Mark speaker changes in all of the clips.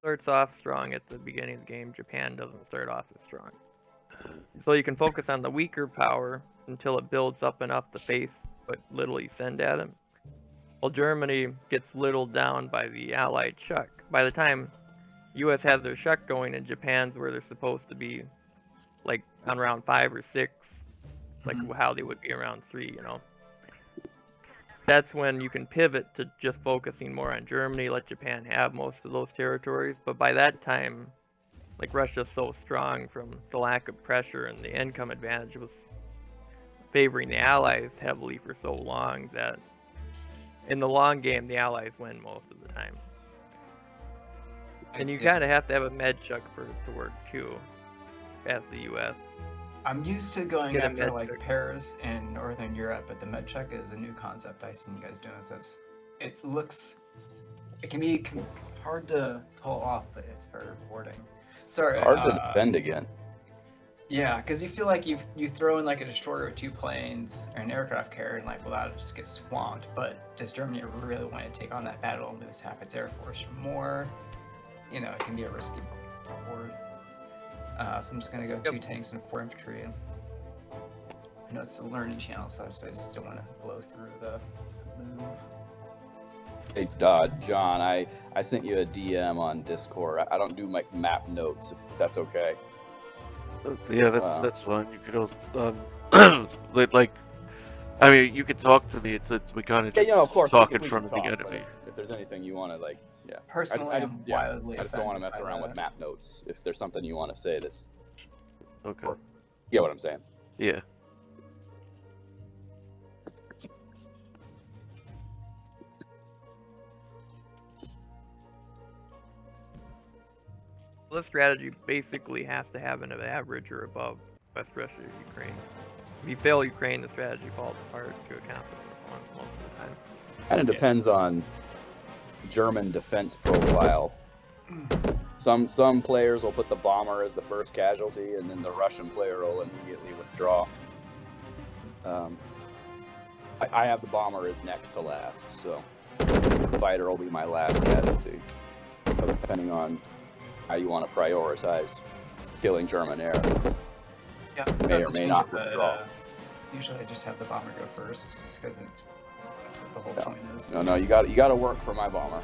Speaker 1: starts off strong at the beginning of the game. Japan doesn't start off as strong. So you can focus on the weaker power until it builds up enough to face what little you send at him. Well, Germany gets whittled down by the Allied Shuck. By the time U.S. has their Shuck going and Japan's where they're supposed to be, like on round 5 or 6, like how they would be around 3, you know. That's when you can pivot to just focusing more on Germany, let Japan have most of those territories. But by that time, like Russia's so strong from the lack of pressure and the income advantage was favoring the Allies heavily for so long that in the long game, the Allies win most of the time. And you kind of have to have a med chuck for it to work too, as the U.S.
Speaker 2: I'm used to going after like pairs in Northern Europe, but the med check is a new concept I've seen you guys doing. So it can be hard to pull off, but it's very rewarding. Sorry.
Speaker 3: Hard to defend again.
Speaker 2: Yeah, because you feel like you throw in like a destroyer or 2 planes or an aircraft carrier, and like, well, that'll just get swamped. But does Germany really want to take on that battle and lose half its air force or more? You know, it can be a risky reward. So I'm just gonna go 2 tanks and 4 infantry. I know it's a learning channel, so I just don't want to blow through the move.
Speaker 3: Hey, John, I sent you a DM on Discord. I don't do like map notes, if that's okay.
Speaker 4: Yeah, that's fine. You could like, I mean, you could talk to me. It's we kind of just
Speaker 3: of course,
Speaker 4: talk in front of the enemy.
Speaker 3: If there's anything you want to like, yeah.
Speaker 2: Personally,
Speaker 3: I just don't want to mess around with map notes. If there's something you want to say that's
Speaker 4: okay.
Speaker 3: You get what I'm saying?
Speaker 4: Yeah.
Speaker 1: This strategy basically has to have an average or above West Russia or Ukraine. If you fail Ukraine, the strategy falls apart to account for most of the time.
Speaker 3: Kind of depends on German defense profile. Some players will put the bomber as the first casualty, and then the Russian player will immediately withdraw. I have the bomber as next to last, so the fighter will be my last casualty. So depending on how you want to prioritize killing German air, may or may not withdraw.
Speaker 2: Usually I just have the bomber go first, just because that's what the whole point is.
Speaker 3: No, you got to work for my bomber.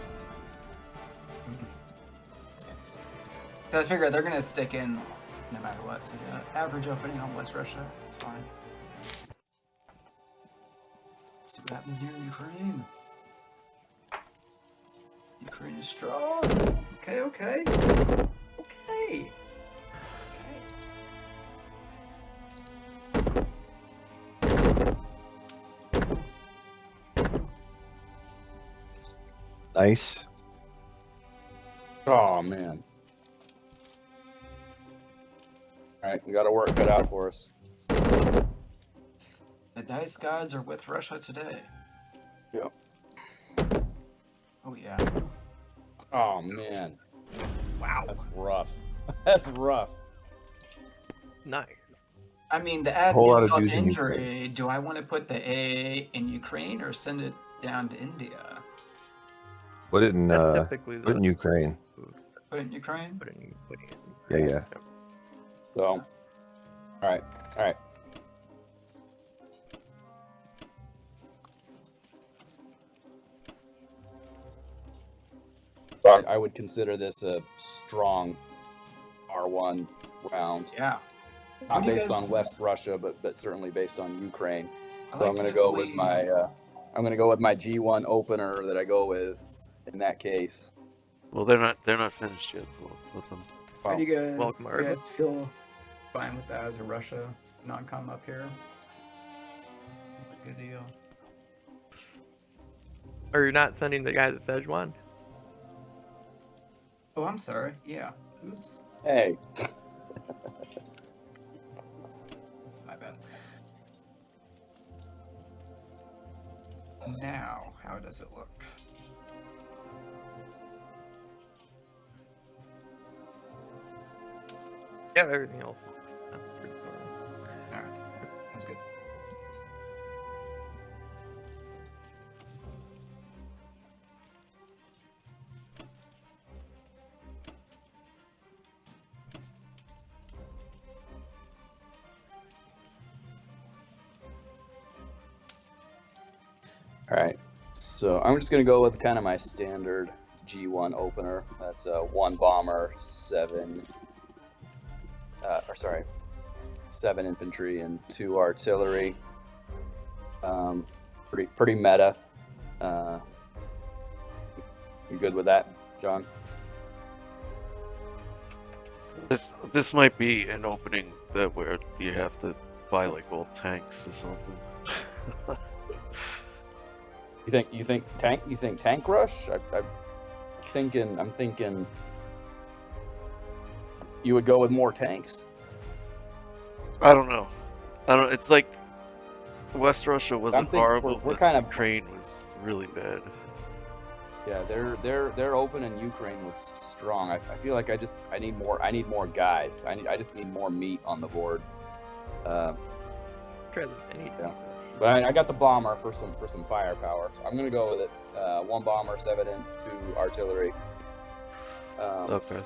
Speaker 2: So I figure they're gonna stick in no matter what. So yeah, average opening on West Russia, it's fine. Let's see what happens here in Ukraine. Ukraine is strong. Okay.
Speaker 5: Nice.
Speaker 3: Oh, man. Alright, we got our work cut out for us.
Speaker 2: The dice gods are with Russia today.
Speaker 3: Yep.
Speaker 2: Oh, yeah.
Speaker 3: Oh, man.
Speaker 2: Wow.
Speaker 3: That's rough. That's rough.
Speaker 1: Nice.
Speaker 2: I mean, to add insult to injury, do I want to put the A in Ukraine or send it down to India?
Speaker 5: Put it in Ukraine.
Speaker 2: Put it in Ukraine?
Speaker 5: Yeah.
Speaker 3: So, alright. I would consider this a strong R1 round.
Speaker 2: Yeah.
Speaker 3: Not based on West Russia, but certainly based on Ukraine. So I'm going to go with my G1 opener that I go with in that case.
Speaker 4: Well, they're not finished yet, so let them.
Speaker 2: How do you guys feel fine with that as a Russia non-com up here? Good deal.
Speaker 1: Or you're not sending the guys at Szechuan?
Speaker 2: Oh, I'm sorry. Yeah. Oops.
Speaker 3: Hey.
Speaker 2: My bad. Now, how does it look?
Speaker 1: Yeah, everything else. That's pretty fun.
Speaker 2: Alright. That's good.
Speaker 3: All right. So I'm just gonna go with kind of my standard G1 opener. That's 1 bomber, 7 infantry and 2 artillery. Pretty meta. You good with that, John?
Speaker 4: This might be an opening that where you have to buy like all tanks or something.
Speaker 3: You think tank rush? I'm thinking you would go with more tanks.
Speaker 4: I don't know. It's like West Russia wasn't horrible,
Speaker 3: we're
Speaker 4: but
Speaker 3: kind of
Speaker 4: Ukraine was really bad.
Speaker 3: Yeah, their open in Ukraine was strong. I feel like I need more guys. I just need more meat on the board. Yeah. But I got the bomber for some firepower. So I'm gonna go with it. 1 bomber, 7 inch, 2 artillery.
Speaker 4: Okay.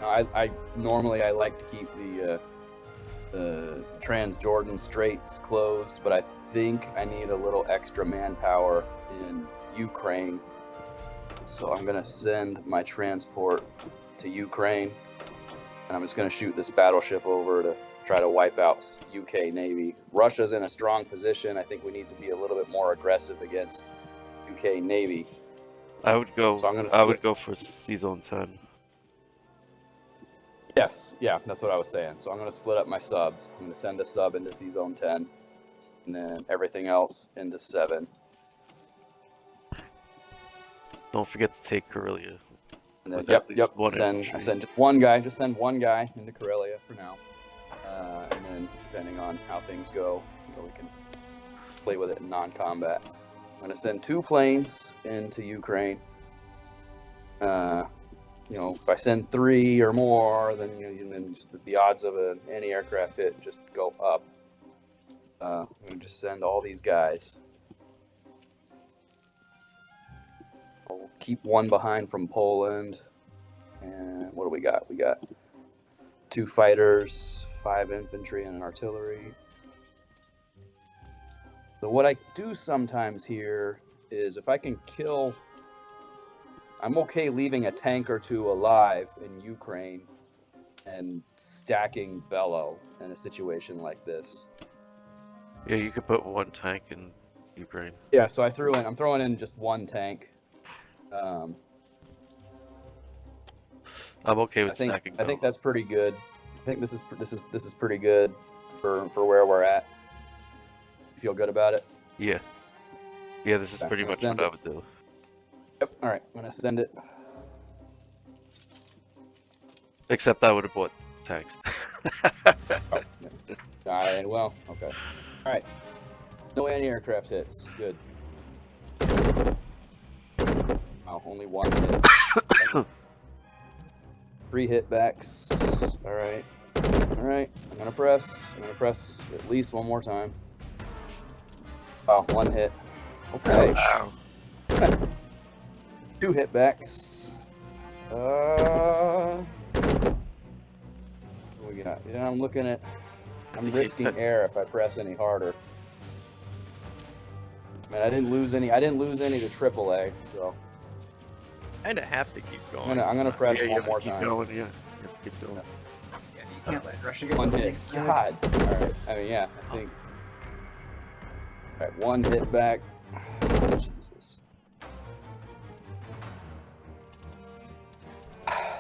Speaker 3: I normally like to keep the Transjordan Straits closed, but I think I need a little extra manpower in Ukraine. So I'm gonna send my transport to Ukraine, and I'm just gonna shoot this battleship over to try to wipe out UK Navy. Russia's in a strong position. I think we need to be a little bit more aggressive against UK Navy.
Speaker 4: I would go.
Speaker 3: So
Speaker 4: I would go for Sea Zone 10.
Speaker 3: Yes, yeah, that's what I was saying. So I'm gonna split up my subs. I'm gonna send a sub into Sea Zone 10, and then everything else into 7.
Speaker 4: Don't forget to take Karelia.
Speaker 3: And then,
Speaker 4: With
Speaker 3: yep.
Speaker 4: at least one
Speaker 3: I
Speaker 4: infantry.
Speaker 3: send just one guy. Just send one guy into Karelia for now, and then depending on how things go, we can play with it in non-combat. I'm gonna send 2 planes into Ukraine. If I send 3 or more, then then the odds of an anti-aircraft hit just go up. I'm gonna just send all these guys. I'll keep 1 behind from Poland. And what do we got? We got 2 fighters, 5 infantry, and an artillery. So what I do sometimes here is if I can kill... I'm okay leaving a tank or 2 alive in Ukraine and stacking Bellow in a situation like this.
Speaker 4: Yeah, you could put 1 tank in Ukraine.
Speaker 3: Yeah, so I'm throwing in just 1 tank.
Speaker 4: I'm okay with stacking.
Speaker 3: I think that's pretty good. I think this is pretty good for where we're at. You feel good about it?
Speaker 4: Yeah. Yeah, this is
Speaker 3: Okay,
Speaker 4: pretty
Speaker 3: I'm
Speaker 4: much
Speaker 3: gonna
Speaker 4: what
Speaker 3: send
Speaker 4: I would do.
Speaker 3: Yep. All right, I'm gonna send it.
Speaker 4: Except I would have bought tanks.
Speaker 3: Well, okay. All right. No anti-aircraft hits. Good. Oh, only 1 hit. 3 hit backs. All right. All right. I'm gonna press at least 1 more time. Oh, 1 hit. Okay.
Speaker 4: Wow.
Speaker 3: 2 hit backs. What do we got? Yeah, I'm risking air if I press any harder. Man, I didn't lose any to AAA, so
Speaker 1: Kind of have to keep going.
Speaker 3: I'm gonna press
Speaker 4: Yeah, you
Speaker 3: 1
Speaker 4: have to
Speaker 3: more
Speaker 4: keep
Speaker 3: time.
Speaker 4: going, yeah. You have to keep going.
Speaker 2: Yeah, you can't let Russia get
Speaker 3: 1
Speaker 2: those
Speaker 3: hit.
Speaker 2: tanks killed.
Speaker 3: God. All right. I mean, yeah, I think. All right, 1 hit back. Jesus.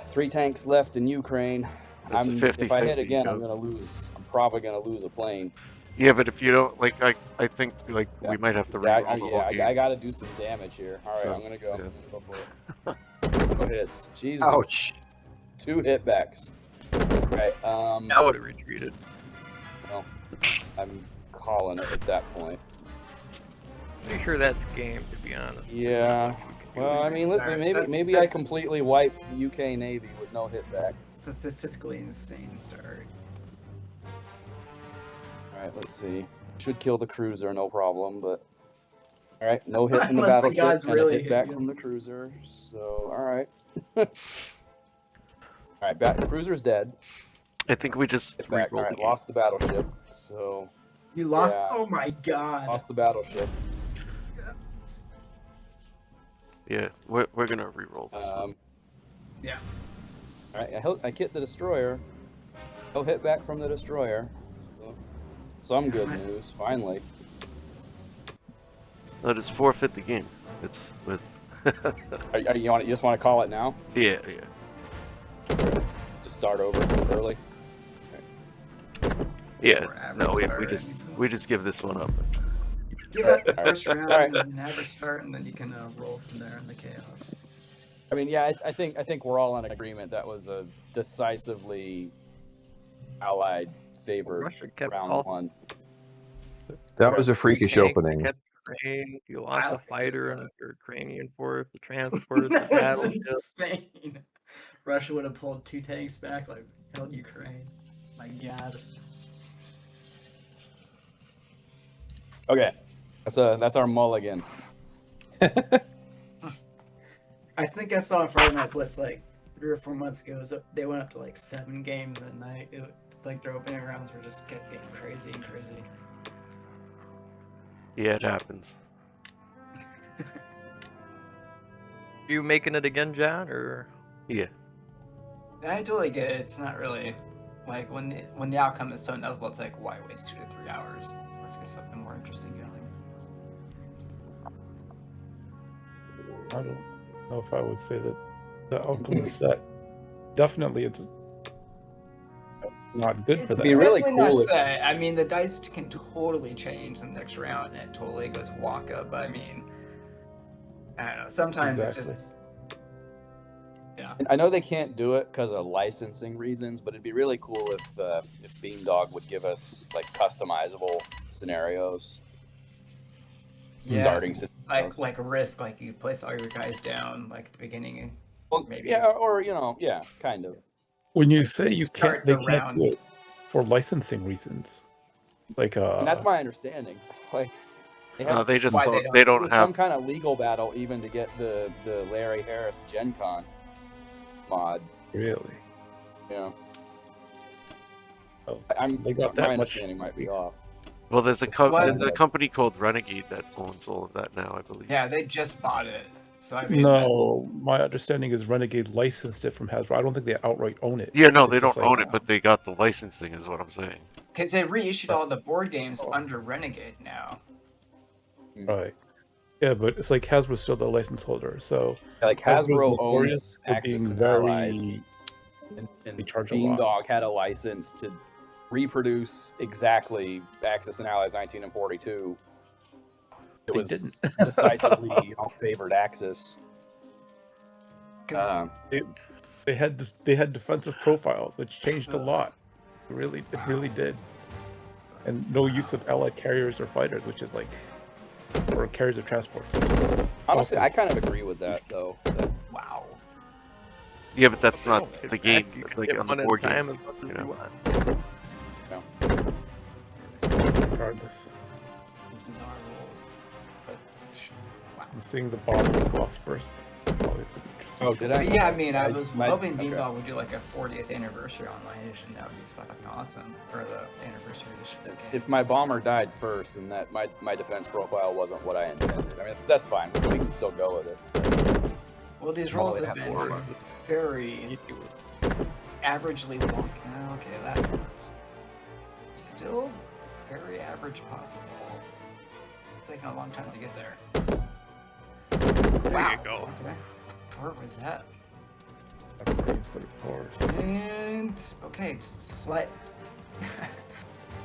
Speaker 3: 3 tanks left in Ukraine.
Speaker 4: It's a 50-50
Speaker 3: if I hit again, I'm
Speaker 4: go.
Speaker 3: gonna lose. I'm probably gonna lose a plane.
Speaker 4: Yeah, but if you don't, I think, we might have to
Speaker 3: Yeah,
Speaker 4: reroll the whole game.
Speaker 3: I gotta do some damage here. All right,
Speaker 4: So,
Speaker 3: I'm gonna go.
Speaker 4: yeah.
Speaker 3: I'm gonna go for it. No hits. Jesus.
Speaker 1: Ouch.
Speaker 3: 2 hit backs. All right.
Speaker 1: I would have retreated.
Speaker 3: Well, I'm calling it at that point.
Speaker 1: Pretty sure that's game, to be honest.
Speaker 3: Yeah. Well, I mean, listen, maybe I completely wipe UK Navy with no hit backs.
Speaker 2: It's a statistically insane start.
Speaker 3: All right, let's see. Should kill the cruiser, no problem, but... All right, no hit from the
Speaker 2: Unless the
Speaker 3: battleship
Speaker 2: guys
Speaker 3: and
Speaker 2: really
Speaker 3: a hit
Speaker 2: hit
Speaker 3: back
Speaker 2: you.
Speaker 3: from the cruiser, so, all right. All right, cruiser's dead.
Speaker 4: I think we just
Speaker 3: Hit back.
Speaker 4: rerolled
Speaker 3: All
Speaker 4: the
Speaker 3: right,
Speaker 4: game.
Speaker 3: lost the battleship, so...
Speaker 2: You lost.
Speaker 3: Yeah.
Speaker 2: Oh my god.
Speaker 3: Lost the battleship.
Speaker 4: Yeah, we're gonna re-roll this one.
Speaker 2: Yeah.
Speaker 3: All right, I hit the destroyer. No hit back from the destroyer. So, some good news, finally.
Speaker 4: No, just forfeit the game. It's with.
Speaker 3: You just want to call it now?
Speaker 4: Yeah.
Speaker 3: Just start over early.
Speaker 4: Yeah. No, we just give this one up.
Speaker 2: Give up the first
Speaker 3: All
Speaker 2: round
Speaker 3: right.
Speaker 2: and have a start, and then you can roll from there in the chaos.
Speaker 3: I mean, yeah, I think we're all in agreement that was a decisively Allied favored
Speaker 1: Russia kept
Speaker 3: round
Speaker 1: all-
Speaker 3: one.
Speaker 5: That was a freakish
Speaker 1: Tanks,
Speaker 5: opening.
Speaker 1: kept Ukraine, you lost
Speaker 2: I
Speaker 1: the
Speaker 2: like
Speaker 1: fighter
Speaker 2: it,
Speaker 1: and the Ukrainian force, the transport, the
Speaker 2: That was
Speaker 1: battleship.
Speaker 2: insane. Russia would have pulled 2 tanks back, like held Ukraine. My God.
Speaker 3: Okay, that's our mulligan.
Speaker 2: I think I saw Friday Night Blitz like 3 or 4 months ago. They went up to like 7 games in a night. Like their opening rounds were just kept getting crazy and crazy.
Speaker 4: Yeah, it happens.
Speaker 1: You making it again, John, or?
Speaker 4: Yeah.
Speaker 2: I totally get it. It's not really like when the outcome is so inevitable. It's like, why waste 2 to 3 hours? Let's get something more interesting going.
Speaker 6: I don't know if I would say that the outcome is set. Definitely, it's not good for
Speaker 3: It'd be
Speaker 6: that.
Speaker 3: really
Speaker 2: Definitely
Speaker 3: cool
Speaker 2: not
Speaker 3: if-
Speaker 2: set. I mean, the dice can totally change in the next round, and it totally goes waka. But I mean, I don't know. Sometimes it's just
Speaker 3: I know they can't do it because of licensing reasons, but it'd be really cool if Beamdog would give us like customizable scenarios. Starting scenarios.
Speaker 2: like a risk, like you place all your guys down like at the beginning, and
Speaker 3: Well,
Speaker 2: maybe.
Speaker 3: yeah, or yeah, kind of.
Speaker 6: When you say you
Speaker 2: start
Speaker 6: can't, they
Speaker 2: the
Speaker 6: can't
Speaker 2: round.
Speaker 6: do it for licensing reasons. Like
Speaker 3: And that's my understanding. Like they
Speaker 4: No, they just
Speaker 2: Why
Speaker 4: don't,
Speaker 2: they
Speaker 4: they
Speaker 3: there
Speaker 4: don't
Speaker 3: was
Speaker 4: have.
Speaker 3: some kind of legal battle even to get the Larry Harris Gen Con mod.
Speaker 6: really.
Speaker 3: Yeah.
Speaker 6: Oh,
Speaker 3: I'm
Speaker 6: they got
Speaker 3: my
Speaker 6: that much.
Speaker 3: understanding might be off.
Speaker 4: Well, there's a
Speaker 3: It's just
Speaker 4: there's a
Speaker 3: like-
Speaker 4: company called Renegade that owns all of that now, I believe.
Speaker 2: Yeah, they just bought it. So I mean,
Speaker 6: No, my understanding is Renegade licensed it from Hasbro. I don't think they outright own it.
Speaker 4: Yeah, no, they
Speaker 6: It's
Speaker 4: don't
Speaker 6: just like,
Speaker 4: own it, but they got the licensing, is what I'm saying.
Speaker 2: because they reissued all the board games under Renegade now.
Speaker 6: Right. Yeah, but it's like Hasbro's still the license holder, so
Speaker 3: Like
Speaker 6: Hasbro's
Speaker 3: Hasbro
Speaker 6: notorious
Speaker 3: owns
Speaker 6: for
Speaker 3: Axis
Speaker 6: being
Speaker 3: and
Speaker 6: very-
Speaker 3: Allies, and
Speaker 6: they charge a lot.
Speaker 3: Beamdog had a license to reproduce exactly Axis and Allies 19 and 42. It
Speaker 6: They
Speaker 3: was
Speaker 6: didn't.
Speaker 3: decisively favored Axis.
Speaker 2: 'Cause
Speaker 6: they had defensive profiles, which changed a lot. It really did. And no use of allied carriers or fighters, which is like, or carriers of transport.
Speaker 3: Honestly, I kind of agree with that though.
Speaker 2: wow.
Speaker 4: Yeah, but that's not
Speaker 1: In
Speaker 4: the
Speaker 1: fact,
Speaker 4: game,
Speaker 1: you can
Speaker 4: like
Speaker 1: get
Speaker 4: on
Speaker 1: one
Speaker 4: the
Speaker 1: at a
Speaker 4: board
Speaker 1: time
Speaker 4: game.
Speaker 1: as much as
Speaker 4: you
Speaker 1: you
Speaker 4: know.
Speaker 1: want.
Speaker 6: Regardless,
Speaker 2: Some bizarre rules. But wow.
Speaker 6: I'm seeing the bottom of the gloss first. Always interesting.
Speaker 3: Oh, did I?
Speaker 2: But yeah, I mean, I was hoping
Speaker 3: okay.
Speaker 2: Beamdog would do like a 40th anniversary online edition. That would be fucking awesome. Or the anniversary edition of the game.
Speaker 3: If my bomber died first, and that my defense profile wasn't what I intended, I mean that's fine. We can still go with it.
Speaker 2: Well, these
Speaker 3: Well,
Speaker 2: rolls
Speaker 3: they
Speaker 2: have
Speaker 3: have
Speaker 2: been
Speaker 3: more.
Speaker 2: very averagely long. Oh, okay, that hurts. Still very average possible. Taking a long time to get there.
Speaker 1: There
Speaker 2: Wow.
Speaker 1: you go.
Speaker 2: Okay. Where was that?
Speaker 6: Everybody's what it pours.
Speaker 2: And okay, slight.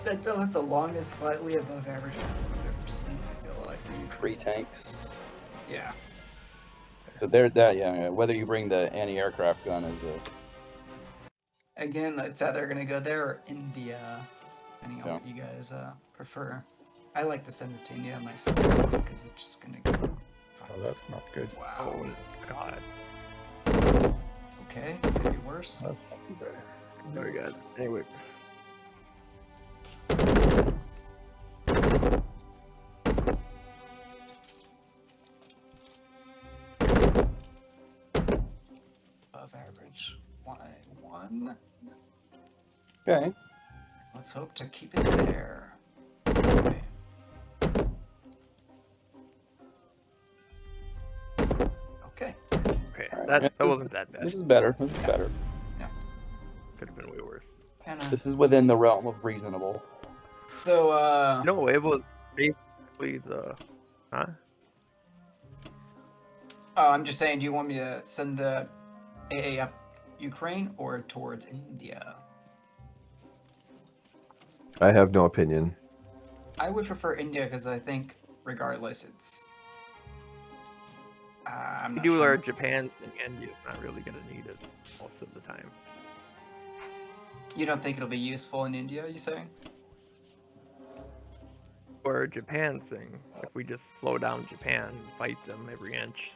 Speaker 2: that was the longest, slightly above average I've ever seen. I feel like.
Speaker 3: 3 tanks.
Speaker 2: Yeah.
Speaker 3: So there, yeah. Whether you bring the anti-aircraft gun is a
Speaker 2: Again, it's either gonna go there or India, depending on what you guys prefer. I like to send it to India myself because it's just gonna go.
Speaker 6: Oh, that's not good.
Speaker 2: Wow.
Speaker 1: Oh god.
Speaker 2: Okay, could be worse.
Speaker 6: That's not too bad.
Speaker 1: Very good. Anyway.
Speaker 2: Above average. 1.
Speaker 3: okay.
Speaker 2: Let's hope to keep it there. Okay.
Speaker 1: That wasn't that bad.
Speaker 3: This is better. This is better.
Speaker 1: Could have been way worse.
Speaker 3: This is within the realm of reasonable.
Speaker 2: So,
Speaker 1: No, it was basically the. Huh?
Speaker 2: Oh, I'm just saying, do you want me to send the AA up Ukraine or towards India?
Speaker 5: I have no opinion.
Speaker 2: I would prefer India because I think, regardless, it's. I'm
Speaker 1: We
Speaker 2: not
Speaker 1: do
Speaker 2: sure.
Speaker 1: our Japan thing, India's not really gonna need it most of the time.
Speaker 2: You don't think it'll be useful in India, you saying?
Speaker 1: For our Japan thing, if we just slow down Japan and fight them every inch,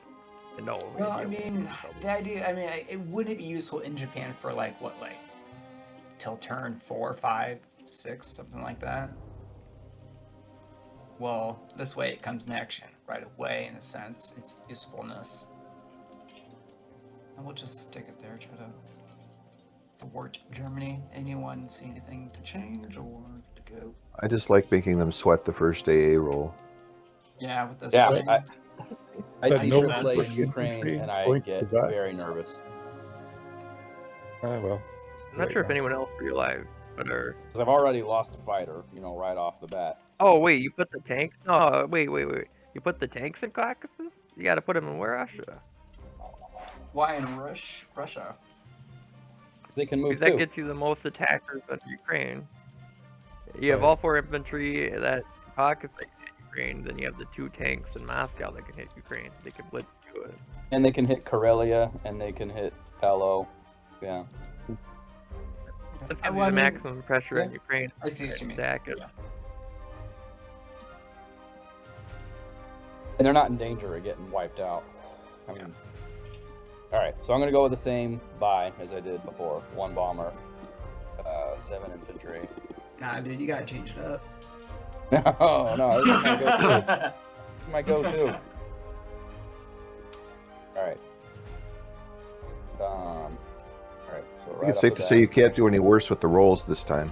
Speaker 1: and no.
Speaker 2: Well, I mean, the idea, it wouldn't be useful in Japan for till turn 4, 5, 6, something like that. Well, this way it comes in action right away, in a sense, its usefulness. And we'll just stick it there, try to thwart Germany. Anyone see anything to change or to go?
Speaker 5: I just like making them sweat the first AA roll.
Speaker 2: Yeah, with this
Speaker 3: Yeah,
Speaker 2: one.
Speaker 3: I
Speaker 6: But
Speaker 3: see
Speaker 6: no
Speaker 3: AAA
Speaker 6: push
Speaker 3: in Ukraine,
Speaker 6: infantry
Speaker 3: and I
Speaker 6: point
Speaker 3: get
Speaker 6: is that?
Speaker 3: very nervous.
Speaker 6: Ah, well.
Speaker 1: I'm not sure if anyone else realized, but our.
Speaker 3: Because I've already lost a fighter, right off the bat.
Speaker 1: Oh wait, you put the tanks? No, wait. You put the tanks in Caucasus? You gotta put them in Russia.
Speaker 2: Why in Russia?
Speaker 3: They can move
Speaker 1: Because that
Speaker 3: too.
Speaker 1: gets you the most attackers in Ukraine. You have all 4 infantry that Caucasus that can hit Ukraine, then you have the 2 tanks in Moscow that can hit Ukraine. They can blitz to it.
Speaker 3: And they can hit Karelia, and they can hit Palo. Yeah.
Speaker 1: That
Speaker 2: Well,
Speaker 1: gives you the maximum pressure on
Speaker 2: yeah,
Speaker 1: Ukraine.
Speaker 2: I see what you mean.
Speaker 1: Attack it.
Speaker 2: Yeah.
Speaker 3: And they're not in danger of getting wiped out. I mean, all right. So I'm gonna go with the same buy as I did before. 1 bomber, 7 infantry.
Speaker 2: Nah, dude, you gotta change it up.
Speaker 3: No, this is my go-to. This is my go-to. All right. All right. So
Speaker 5: I think
Speaker 3: right
Speaker 5: it's
Speaker 3: off
Speaker 5: safe
Speaker 3: the
Speaker 5: to
Speaker 3: bat,
Speaker 5: say you can't do any worse with the rolls this time.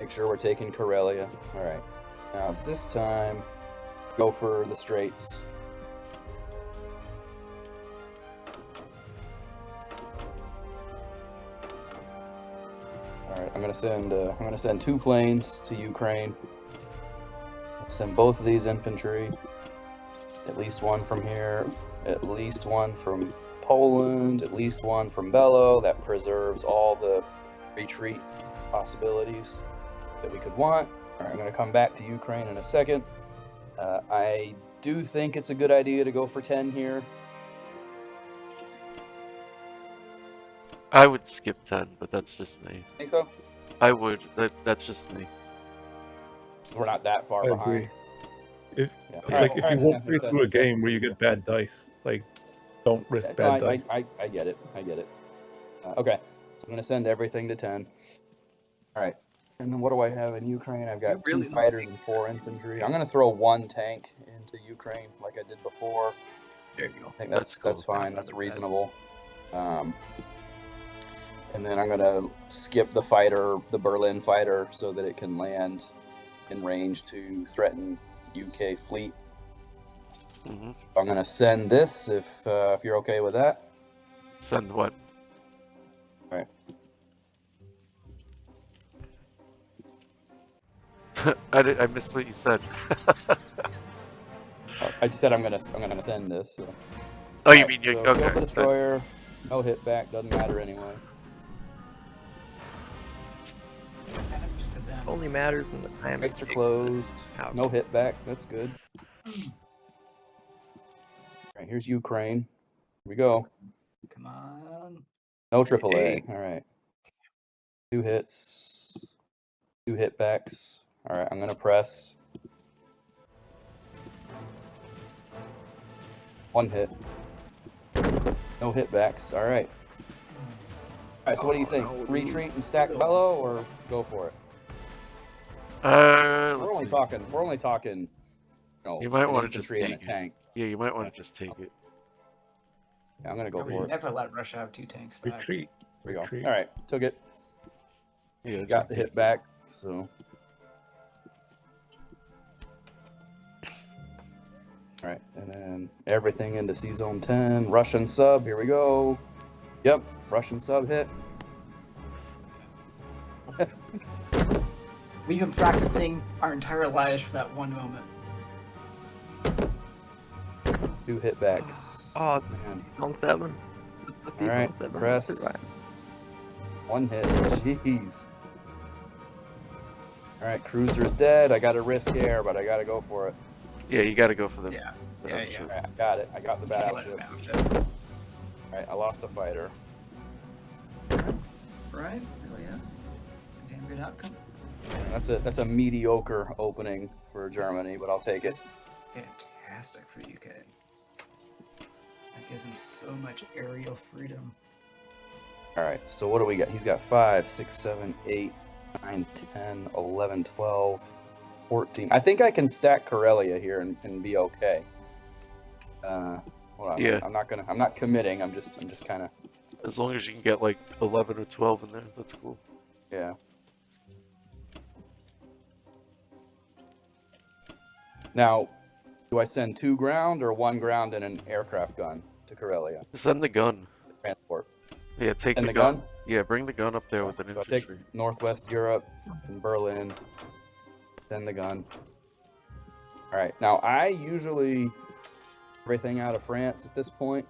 Speaker 3: make sure we're taking Karelia. All right. Now this time, go for the Straits. All right. I'm gonna send 2 planes to Ukraine. Send both of these infantry. At least 1 from here. At least 1 from Poland. At least 1 from Bello. That preserves all the retreat possibilities that we could want. All right, I'm going to come back to Ukraine in a second. I do think it's a good idea to go for 10 here.
Speaker 4: I would skip 10, but that's just me.
Speaker 3: Think so?
Speaker 4: I would. That's just me.
Speaker 3: We're not that far
Speaker 6: I
Speaker 3: behind.
Speaker 6: agree.
Speaker 3: Yeah.
Speaker 6: It's like if you won't play through a game where you get bad dice, don't risk bad dice.
Speaker 3: I get it. I get it. Okay, so I'm going to send everything to 10. All right. And then what do I have in Ukraine? I've got
Speaker 1: You really
Speaker 3: 2 fighters and 4 infantry. I'm going to throw 1 tank into Ukraine like I did before.
Speaker 1: There you go.
Speaker 3: I think
Speaker 4: That's
Speaker 3: that's
Speaker 4: cool.
Speaker 3: fine. That's reasonable. And then I'm gonna skip the fighter, the Berlin fighter, so that it can land in range to threaten UK fleet.
Speaker 4: Mm-hmm.
Speaker 3: I'm gonna send this if you're okay with that.
Speaker 4: Send what?
Speaker 3: All right.
Speaker 4: I missed what you said.
Speaker 3: I just said I'm gonna send this. So.
Speaker 4: Oh, you
Speaker 3: Alright,
Speaker 4: mean you?
Speaker 3: so
Speaker 4: Okay.
Speaker 3: Delta Destroyer, no hit back, doesn't matter anyway.
Speaker 1: Only matters in the time.
Speaker 3: Gates are closed.
Speaker 1: Ouch.
Speaker 3: No hit back. That's good. All right, here's Ukraine. Here we go.
Speaker 2: Come on.
Speaker 3: No AAA.
Speaker 1: Hey.
Speaker 3: All right. 2 hits. 2 hit backs. All right, I'm gonna press. 1 hit. No hit backs. All right. All right. So what do you think? Retreat and stack Bello, or go for it? We're only talking. You know,
Speaker 4: You might
Speaker 3: an
Speaker 4: wanna just
Speaker 3: infantry and a
Speaker 4: take it.
Speaker 3: tank.
Speaker 4: Yeah, you might want to just take it.
Speaker 3: Yeah, I'm gonna go
Speaker 2: I would
Speaker 3: for it.
Speaker 2: never let Russia have 2 tanks back.
Speaker 6: Retreat.
Speaker 3: Here we go.
Speaker 6: Retreat.
Speaker 3: All right, took it.
Speaker 4: Yeah,
Speaker 3: Got the hit back. So. All right, And then everything into C Zone 10. Russian sub, here we go. Yep, Russian sub hit.
Speaker 2: We've been practicing our entire lives for that one moment.
Speaker 3: 2 hitbacks.
Speaker 1: Oh,
Speaker 3: Man.
Speaker 1: on 7.
Speaker 3: All right, press. 1 hit. Jeez. All right, cruiser's dead. I got a risk air, but I got to go for it.
Speaker 4: Yeah, you got to go for the.
Speaker 2: Yeah.
Speaker 4: the
Speaker 2: Yeah,
Speaker 4: battleship.
Speaker 3: All right, I got it. I got the
Speaker 2: Can't let it
Speaker 3: battleship.
Speaker 2: battleship.
Speaker 3: All right, I lost a fighter.
Speaker 2: Right? Oh yeah. It's a damn good outcome.
Speaker 3: That's a mediocre opening for Germany, but I'll take it.
Speaker 2: Fantastic for UK. That gives him so much aerial freedom.
Speaker 3: All right, so what do we got? He's got 5, 6, 7, 8, 9, 10, 11, 12, 14. I think I can stack Karelia here and be okay. Hold on.
Speaker 4: Yeah.
Speaker 3: I'm not committing. I'm just kind of.
Speaker 4: As long as you can get like 11 or 12 in there, that's cool.
Speaker 3: Yeah. Now, do I send 2 ground or 1 ground and an aircraft gun to Karelia?
Speaker 4: Send the gun.
Speaker 3: Transport.
Speaker 4: Yeah, take
Speaker 3: And
Speaker 4: the
Speaker 3: the
Speaker 4: gun.
Speaker 3: gun?
Speaker 4: Yeah, bring the gun up there with an
Speaker 3: So I'll take
Speaker 4: infantry.
Speaker 3: Northwest Europe and Berlin. Send the gun. All right. Now, I usually everything out of France at this point.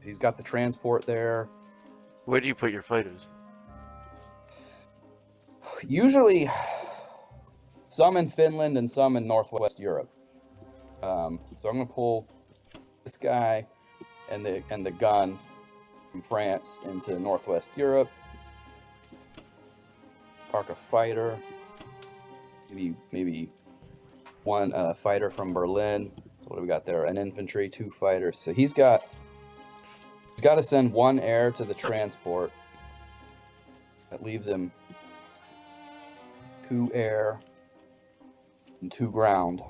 Speaker 3: He's got the transport there.
Speaker 4: Where do you put your fighters?
Speaker 3: Usually, some in Finland and some in Northwest Europe. So I'm gonna pull this guy and the gun from France into Northwest Europe. Park a fighter. Maybe 1 fighter from Berlin. So what do we got there? An infantry, 2 fighters. So he's got to send 1 air to the transport. That leaves him 2 air and 2 ground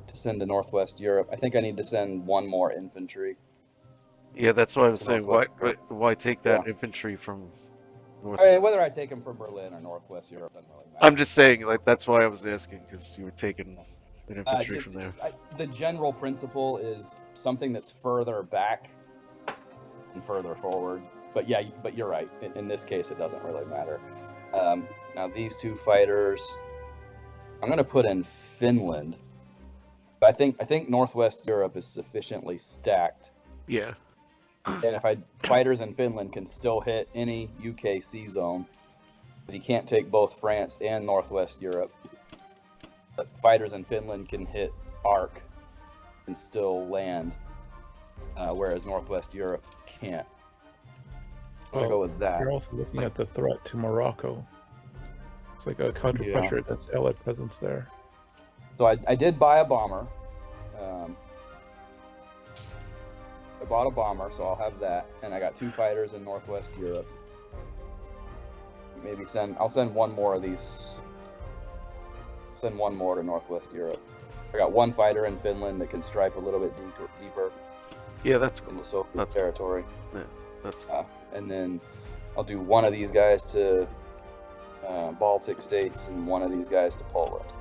Speaker 3: to send to Northwest Europe. I think I need to send 1 more infantry.
Speaker 4: Yeah, that's why I was saying,
Speaker 3: Northwest
Speaker 4: why take that
Speaker 3: Yeah.
Speaker 4: infantry from North?
Speaker 3: I mean, whether I take him from Berlin or Northwest Europe doesn't really matter.
Speaker 4: I'm just saying, like, that's why I was asking, because you were taking an infantry from there.
Speaker 3: The general principle is something that's further back and further forward. But yeah, but you're right. In this case, it doesn't really matter. Now these 2 fighters, I'm going to put in Finland. But I think Northwest Europe is sufficiently stacked.
Speaker 4: Yeah.
Speaker 3: And if fighters in Finland can still hit any UK sea zone, because you can't take both France and Northwest Europe. But fighters in Finland can hit Arc and still land, whereas Northwest Europe can't. I'm gonna go with that.
Speaker 6: You're also looking at the threat to Morocco. It's like a counter pressure that's Allied presence there.
Speaker 3: So I did buy a bomber. I bought a bomber, so I'll have that, and I got 2 fighters in Northwest Europe. Maybe I'll send 1 more of these. Send 1 more to Northwest Europe. I got 1 fighter in Finland that can stripe a little bit deeper
Speaker 4: Yeah, that's cool.
Speaker 3: into Soviet
Speaker 4: That's-
Speaker 3: territory.
Speaker 4: Yeah, that's cool.
Speaker 3: And then I'll do 1 of these guys to Baltic states and 1 of these guys to Poland.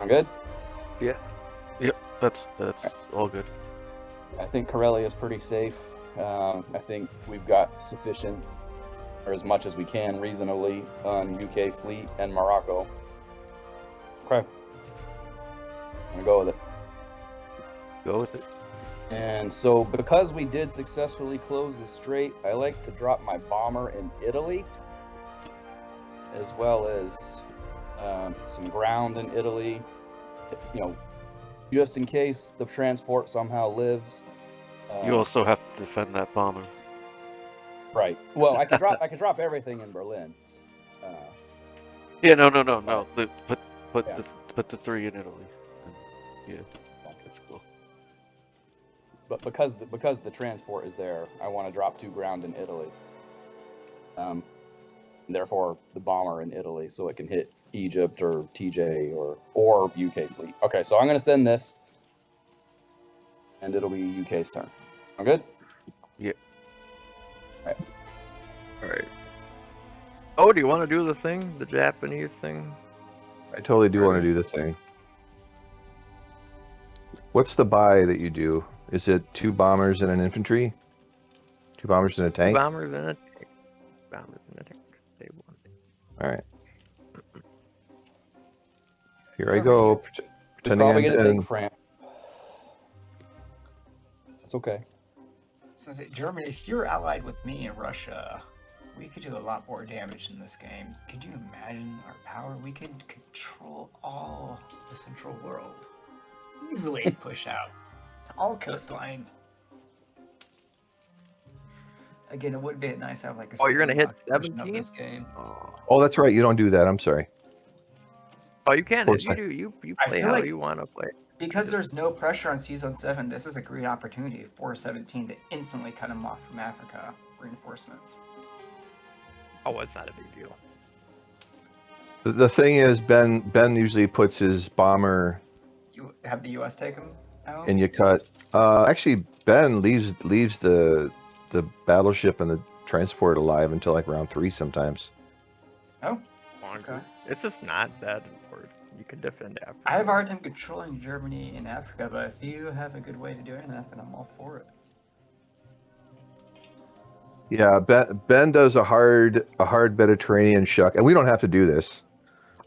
Speaker 3: I'm good?
Speaker 4: Yeah. Yep, that's all good.
Speaker 3: I think Karelia is pretty safe. I think we've got sufficient, or as much as we can, reasonably, on UK fleet and Morocco. Okay. I'm gonna go with it.
Speaker 4: Go with it.
Speaker 3: And so, because we did successfully close the strait, I like to drop my bomber in Italy, as well as some ground in Italy. You know, just in case the transport somehow lives.
Speaker 4: You also have to defend that bomber.
Speaker 3: Right. Well, I could drop everything in Berlin.
Speaker 4: Yeah, no. Put
Speaker 3: Yeah.
Speaker 4: the 3 in Italy. Yeah, that's cool.
Speaker 3: But because the transport is there, I want to drop 2 ground in Italy. Therefore, the bomber in Italy, so it can hit Egypt or TJ or UK fleet. Okay, so I'm gonna send this, and it'll be UK's turn. I'm good.
Speaker 4: Yeah.
Speaker 1: Alright. Oh, do you want to do the thing? The Japanese thing?
Speaker 5: I totally do want to do the thing. What's the buy that you do? Is it 2 bombers and an infantry? 2 bombers and a tank?
Speaker 1: 2 bombers and a tank. Bombers and a tank. Save 1.
Speaker 5: All right. Here I go.
Speaker 3: It's
Speaker 5: Pretending
Speaker 3: probably
Speaker 5: I'm
Speaker 3: gonna
Speaker 5: dead.
Speaker 3: take France. That's okay.
Speaker 2: So Germany, if you're allied with me and Russia, we could do a lot more damage in this game. Could you imagine our power? We could control all the central world. Easily push out to all coastlines. Again, it would be nice to have like a
Speaker 1: Oh, you're gonna hit
Speaker 2: version of
Speaker 1: 17?
Speaker 2: this game.
Speaker 5: Oh, that's right. You don't do that. I'm sorry.
Speaker 1: Oh, you can.
Speaker 5: course
Speaker 1: You
Speaker 5: I-
Speaker 1: do. You
Speaker 2: I
Speaker 1: play
Speaker 2: feel
Speaker 1: how
Speaker 2: like-
Speaker 1: you want to play.
Speaker 2: Because there's no pressure on Season 7, this is a great opportunity for 17 to instantly cut him off from Africa reinforcements.
Speaker 1: Oh, it's not a big deal.
Speaker 5: The thing is, Ben usually puts his bomber
Speaker 2: You have the US take him out?
Speaker 5: and you cut. Actually, Ben leaves the battleship and the transport alive until like round 3 sometimes.
Speaker 2: Oh,
Speaker 1: Longer.
Speaker 2: okay.
Speaker 1: It's just not that important. You can defend Africa.
Speaker 2: I have a hard time controlling Germany and Africa, but if you have a good way to doing that, then I'm all for it.
Speaker 5: Yeah, Ben does a hard Mediterranean shuck, and we don't have to do this.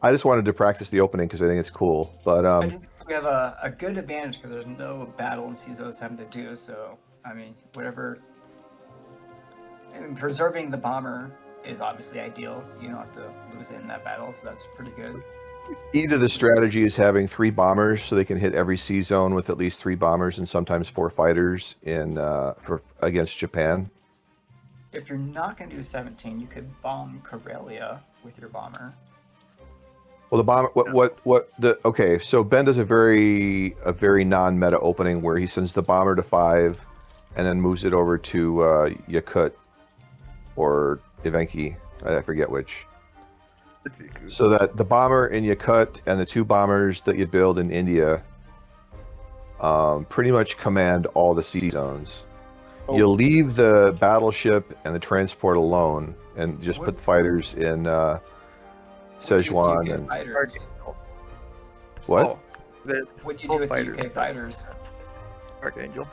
Speaker 5: I just wanted to practice the opening because I think it's cool. But
Speaker 2: I just think we have a good advantage because there's no battle in Season 7 to do, so, I mean, whatever. I mean, preserving the bomber is obviously ideal. You don't have to lose it in that battle, so that's pretty good.
Speaker 5: key to the strategy is having 3 bombers so they can hit every sea zone with at least 3 bombers and sometimes 4 fighters in against Japan.
Speaker 2: If you're not going to do 17, you could bomb Karelia with your bomber.
Speaker 5: Well, the bomber. Okay, so Ben does a very non-meta opening where he sends the bomber to 5, and then moves it over to Yakut or Evenki. I forget which. So that the bomber in Yakut and the 2 bombers that you build in India pretty much command all the sea zones.
Speaker 3: Oh.
Speaker 5: You'll leave the battleship and the transport alone and just
Speaker 2: What-
Speaker 5: put the fighters in Szechuan
Speaker 2: UK
Speaker 5: and
Speaker 2: fighters?
Speaker 5: what?
Speaker 1: Oh, the
Speaker 2: What do you
Speaker 1: full
Speaker 2: do with the
Speaker 1: fighters.
Speaker 2: UK fighters?
Speaker 1: Archangel.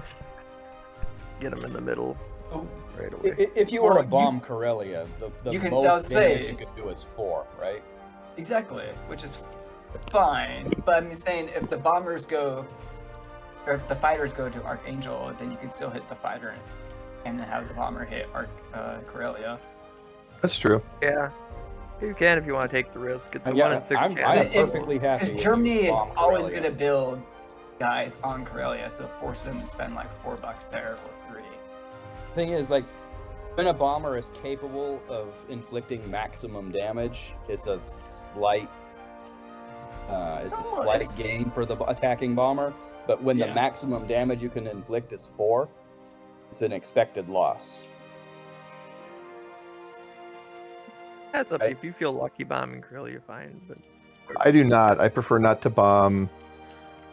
Speaker 1: Get them in the middle
Speaker 2: Oh,
Speaker 1: right away.
Speaker 3: If you were
Speaker 2: Well,
Speaker 3: to bomb Karelia, the
Speaker 2: you can-
Speaker 3: most
Speaker 2: I was
Speaker 3: damage
Speaker 2: saying-
Speaker 3: you could do is 4, right?
Speaker 2: exactly, which is fine. But I'm saying if the bombers go, or if the fighters go to Archangel, then you can still hit the fighter and then have the bomber hit Karelia.
Speaker 5: That's true.
Speaker 1: Yeah, you can if you want to take the risk. It's a
Speaker 3: Yeah,
Speaker 1: 1 in 6
Speaker 3: I'm
Speaker 1: chance.
Speaker 3: perfectly happy.
Speaker 2: Because
Speaker 3: if
Speaker 2: Germany
Speaker 3: you
Speaker 2: is
Speaker 3: bomb
Speaker 2: always
Speaker 3: Karelia.
Speaker 2: going to build guys on Karelia, so force them to spend like $4 there or 3.
Speaker 3: Thing is, like, when a bomber is capable of inflicting maximum damage, it's a slight
Speaker 2: Somewhat, it's-
Speaker 3: gain for the attacking bomber. But when the
Speaker 2: Yeah.
Speaker 3: maximum damage you can inflict is 4, it's an expected loss.
Speaker 1: That's up.
Speaker 3: I-
Speaker 1: If you feel lucky bombing Krill, you're fine. But
Speaker 5: I do not. I prefer not to bomb.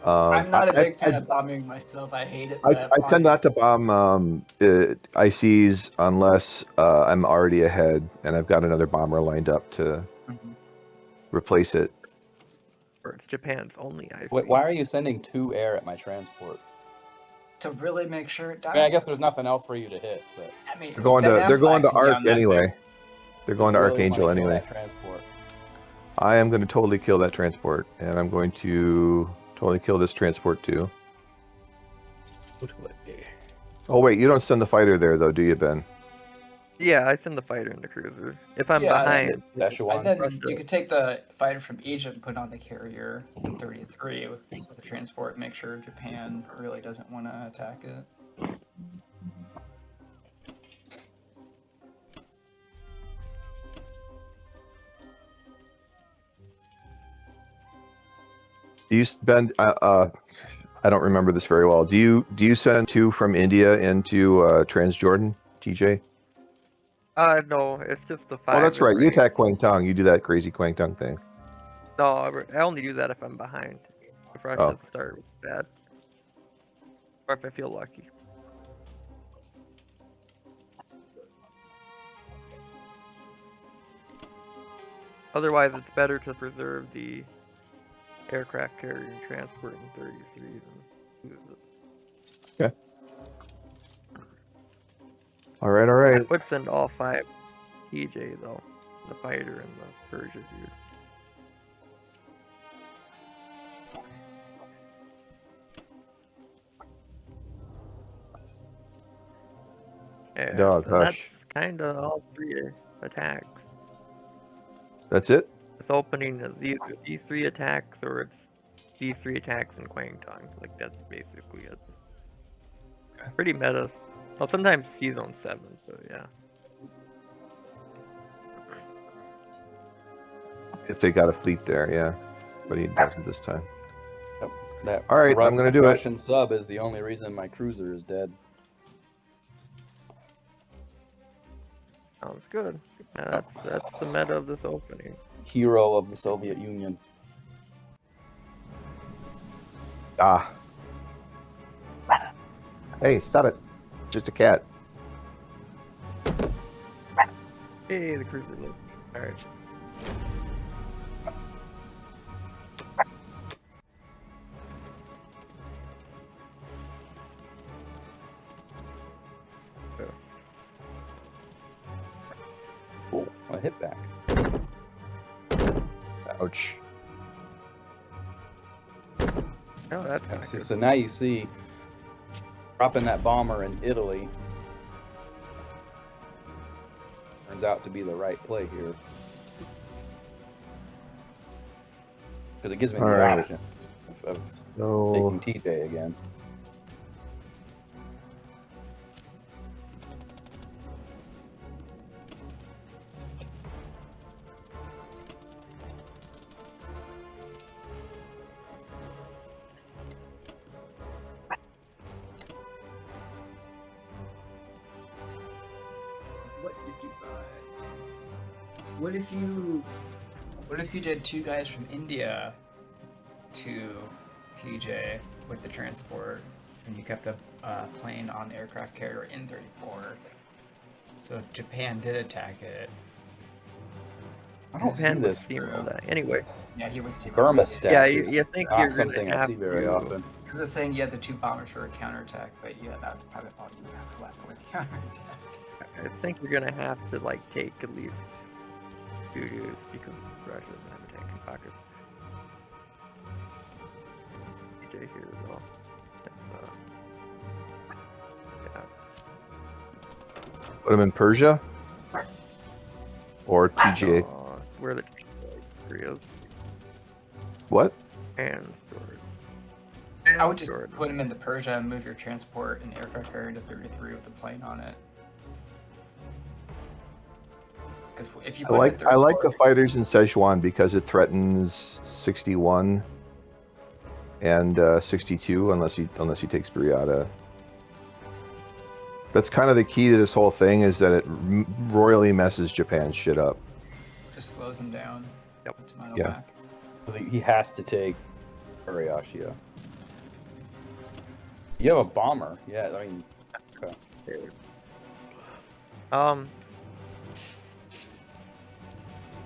Speaker 2: I'm not a
Speaker 5: I-
Speaker 2: big fan
Speaker 5: I-
Speaker 2: of bombing myself. I hate it.
Speaker 5: I
Speaker 2: but
Speaker 5: tend
Speaker 2: fine.
Speaker 5: not to bomb ICs unless I'm already ahead and I've got another bomber lined up to
Speaker 2: Mhm.
Speaker 5: replace it.
Speaker 1: or it's Japan's only IC.
Speaker 3: Wait, why are you sending 2 air at my transport?
Speaker 2: To really make sure it dies.
Speaker 3: I mean, I guess there's nothing else for you to hit, but
Speaker 2: I mean,
Speaker 5: They're going to
Speaker 2: Ben
Speaker 5: they're going to
Speaker 2: Affleck can be on
Speaker 5: Arc
Speaker 2: that
Speaker 5: anyway.
Speaker 2: thing.
Speaker 5: They're going to
Speaker 3: really
Speaker 5: Archangel
Speaker 3: wanna kill
Speaker 5: anyway.
Speaker 3: that transport.
Speaker 5: I am going to totally kill that transport, and I'm going to totally kill this transport too. Oh wait, you don't send the fighter there though, do you, Ben?
Speaker 1: Yeah, I send the fighter in the cruiser. If I'm
Speaker 2: Yeah,
Speaker 1: behind,
Speaker 3: Szechuan.
Speaker 2: And then
Speaker 1: Russia.
Speaker 2: you could take the fighter from Egypt and put on the carrier in 33 with the transport. Make sure Japan really doesn't want to attack it.
Speaker 5: Do you Ben? I don't remember this very well. Do you send 2 from India into Transjordan, TJ?
Speaker 1: no, it's just the 5.
Speaker 5: Oh, that's right. You
Speaker 1: right?
Speaker 5: attack Kwangtung. You do that crazy Kwangtung thing.
Speaker 1: No, I only do that if I'm behind. If Russia
Speaker 5: Oh.
Speaker 1: start with bad, or if I feel lucky. Otherwise, it's better to preserve the aircraft carrier and transport in 33s and use it.
Speaker 5: All right, all right.
Speaker 1: I would send all 5 TJ though, the fighter and the Persia dude. Yeah,
Speaker 5: Dog,
Speaker 1: so that's
Speaker 5: hush.
Speaker 1: kind of all 3 attacks.
Speaker 5: That's it.
Speaker 1: It's opening these 3 attacks, or it's these 3 attacks in Kwangtung. Like that's basically it.
Speaker 5: Okay.
Speaker 1: Pretty meta. Well, sometimes he's on 7, so yeah.
Speaker 5: If they got a fleet there, yeah. But he doesn't this time.
Speaker 3: That
Speaker 5: All right, I'm gonna do it.
Speaker 3: Russian sub is the only reason my cruiser is dead.
Speaker 1: Sounds good. That's the meta of this opening.
Speaker 3: Hero of the Soviet Union.
Speaker 5: Ah. Hey, stop it. Just a cat.
Speaker 1: Hey, the cruiser lives. Alright.
Speaker 3: Oh, I hit back.
Speaker 5: Ouch.
Speaker 1: Oh, that's
Speaker 3: Yeah,
Speaker 1: kinda
Speaker 3: so,
Speaker 1: good.
Speaker 3: so now you see dropping that bomber in Italy turns out to be the right play here. Because it gives me the
Speaker 5: All right.
Speaker 3: option of
Speaker 5: No.
Speaker 3: taking TJ again.
Speaker 2: What did you buy? What if you did 2 guys from India to TJ with the transport, and you kept a plane on the aircraft carrier in 34? So if Japan did attack it,
Speaker 3: I don't see
Speaker 1: Japan would
Speaker 3: this.
Speaker 1: steamroll that. Anyway,
Speaker 2: yeah, he would see.
Speaker 3: Burma stack
Speaker 1: Yeah,
Speaker 3: is
Speaker 1: you think
Speaker 3: not
Speaker 1: you're gonna
Speaker 3: something I
Speaker 1: have
Speaker 3: see very
Speaker 1: to-
Speaker 3: often.
Speaker 2: Because it's saying you had the 2 bombers for a counterattack, but yeah, that's probably all you have left for a counterattack.
Speaker 1: I think you're gonna have to like take at least 2 dudes because Russia doesn't have attacking pockets. TJ here as well. Yeah.
Speaker 5: Put him in Persia? Or TGA?
Speaker 1: Where the Koreas
Speaker 5: What?
Speaker 1: and storage.
Speaker 2: I would just
Speaker 1: Storage.
Speaker 2: put him into Persia and move your transport and aircraft carrier to 33 with the plane on it. Because if you
Speaker 5: I
Speaker 2: put
Speaker 5: like
Speaker 2: him
Speaker 5: I
Speaker 2: at
Speaker 5: like the
Speaker 2: 34
Speaker 5: fighters in Szechuan because it threatens 61 and 62 unless he takes Briata. That's kind of the key to this whole thing, is that it royally messes Japan's shit up.
Speaker 2: just slows him down.
Speaker 1: Yep.
Speaker 2: Puts him out of
Speaker 5: Yeah.
Speaker 2: whack.
Speaker 3: 'Cause he has to take Ariashia. You have a bomber. Yeah, I mean,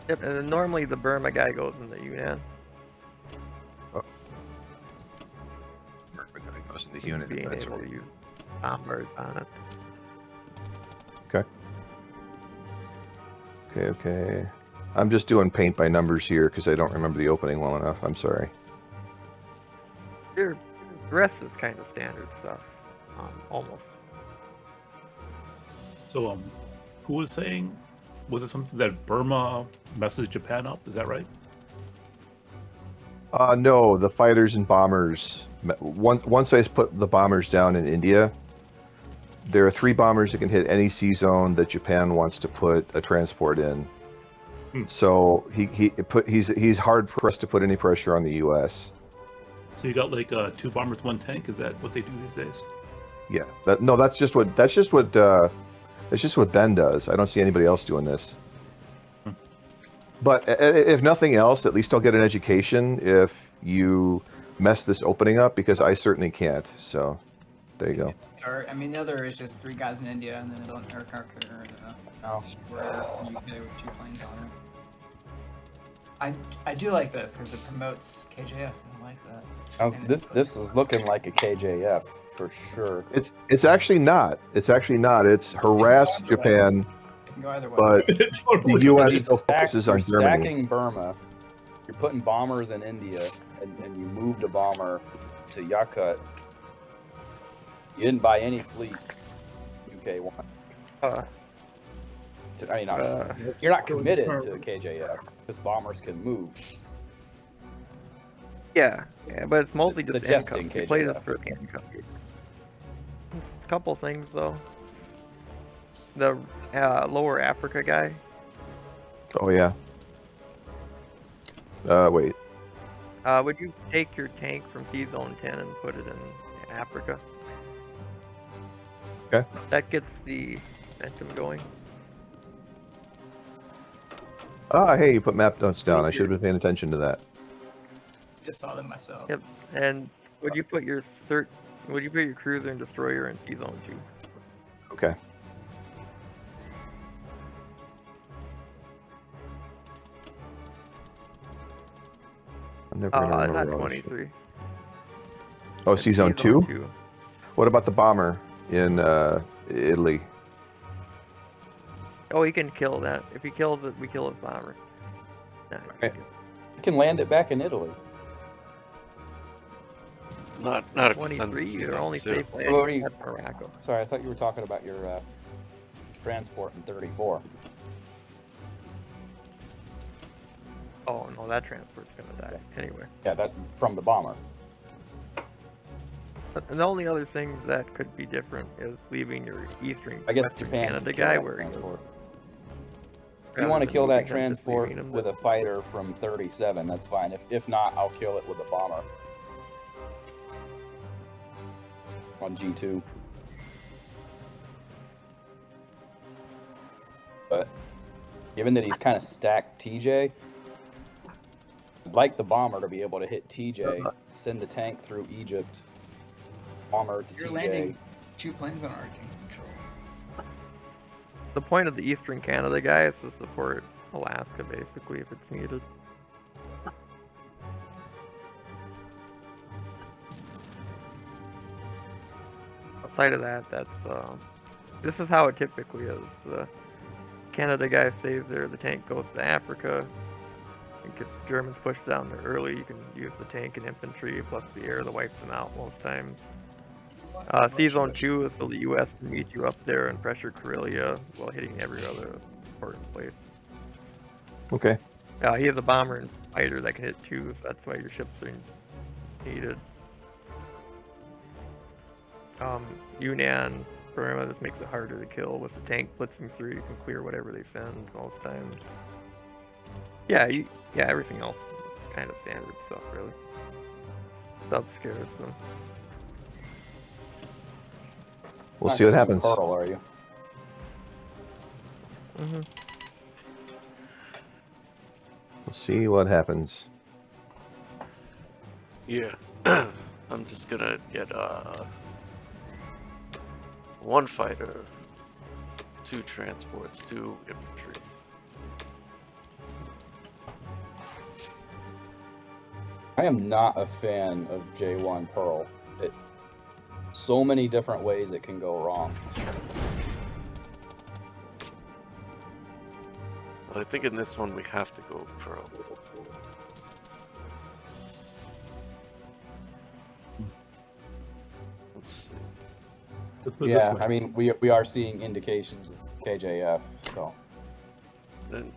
Speaker 1: Yep, and then normally the Burma guy goes in the Yunnan.
Speaker 5: Goes in the unit.
Speaker 1: Being
Speaker 5: That's
Speaker 1: able
Speaker 5: right.
Speaker 1: to use bombers on it.
Speaker 5: Okay. I'm just doing paint by numbers here because I don't remember the opening well enough. I'm sorry.
Speaker 1: The rest is kind of standard stuff, almost.
Speaker 6: So, who was saying? Was it something that Burma messes Japan up? Is that right?
Speaker 5: No, the fighters and bombers. Once I put the bombers down in India, there are 3 bombers that can hit any sea zone that Japan wants to put a transport in. So he's hard pressed to put any pressure on the U.S.
Speaker 6: So you got like 2 bombers, 1 tank. Is that what they do these days?
Speaker 5: Yeah. That's just what Ben does. I don't see anybody else doing this. But if nothing else, at least I'll get an education if you mess this opening up, because I certainly can't. So there you go.
Speaker 2: Or, I mean, the other is just 3 guys in India and then an aircraft carrier and
Speaker 3: Oh.
Speaker 2: where you get it with 2 planes on it. I do like this because it promotes KJF. I like that.
Speaker 3: This is looking like a KJF for sure.
Speaker 5: It's actually not. It's actually not. It's harass Japan,
Speaker 2: It can go either way.
Speaker 5: but
Speaker 6: Totally.
Speaker 5: the U.S.
Speaker 3: You're
Speaker 5: still focuses on Germany.
Speaker 3: stacking Burma. You're putting bombers in India, and you moved a bomber to Yakut. You didn't buy any fleet. UK one. I mean, you're not committed to KJF because bombers can move.
Speaker 1: Yeah, but it's mostly
Speaker 3: It's
Speaker 1: just
Speaker 3: suggesting
Speaker 1: income. You play this
Speaker 3: KJF.
Speaker 1: for income. A couple things though. The lower Africa guy.
Speaker 5: Oh yeah. Wait.
Speaker 1: Would you take your tank from T-Zone 10 and put it in Africa?
Speaker 5: Okay.
Speaker 1: That gets the momentum going.
Speaker 5: Ah, hey, you put map notes down. I should have been paying attention to that.
Speaker 2: Just saw them myself.
Speaker 1: Yep. And would you put your cruiser and destroyer in T-Zone 2?
Speaker 5: Okay. I'm never gonna remember
Speaker 1: Not
Speaker 5: all this shit.
Speaker 1: 23.
Speaker 5: Oh,
Speaker 1: It's
Speaker 5: T-Zone
Speaker 1: T-Zone
Speaker 5: 2? What about the bomber in Italy?
Speaker 1: Oh, he can kill that. If he kills it, we kill his bomber. Nah, he
Speaker 5: Okay.
Speaker 1: can-
Speaker 3: You can land it back in Italy.
Speaker 4: Not if it's
Speaker 1: 23,
Speaker 4: on
Speaker 1: you're only
Speaker 4: Season
Speaker 1: safe
Speaker 4: two.
Speaker 1: landing
Speaker 3: What do you-
Speaker 1: at Morocco.
Speaker 3: Sorry, I thought you were talking about your transport in 34.
Speaker 1: Oh no, that transport's gonna die anyway.
Speaker 3: Yeah, that from the bomber.
Speaker 1: But the only other things that could be different is leaving your eastern
Speaker 3: I guess
Speaker 1: Western
Speaker 3: Japan
Speaker 1: Canada
Speaker 3: can kill
Speaker 1: guy
Speaker 3: that
Speaker 1: where
Speaker 3: transport. If
Speaker 1: rather
Speaker 3: you want to
Speaker 1: than
Speaker 3: kill that
Speaker 1: moving him, just
Speaker 3: transport
Speaker 1: leaving him
Speaker 3: with a fighter from 37, that's fine. If not, I'll kill it with a bomber. On G2. But given that he's kind of stacked TJ, I'd like the bomber to be able to hit TJ, send the tank through Egypt, bomber to
Speaker 2: You're
Speaker 3: TJ.
Speaker 2: landing 2 planes on Arcane Control.
Speaker 1: the point of the eastern Canada guy is to support Alaska basically if it's needed. Outside of that, this is how it typically is. The Canada guy stays there, the tank goes to Africa. It gets the Germans pushed down there early. You can use the tank and infantry plus the air that wipes them out most times. C-Zone 2 is so the U.S. can meet you up there and pressure Karelia while hitting every other important place.
Speaker 5: Okay.
Speaker 1: He has a bomber and fighter that can hit 2, so that's why your ships are needed. Yunnan, Burma, this makes it harder to kill. With the tank blitzing through, you can clear whatever they send most times. Yeah, everything else is kind of standard stuff, really. Sub-scared, so.
Speaker 5: We'll
Speaker 3: Not
Speaker 5: see what
Speaker 3: gonna do
Speaker 5: happens.
Speaker 3: Pearl, are you?
Speaker 1: Mm-hmm.
Speaker 5: We'll see what happens.
Speaker 4: Yeah. I'm just gonna get 1 fighter, 2 transports, 2 infantry.
Speaker 3: I am not a fan of J1 Pearl. So many different ways it can go wrong.
Speaker 4: Well, I think in this one we have to go Pearl. Let's see.
Speaker 6: Let's put it this
Speaker 3: Yeah,
Speaker 6: way.
Speaker 3: I mean, we are seeing indications of KJF, so.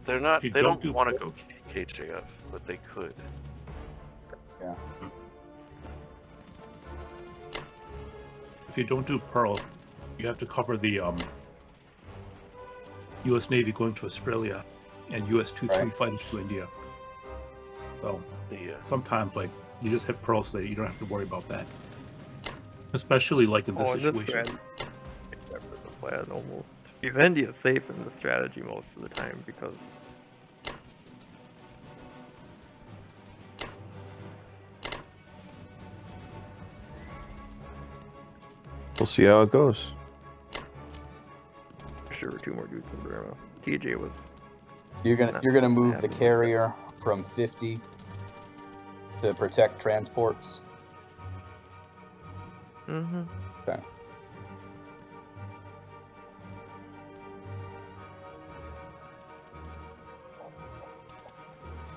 Speaker 4: They're not.
Speaker 6: If you
Speaker 4: They
Speaker 6: don't
Speaker 4: don't
Speaker 6: do
Speaker 4: want to
Speaker 6: Pearl-
Speaker 4: go KJF, but they could.
Speaker 3: Yeah.
Speaker 6: If you don't do Pearl, you have to cover the U.S. Navy going to Australia and U.S. 2-3
Speaker 3: Right.
Speaker 6: fighters to India. So
Speaker 4: The
Speaker 6: sometimes, like, you just hit Pearl so you don't have to worry about that. Especially like in this
Speaker 1: In this
Speaker 6: situation.
Speaker 1: strategy, except for the plan almost. Vivendi is safe in this strategy most of the time because
Speaker 5: We'll see how it goes.
Speaker 1: for sure 2 more dudes in Burma. TJ was
Speaker 3: You're gonna move the
Speaker 1: happy.
Speaker 3: carrier from 50 to protect transports.
Speaker 1: Mm-hmm.
Speaker 3: Okay.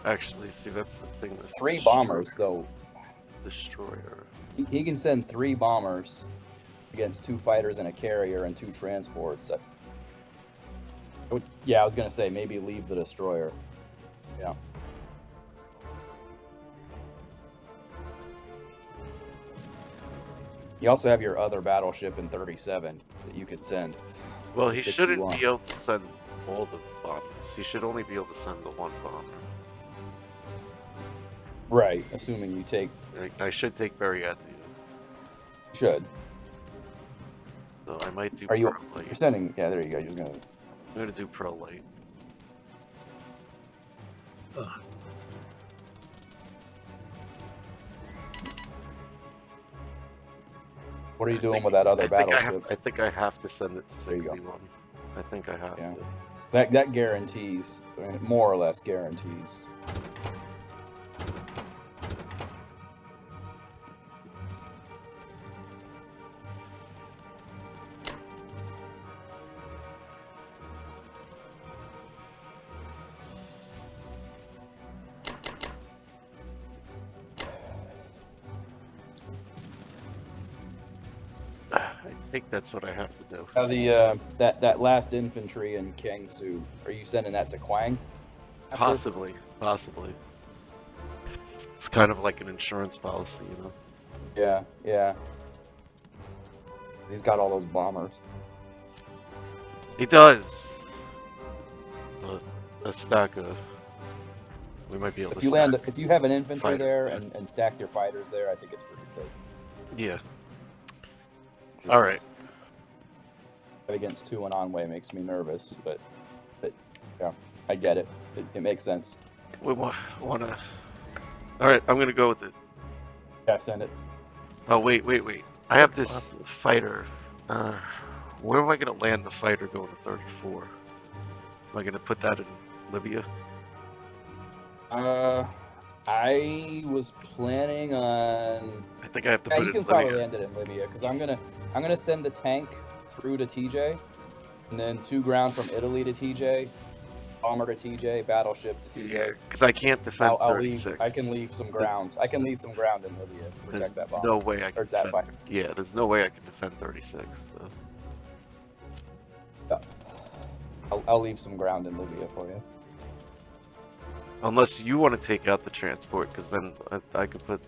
Speaker 4: Actually, see, that's the thing. That's
Speaker 3: 3 bombers, though.
Speaker 4: Destroyer.
Speaker 3: He can send 3 bombers against 2 fighters and a carrier and 2 transports. Yeah, I was gonna say maybe leave the destroyer. Yeah. You also have your other battleship in 37 that you could send.
Speaker 4: Well,
Speaker 3: to
Speaker 4: he
Speaker 3: 61.
Speaker 4: shouldn't be able to send all the bombers. He should only be able to send the 1 bomber.
Speaker 3: Right, assuming you take.
Speaker 4: I should take Bariatia.
Speaker 3: Should.
Speaker 4: So I might do
Speaker 3: Are you?
Speaker 4: Pro Light.
Speaker 3: You're sending. Yeah, there you go. You're gonna.
Speaker 4: I'm gonna do Pro Light.
Speaker 3: What are you doing with that other battleship?
Speaker 4: I think I have to send it to
Speaker 3: There you go.
Speaker 4: 61. I think I have
Speaker 3: Yeah.
Speaker 4: to.
Speaker 3: That guarantees, more or less guarantees.
Speaker 4: I think that's what I have to do.
Speaker 3: Now the that last infantry in Kiangsu, are you sending that to Kwang? after?
Speaker 4: Possibly. It's kind of like an insurance policy, you know?
Speaker 3: Yeah, yeah. He's got all those bombers.
Speaker 4: He does. But a stack of... We might be able
Speaker 3: If
Speaker 4: to
Speaker 3: you land,
Speaker 4: stack
Speaker 3: if you have an infantry
Speaker 4: fighters
Speaker 3: there
Speaker 4: there.
Speaker 3: and stack your fighters there, I think it's pretty safe.
Speaker 4: Yeah. Alright.
Speaker 3: Against 2 and Onway makes me nervous, but yeah, I get it. It makes sense.
Speaker 4: We want to... Alright, I'm gonna go with it.
Speaker 3: Yeah, send it.
Speaker 4: Oh, wait. I have this fighter. Where am I gonna land the fighter going to 34? Am I gonna put that in Libya?
Speaker 3: I was planning on.
Speaker 4: I think I have to
Speaker 3: Yeah,
Speaker 4: put
Speaker 3: you
Speaker 4: it
Speaker 3: can
Speaker 4: in
Speaker 3: probably
Speaker 4: Libya.
Speaker 3: land it in Libya because I'm gonna send the tank through to TJ, and then 2 ground from Italy to TJ, bomber to TJ, battleship to TJ.
Speaker 4: Yeah, because I can't defend
Speaker 3: I'll
Speaker 4: 36.
Speaker 3: leave. I can leave some ground. I can leave some ground in Libya to
Speaker 4: There's
Speaker 3: protect that bomber.
Speaker 4: no way I
Speaker 3: Or
Speaker 4: can
Speaker 3: that
Speaker 4: defend.
Speaker 3: fighter.
Speaker 4: Yeah, there's no way I can defend 36. So.
Speaker 3: I'll leave some ground in Libya for you.
Speaker 4: Unless you want to take out the transport, because then I could put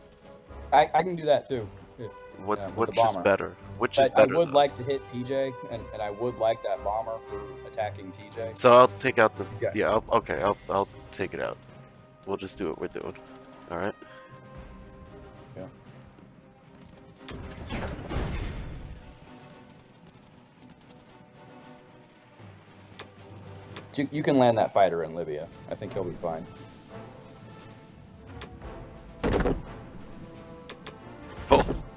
Speaker 3: I can do that too. If
Speaker 4: which
Speaker 3: with the
Speaker 4: is
Speaker 3: bomber.
Speaker 4: better. Which
Speaker 3: But
Speaker 4: is better.
Speaker 3: I would
Speaker 4: though.
Speaker 3: like to hit TJ, and I would like that bomber for attacking TJ.
Speaker 4: So I'll take out the.
Speaker 3: Yeah.
Speaker 4: Yeah. I'll take it out. We'll just do what we're doing. All right.
Speaker 3: Yeah. You can land that fighter in Libya. I think he'll be fine.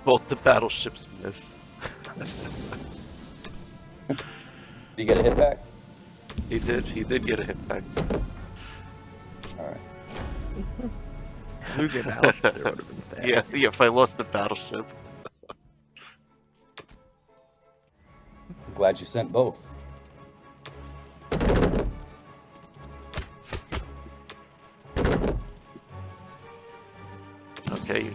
Speaker 4: Both the battleships miss.
Speaker 3: Did you get a hit back?
Speaker 4: He did get a hit back.
Speaker 3: All right.
Speaker 1: Losing out there would have been bad.
Speaker 4: Yeah, if I lost the battleship.
Speaker 3: I'm glad you sent both.
Speaker 4: Okay,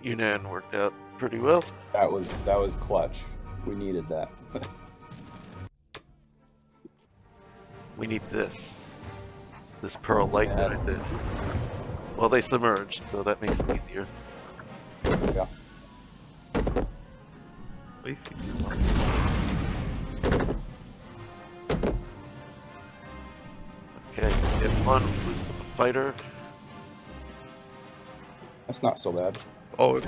Speaker 4: Yunnan worked out pretty well.
Speaker 3: That was clutch. We needed that.
Speaker 4: We need this. This pearl light that I did. Well, they submerged, so that makes it easier.
Speaker 3: Yeah.
Speaker 1: At least you do one.
Speaker 4: Okay, get one, lose the fighter.
Speaker 3: That's not so bad.
Speaker 1: Oh,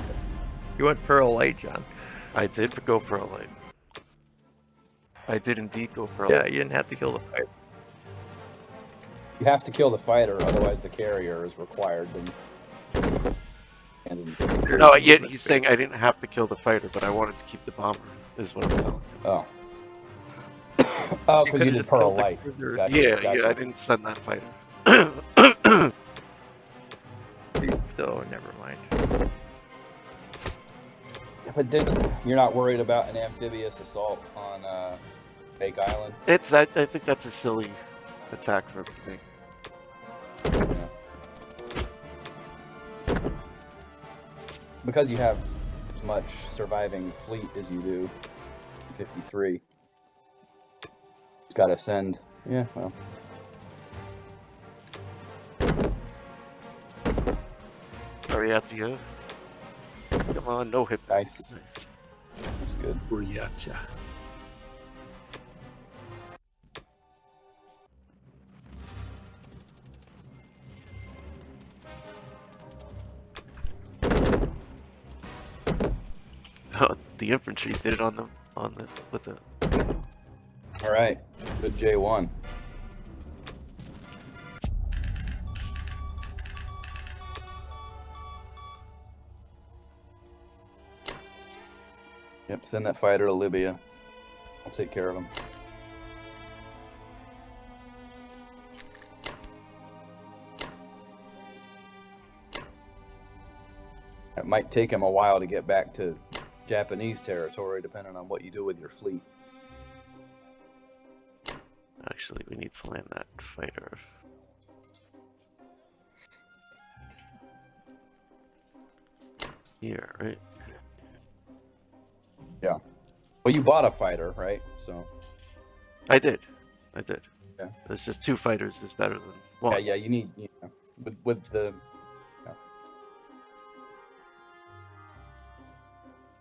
Speaker 1: you went Pearl Light, John.
Speaker 4: I did go pearl light. I did indeed go pearl
Speaker 1: Yeah,
Speaker 4: light.
Speaker 1: you didn't have to kill the fight.
Speaker 3: You have to kill the fighter, otherwise the carrier is required. And
Speaker 4: No, yet he's saying I didn't have to kill the fighter, but I wanted to keep the bomber, is what I'm telling him.
Speaker 3: oh. Oh, because you
Speaker 1: could've
Speaker 3: did
Speaker 1: just
Speaker 3: Pearl
Speaker 1: killed the
Speaker 3: Light.
Speaker 1: cruiser.
Speaker 3: Gotcha,
Speaker 4: Yeah,
Speaker 3: gotcha.
Speaker 4: I didn't send that fighter.
Speaker 1: so never mind.
Speaker 3: But then you're not worried about an amphibious assault on Fake Island?
Speaker 4: I think that's a silly attack for me.
Speaker 3: Yeah. Because you have as much surviving fleet as you do, 53. It's got to send. Yeah, well.
Speaker 4: Ariatia. Come on, no hit.
Speaker 3: Nice. That's good.
Speaker 7: Uriacha.
Speaker 4: Oh, the infantry did it on the with the.
Speaker 3: All right, good J1. Yep, send that fighter to Libya. I'll take care of him. It might take him a while to get back to Japanese territory, depending on what you do with your fleet.
Speaker 4: Actually, we need to land that fighter. Here, right?
Speaker 3: Yeah. Well, you bought a fighter, right? So.
Speaker 4: I did.
Speaker 3: Yeah.
Speaker 4: It's just 2 fighters is better than 1.
Speaker 3: Yeah. You need with the.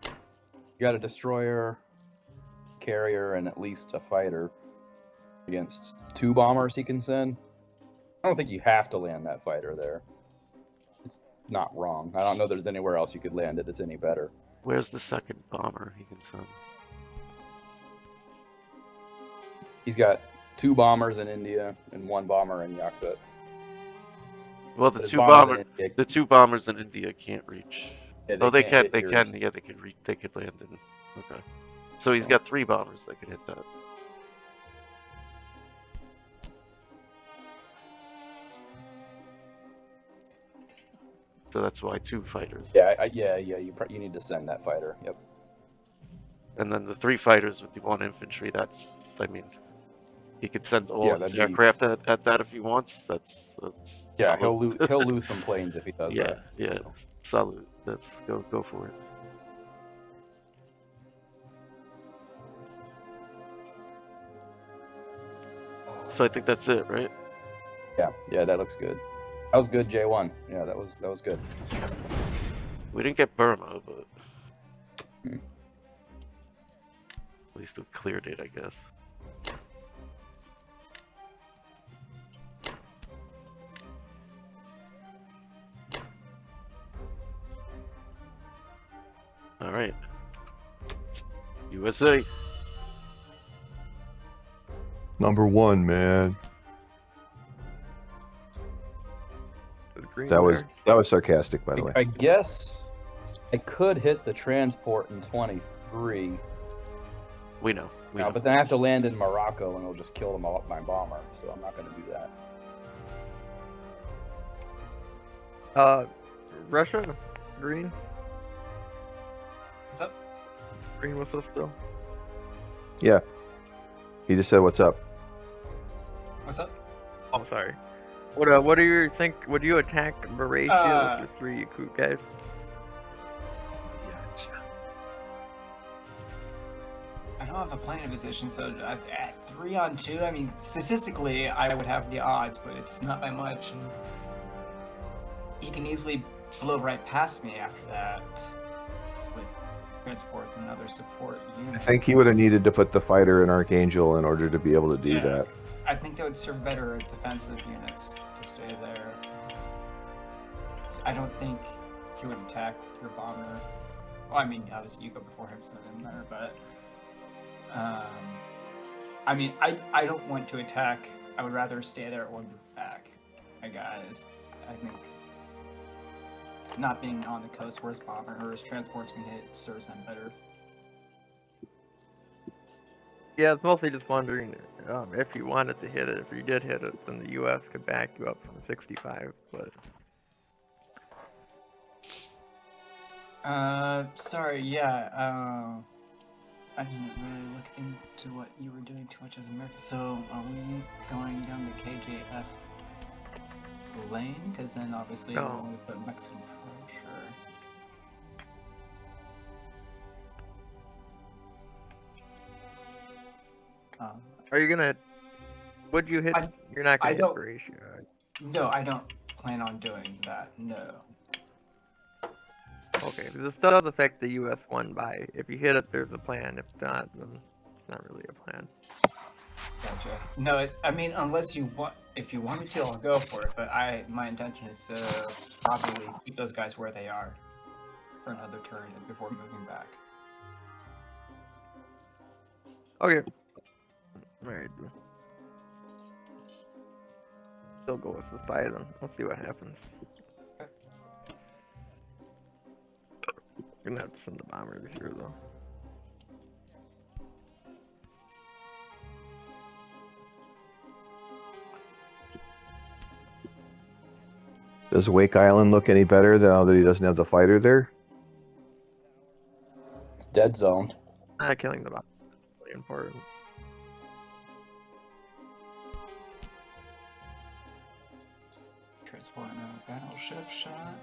Speaker 3: You got a destroyer, carrier, and at least a fighter against 2 bombers he can send. I don't think you have to land that fighter there. It's not wrong. I don't know there's anywhere else you could land it that's any better.
Speaker 4: Where's the second bomber he can send?
Speaker 3: He's got 2 bombers in India and 1 bomber in Yakut.
Speaker 4: Well,
Speaker 3: But his bombers in India-
Speaker 4: the 2 bombers in India can't reach.
Speaker 3: Yeah,
Speaker 4: Oh, they can.
Speaker 3: hit
Speaker 4: They
Speaker 3: yours.
Speaker 4: can. Yeah, they could reach. They could land in. Okay. So he's got 3 bombers that could hit that. So that's why 2 fighters.
Speaker 3: Yeah. You need to send that fighter. Yep.
Speaker 4: And then the 3 fighters with the 1 infantry. That's. I mean, he could send all
Speaker 3: Yeah,
Speaker 4: his
Speaker 3: that'd be-
Speaker 4: aircraft at that if he wants. That's
Speaker 3: Yeah,
Speaker 4: solid.
Speaker 3: he'll lose some planes if he does
Speaker 4: Yeah,
Speaker 3: that.
Speaker 4: yeah,
Speaker 3: So.
Speaker 4: solid. Let's go for it. So I think that's it, right?
Speaker 3: Yeah, that looks good. That was good, J1. Yeah, that was good.
Speaker 4: We didn't get Burma, but
Speaker 3: Hmm.
Speaker 4: at least we cleared it, I guess. All right, USA.
Speaker 5: Number 1, man.
Speaker 1: The green
Speaker 5: That was
Speaker 1: there.
Speaker 5: sarcastic, by the way.
Speaker 3: I guess I could hit the transport in 23.
Speaker 4: We know. We
Speaker 3: No,
Speaker 4: know.
Speaker 3: but then I have to land in Morocco and it'll just kill them all up my bomber, so I'm not going to do that.
Speaker 1: Russia, green.
Speaker 2: What's up?
Speaker 1: Green was us still.
Speaker 5: Yeah. He just said, "What's up?"
Speaker 2: What's up?
Speaker 1: Oh, sorry. What do you think? Would you attack Baratia with your 3 Yakut guys?
Speaker 2: I don't have a planning position, so at 3-on-2, I mean, statistically, I would have the odds, but it's not by much. And he can easily blow right past me after that with transports and other support units.
Speaker 5: I think he would have needed to put the fighter in Archangel in order to be able to do
Speaker 2: Yeah.
Speaker 5: that.
Speaker 2: I think that would serve better defensive units to stay there. I don't think he would attack your bomber. Well, I mean, obviously you go before him, so it doesn't matter, but I mean, I don't want to attack. I would rather stay there or move back, my guys. I think not being on the coast where his bomber or his transports can hit serves them better.
Speaker 1: Yeah, it's mostly just wondering if you wanted to hit it. If you did hit it, then the U.S. could back you up from 65. But
Speaker 2: Sorry, yeah, I didn't really look into what you were doing too much as America. So, are we going down the KJF lane? Because then obviously
Speaker 1: No.
Speaker 2: we'll put Mexican pressure.
Speaker 1: Are you gonna? Would you hit? You're not gonna hit
Speaker 2: don't-
Speaker 1: Croatia.
Speaker 2: No, I don't plan on doing that. No.
Speaker 1: Okay, but this does affect the US one by. If you hit it, there's a plan. If not, then it's not really a plan.
Speaker 2: Gotcha. No, I mean, unless you want, if you want me to, I'll go for it. But my intention is to probably keep those guys where they are for another turn before moving back.
Speaker 1: Okay. Alright. Still go with the spy then. Let's see what happens. You're gonna have to send the bombers here though.
Speaker 5: Does Wake Island look any better now that he doesn't have the fighter there?
Speaker 3: It's dead zoned.
Speaker 1: Killing the bombers is really important.
Speaker 2: Transporting a battleship shot.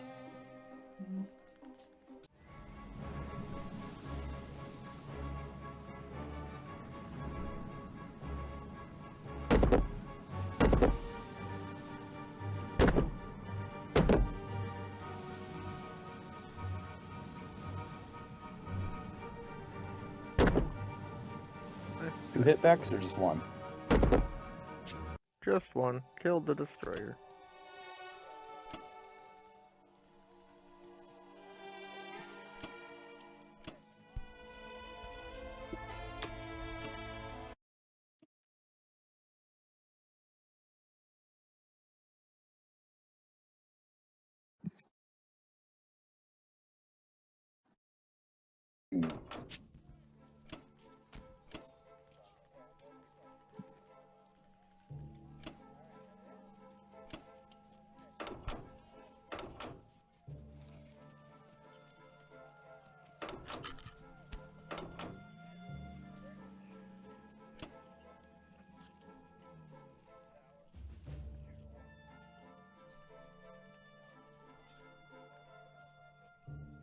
Speaker 3: Two hitbacks or just one?
Speaker 1: Just one. Killed the destroyer.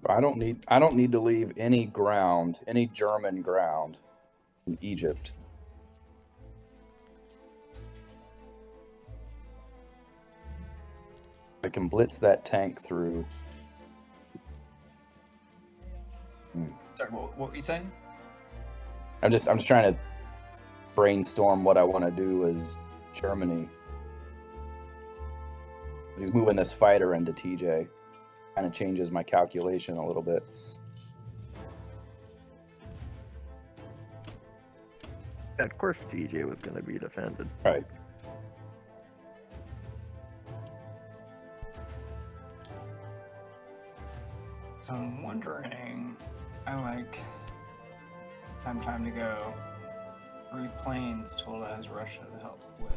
Speaker 3: I don't need to leave any ground, any German ground in Egypt. I can blitz that tank through.
Speaker 2: Sorry, what were you saying?
Speaker 3: I'm just trying to brainstorm what I want to do as Germany. He's moving this fighter into TJ. Kind of changes my calculation a little bit.
Speaker 1: Of course TJ was going to be defended.
Speaker 3: Right.
Speaker 2: So I'm wondering, time to go. 3 planes total as Russia to help with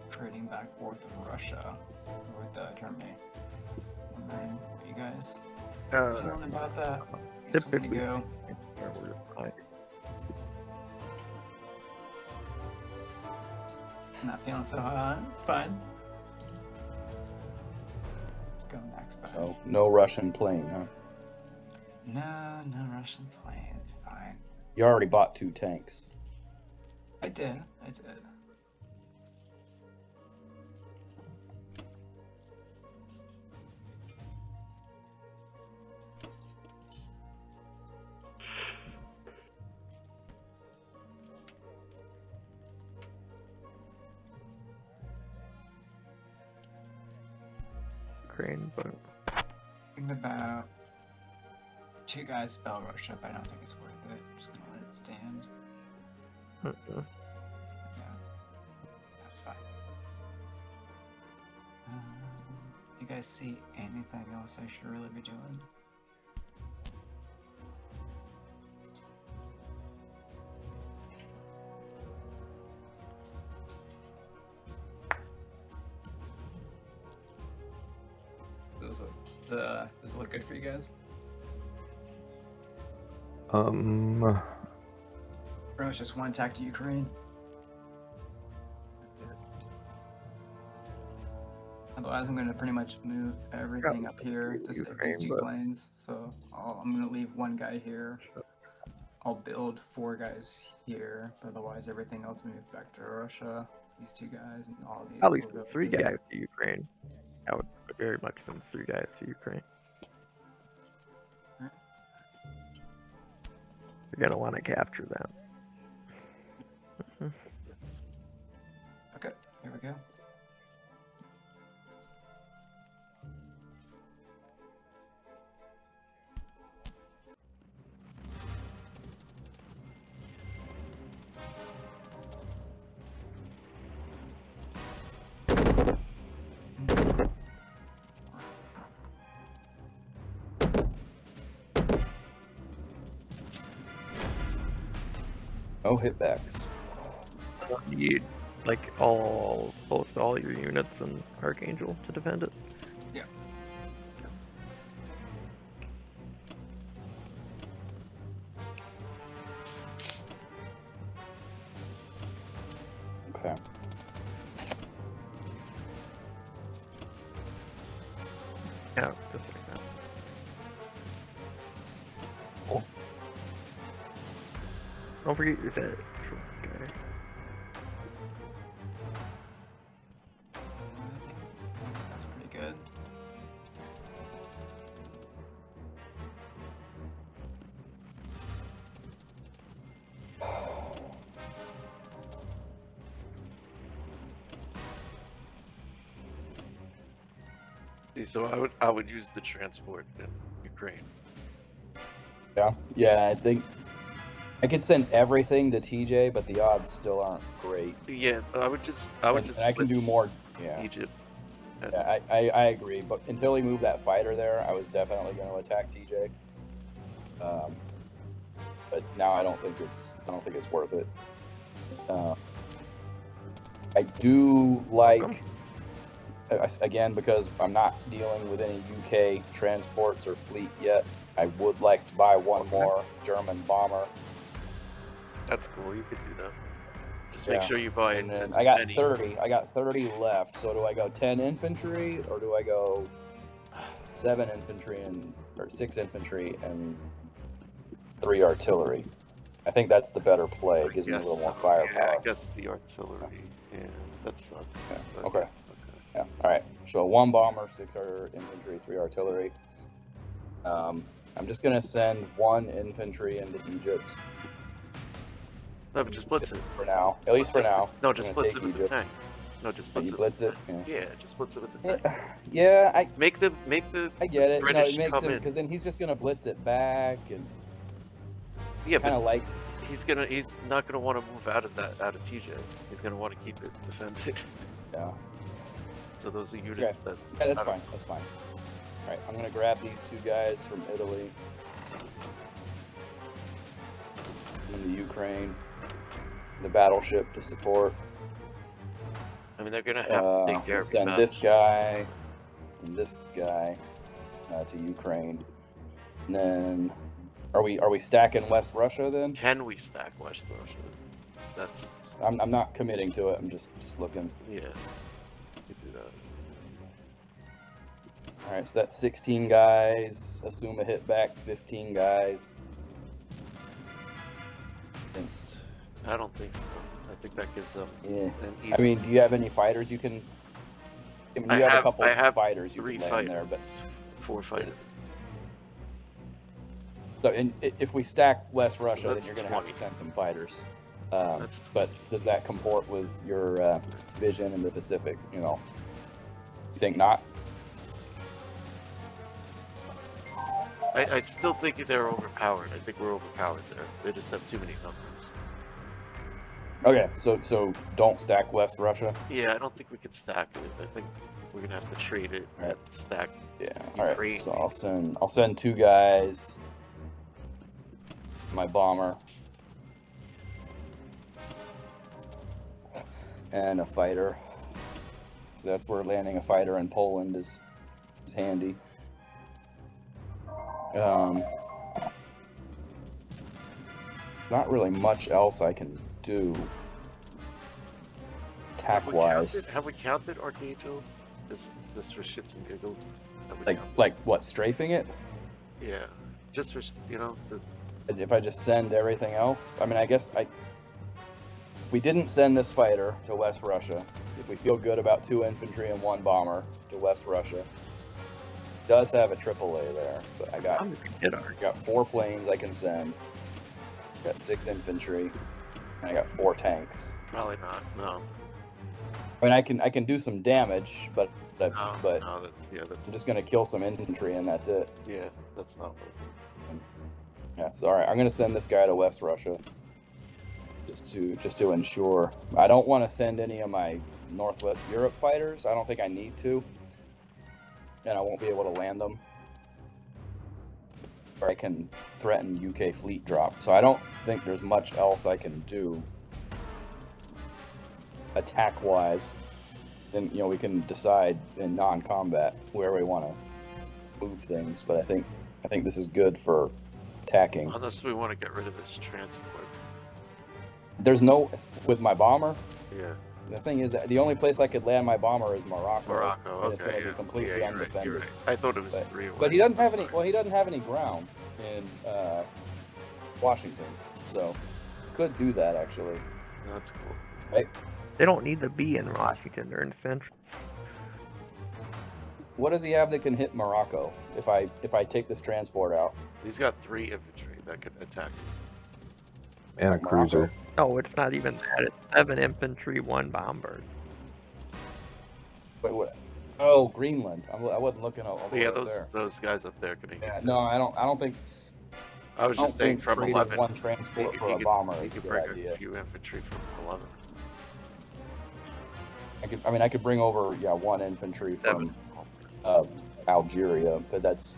Speaker 2: trading back forth of Russia with Germany. Wondering what you guys feeling about that? Just want to go. Not feeling so hot. It's fine. Let's go next back.
Speaker 3: Oh, no Russian plane, huh?
Speaker 2: No Russian plane. It's fine.
Speaker 3: You already bought 2 tanks.
Speaker 2: I did.
Speaker 1: Ukraine, but
Speaker 2: Thinking about 2 guys spell rush up. I don't think it's worth it. I'm just gonna let it stand. Yeah, that's fine. You guys see anything else I should really be doing? Does it look good for you guys? Rush just one attack to Ukraine. Otherwise, I'm going to pretty much move everything up here to save these two planes. So I'm going to leave one guy here. I'll build 4 guys here. But otherwise, everything else moves back to Russia. These 2 guys and all these.
Speaker 1: At least
Speaker 2: will go
Speaker 1: 3
Speaker 2: here.
Speaker 1: guys to Ukraine. I would very much send 3 guys to Ukraine. You're gonna want to capture them.
Speaker 2: Okay, here we go.
Speaker 3: No hitbacks.
Speaker 1: You need like close to all your units and Archangel to defend it.
Speaker 2: Yeah.
Speaker 3: Okay.
Speaker 1: Yeah, just like that. Don't forget your set. Okay.
Speaker 2: That's pretty good.
Speaker 4: See, so I would use the transport in Ukraine.
Speaker 3: Yeah, I think I could send everything to TJ, but the odds still aren't great.
Speaker 4: Yeah, I would
Speaker 3: And
Speaker 4: just.
Speaker 3: I can do
Speaker 4: blitz
Speaker 3: more. Yeah,
Speaker 4: Egypt.
Speaker 3: yeah, I agree. But until he moved that fighter there, I was definitely going to attack TJ. But now I don't think it's worth it. I do like, again, because I'm not dealing with any UK transports or fleet yet. I would like to buy one more German bomber.
Speaker 4: That's cool. You could do that. Just make
Speaker 3: Yeah.
Speaker 4: sure you buy.
Speaker 3: And then
Speaker 4: as
Speaker 3: I got
Speaker 4: many-
Speaker 3: 30. I got 30 left. So do I go 10 infantry or do I go 7 infantry or 6 infantry and 3 artillery? I think that's the better play. It gives me a little more firepower.
Speaker 4: Yeah, I guess the artillery. Yeah, that's not.
Speaker 3: Yeah, okay. Yeah. All right. So 1 bomber, 6 infantry, 3 artillery. I'm just gonna send 1 infantry into Egypt
Speaker 4: No, but just blitz it.
Speaker 3: for now. At least for now.
Speaker 4: No,
Speaker 3: I'm
Speaker 4: just
Speaker 3: gonna
Speaker 4: blitz
Speaker 3: take
Speaker 4: it with the
Speaker 3: Egypt.
Speaker 4: tank. No, just
Speaker 3: Oh,
Speaker 4: blitz
Speaker 3: you
Speaker 4: it.
Speaker 3: blitz
Speaker 4: with
Speaker 3: it?
Speaker 4: the tank.
Speaker 3: Yeah.
Speaker 4: Yeah, just blitz it with the tank.
Speaker 3: Yeah, I
Speaker 4: Make the
Speaker 3: get it. No,
Speaker 4: British
Speaker 3: it makes
Speaker 4: come
Speaker 3: him
Speaker 4: in.
Speaker 3: because then he's just gonna blitz it back and
Speaker 4: Yeah,
Speaker 3: kind of
Speaker 4: but
Speaker 3: like.
Speaker 4: he's not gonna want to move out of TJ. He's gonna want to keep it defended.
Speaker 3: Yeah.
Speaker 4: So those are units that.
Speaker 3: Yeah, that's
Speaker 4: I don't-
Speaker 3: fine. That's fine. All right, I'm gonna grab these 2 guys from Italy and the Ukraine, the battleship to support.
Speaker 4: I mean, they're gonna have to take care of
Speaker 3: Send
Speaker 4: your
Speaker 3: this
Speaker 4: match.
Speaker 3: guy and this guy to Ukraine. And then, are we stacking West Russia then?
Speaker 4: Can we stack West Russia? That's
Speaker 3: I'm not committing to it. I'm just looking.
Speaker 4: yeah. We could do that.
Speaker 3: All right, so that's 16 guys. Assume a hit back. 15 guys. It's,
Speaker 4: I don't think so. I think that gives them
Speaker 3: yeah.
Speaker 4: an easy.
Speaker 3: I mean, do you have any fighters you can? I mean, you have a couple
Speaker 4: I have
Speaker 3: fighters you
Speaker 4: 3
Speaker 3: can lay
Speaker 4: fighters.
Speaker 3: in there, but
Speaker 4: 4 fighters.
Speaker 3: so if we stack West Russia, then
Speaker 4: that's
Speaker 3: you're gonna have
Speaker 4: 20.
Speaker 3: to send some fighters.
Speaker 4: That's
Speaker 3: But does that comport with your vision in the Pacific? You know, you think not?
Speaker 4: I still think they're overpowered. I think we're overpowered there. They just have too many numbers.
Speaker 3: Okay, so don't stack West Russia.
Speaker 4: Yeah, I don't think we could stack it. I think we're gonna have to trade it
Speaker 3: Right.
Speaker 4: and stack.
Speaker 3: Yeah. All right.
Speaker 4: Ukraine.
Speaker 3: So I'll send 2 guys. My bomber. And a fighter. So that's where landing a fighter in Poland is handy. not really much else I can do attack-wise.
Speaker 4: Have we counted Archangel? Just for shits and giggles. Have we
Speaker 3: Like,
Speaker 4: counted?
Speaker 3: like what? Strafing it?
Speaker 4: Yeah, just for
Speaker 3: If I just send everything else, I mean, I guess if we didn't send this fighter to West Russia, if we feel good about 2 infantry and 1 bomber to West Russia, it does have a AAA there, but I got 4 planes I can send, got 6 infantry, and I got 4 tanks.
Speaker 4: Probably not. No.
Speaker 3: I mean, I can do some damage, but
Speaker 4: No, that's
Speaker 3: I'm just gonna kill some infantry and that's it.
Speaker 4: yeah, that's not worth it.
Speaker 3: Yeah, so all right, I'm gonna send this guy to West Russia, just to ensure. I don't want to send any of my Northwest Europe fighters. I don't think I need to, and I won't be able to land them. Or I can threaten UK fleet drop. So I don't think there's much else I can do attack-wise. Then we can decide in non-combat where we want to move things. But I think this is good for attacking.
Speaker 4: Unless we want to get rid of this transport.
Speaker 3: There's no with my bomber.
Speaker 4: Yeah.
Speaker 3: The thing is that the only place I could land my bomber is Morocco.
Speaker 4: Morocco.
Speaker 3: And it's
Speaker 4: Okay.
Speaker 3: going to be completely
Speaker 4: You're
Speaker 3: undefended.
Speaker 4: right. I thought it was
Speaker 3: But-
Speaker 4: 3.
Speaker 3: But he doesn't have any. Well, he doesn't have any ground in Washington, so could do that actually.
Speaker 4: That's cool.
Speaker 3: Right?
Speaker 1: They don't need to be in Washington. They're in Central.
Speaker 3: What does he have that can hit Morocco? If I take this transport out,
Speaker 4: He's got 3 infantry that could attack.
Speaker 5: And a cruiser.
Speaker 1: No, it's not even that. It's 7 infantry, 1 bomber.
Speaker 3: wait, what? Oh, Greenland. I wasn't looking over
Speaker 4: Yeah,
Speaker 3: there.
Speaker 4: those guys up there can.
Speaker 3: Yeah, no, I don't think.
Speaker 4: I was
Speaker 3: I don't
Speaker 4: just saying
Speaker 3: think
Speaker 4: from
Speaker 3: trading
Speaker 4: 11.
Speaker 3: one transport
Speaker 4: he
Speaker 3: for a
Speaker 4: could-
Speaker 3: bomber
Speaker 4: he
Speaker 3: is a
Speaker 4: could
Speaker 3: good
Speaker 4: bring
Speaker 3: idea.
Speaker 4: a few infantry from 11.
Speaker 3: I could bring over 1 infantry from
Speaker 4: 7.
Speaker 3: Algeria, but that's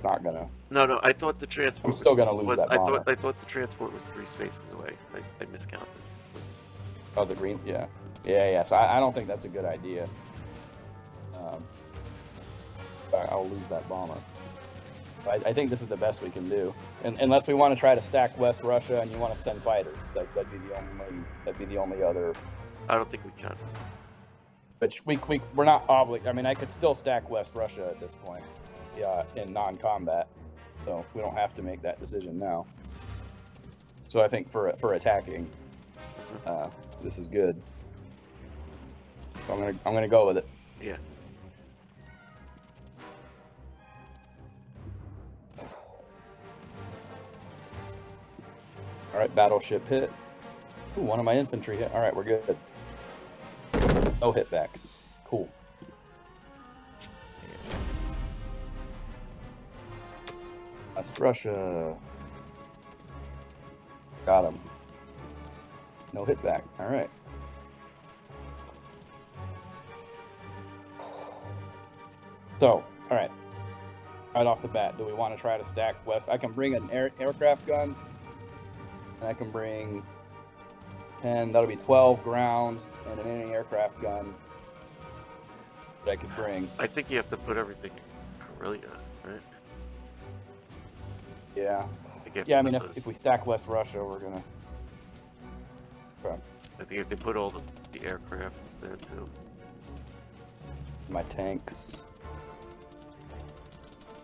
Speaker 3: not gonna.
Speaker 4: No, I thought the transport.
Speaker 3: I'm still gonna lose
Speaker 4: was,
Speaker 3: that
Speaker 4: I
Speaker 3: bomber.
Speaker 4: thought the transport was 3 spaces away. I miscounted.
Speaker 3: Oh, the green, yeah. So I don't think that's a good idea. I'll lose that bomber. I think this is the best we can do, and unless we want to try to stack West Russia and you want to send fighters, that'd be the only other.
Speaker 4: I don't think we can.
Speaker 3: But we're not obligated. I mean, I could still stack West Russia at this point, in non-combat, so we don't have to make that decision now. So I think for attacking, this is good. So I'm gonna go with it.
Speaker 4: Yeah.
Speaker 3: All right, battleship hit. Ooh, one of my infantry hit. All right, we're good. No hitbacks. Cool. West Russia. Got him. No hitback. All right. So, all right. Right off the bat, do we want to try to stack West? I can bring an aircraft gun. And I can bring 10, that'll be 12 ground and an anti-aircraft gun that I could bring.
Speaker 4: I think you have to put everything in Karelia, right?
Speaker 3: Yeah.
Speaker 4: think you have
Speaker 3: Yeah, I
Speaker 4: to
Speaker 3: mean,
Speaker 4: put
Speaker 3: if we stack West Russia, we're gonna.
Speaker 4: I think if they put all the aircraft there too.
Speaker 3: My tanks.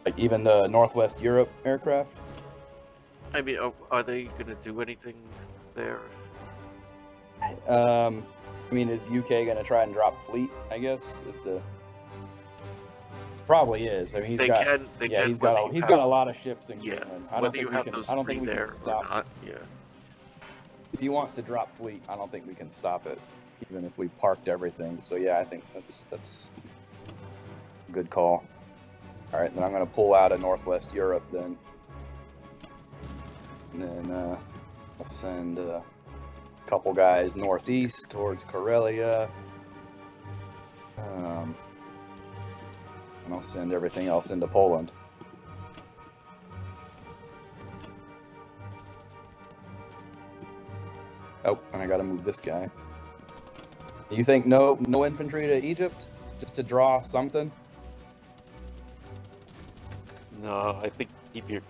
Speaker 3: Like even the Northwest Europe aircraft.
Speaker 4: I mean, are they gonna do anything there?
Speaker 3: I mean, is UK gonna try and drop fleet? I guess is the. Probably is. I mean, he's
Speaker 4: They
Speaker 3: got.
Speaker 4: can. They
Speaker 3: Yeah,
Speaker 4: can
Speaker 3: he's
Speaker 4: whether
Speaker 3: got.
Speaker 4: you
Speaker 3: He's
Speaker 4: have-
Speaker 3: got a lot of ships in
Speaker 4: Yeah,
Speaker 3: Greenland. I don't
Speaker 4: whether
Speaker 3: think
Speaker 4: you
Speaker 3: we
Speaker 4: have
Speaker 3: can.
Speaker 4: those
Speaker 3: I don't
Speaker 4: 3
Speaker 3: think we
Speaker 4: there
Speaker 3: can
Speaker 4: or
Speaker 3: stop.
Speaker 4: not. Yeah.
Speaker 3: If he wants to drop fleet, I don't think we can stop it, even if we parked everything. So yeah, I think that's a good call. All right, then I'm gonna pull out of Northwest Europe then, and then I'll send a couple guys northeast towards Karelia, and I'll send everything else into Poland. Oh, and I gotta move this guy. You think no infantry to Egypt? Just to draw something?
Speaker 4: No, I think keep your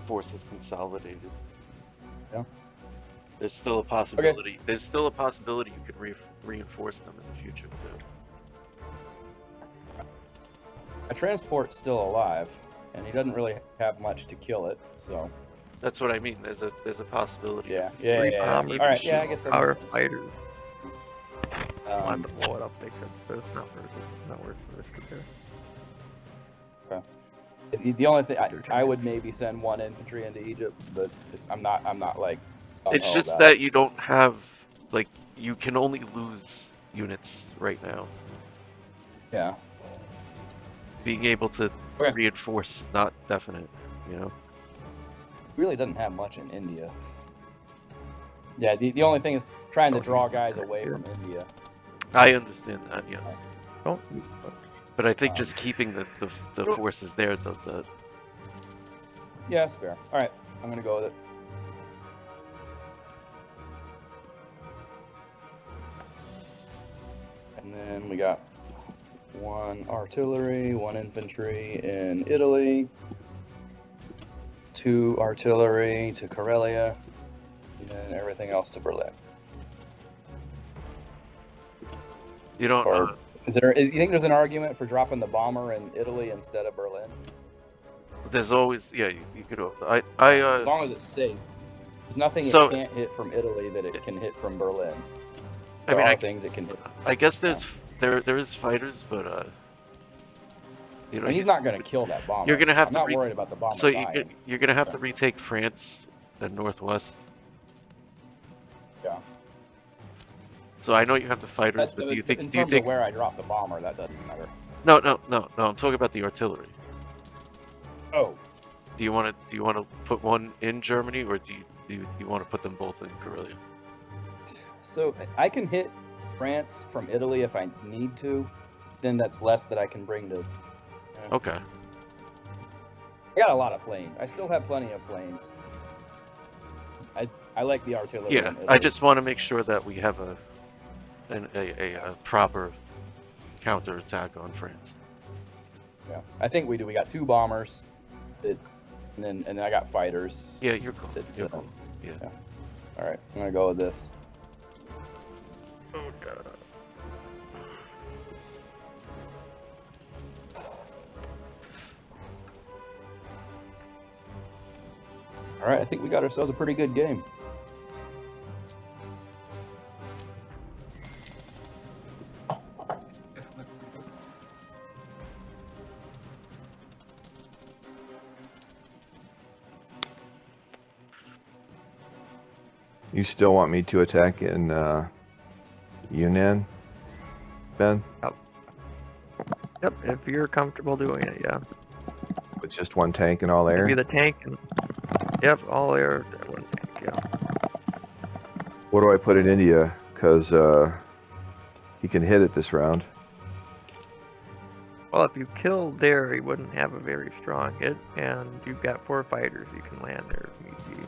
Speaker 4: forces consolidated.
Speaker 3: Yeah.
Speaker 4: There's still a possibility. There's still a possibility you could reinforce them in the future too.
Speaker 3: A transport's still alive, and he doesn't really have much to kill it, so.
Speaker 4: That's what I mean. There's a possibility.
Speaker 3: Yeah.
Speaker 1: bombers,
Speaker 3: All right, yeah, I guess that
Speaker 1: power
Speaker 3: makes sense.
Speaker 1: fighters. I'll have to
Speaker 3: Um,
Speaker 1: blow it up because it's not worth the risk of there.
Speaker 3: the only thing I would maybe send one infantry into Egypt, but I'm not like.
Speaker 4: It's
Speaker 3: gung-ho
Speaker 4: just
Speaker 3: about
Speaker 4: that
Speaker 3: it.
Speaker 4: you don't have, like, you can only lose units right now.
Speaker 3: Yeah.
Speaker 4: Being able to
Speaker 3: Okay.
Speaker 4: reinforce is not definite, you know?
Speaker 3: Really doesn't have much in India. Yeah, the only thing is trying to draw guys away from India.
Speaker 4: I understand that, yes.
Speaker 1: Don't.
Speaker 4: But I think just keeping the forces there does that.
Speaker 3: Yeah, that's fair. All right, I'm gonna go with it. And then we got 1 artillery, 1 infantry in Italy, 2 artillery to Karelia, and everything else to Berlin.
Speaker 4: You don't.
Speaker 3: Or you think there's an argument for dropping the bomber in Italy instead of Berlin?
Speaker 4: There's always, yeah. You could.
Speaker 3: As long as it's safe. There's nothing
Speaker 4: So-
Speaker 3: it can't hit from Italy that it can hit from Berlin.
Speaker 4: I
Speaker 3: There
Speaker 4: mean,
Speaker 3: are things it can hit.
Speaker 4: I guess there is fighters, but you know,
Speaker 3: And he's not going to kill that bomber.
Speaker 4: You're gonna have
Speaker 3: I'm
Speaker 4: to
Speaker 3: not
Speaker 4: re-
Speaker 3: worried about the bomber
Speaker 4: So
Speaker 3: dying.
Speaker 4: you're gonna have to retake France and Northwest.
Speaker 3: Yeah.
Speaker 4: So I know you have the fighters, but do you think?
Speaker 3: in
Speaker 4: Do you
Speaker 3: terms
Speaker 4: think?
Speaker 3: of where I drop the bomber, that doesn't matter.
Speaker 4: No. I'm talking about the artillery.
Speaker 3: Oh,
Speaker 4: Do you want to put one in Germany, or do you want to put them both in Karelia?
Speaker 3: so I can hit France from Italy if I need to. Then that's less that I can bring to.
Speaker 4: Okay.
Speaker 3: I got a lot of planes. I still have plenty of planes. I like the artillery.
Speaker 4: Yeah,
Speaker 3: in Italy.
Speaker 4: I just want to make sure that we have a proper counter attack on France.
Speaker 3: Yeah, I think we do. We got 2 bombers, and then I got fighters.
Speaker 4: Yeah, you're cool.
Speaker 3: that,
Speaker 4: You're cool. Yeah.
Speaker 3: All right, I'm gonna go with this.
Speaker 1: Oh god.
Speaker 3: All right, I think we got ourselves a pretty good game.
Speaker 5: You still want me to attack in Yunnan, Ben?
Speaker 1: Yep, if you're comfortable doing it, yeah.
Speaker 5: With just 1 tank and all air?
Speaker 1: Maybe the tank and yep, all air, one tank, yeah.
Speaker 5: What do I put in India? Because he can hit it this round.
Speaker 1: Well, if you kill there, he wouldn't have a very strong hit, and you've got 4 fighters you can land there if need be.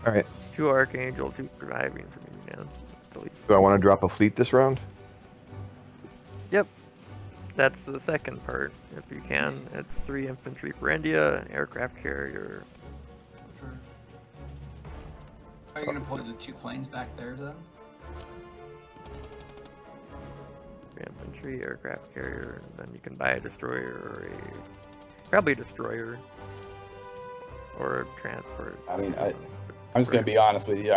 Speaker 5: Alright.
Speaker 1: 2 Archangel, 2 surviving from you, man. At least.
Speaker 5: Do I want to drop a fleet this round?
Speaker 1: Yep. That's the second part, if you can. It's 3 infantry for India, an aircraft carrier.
Speaker 2: Are you gonna pull the 2 planes back there then?
Speaker 1: Infantry, aircraft carrier, and then you can buy a destroyer or probably a destroyer or a transport.
Speaker 3: I mean, I'm just gonna be honest with you.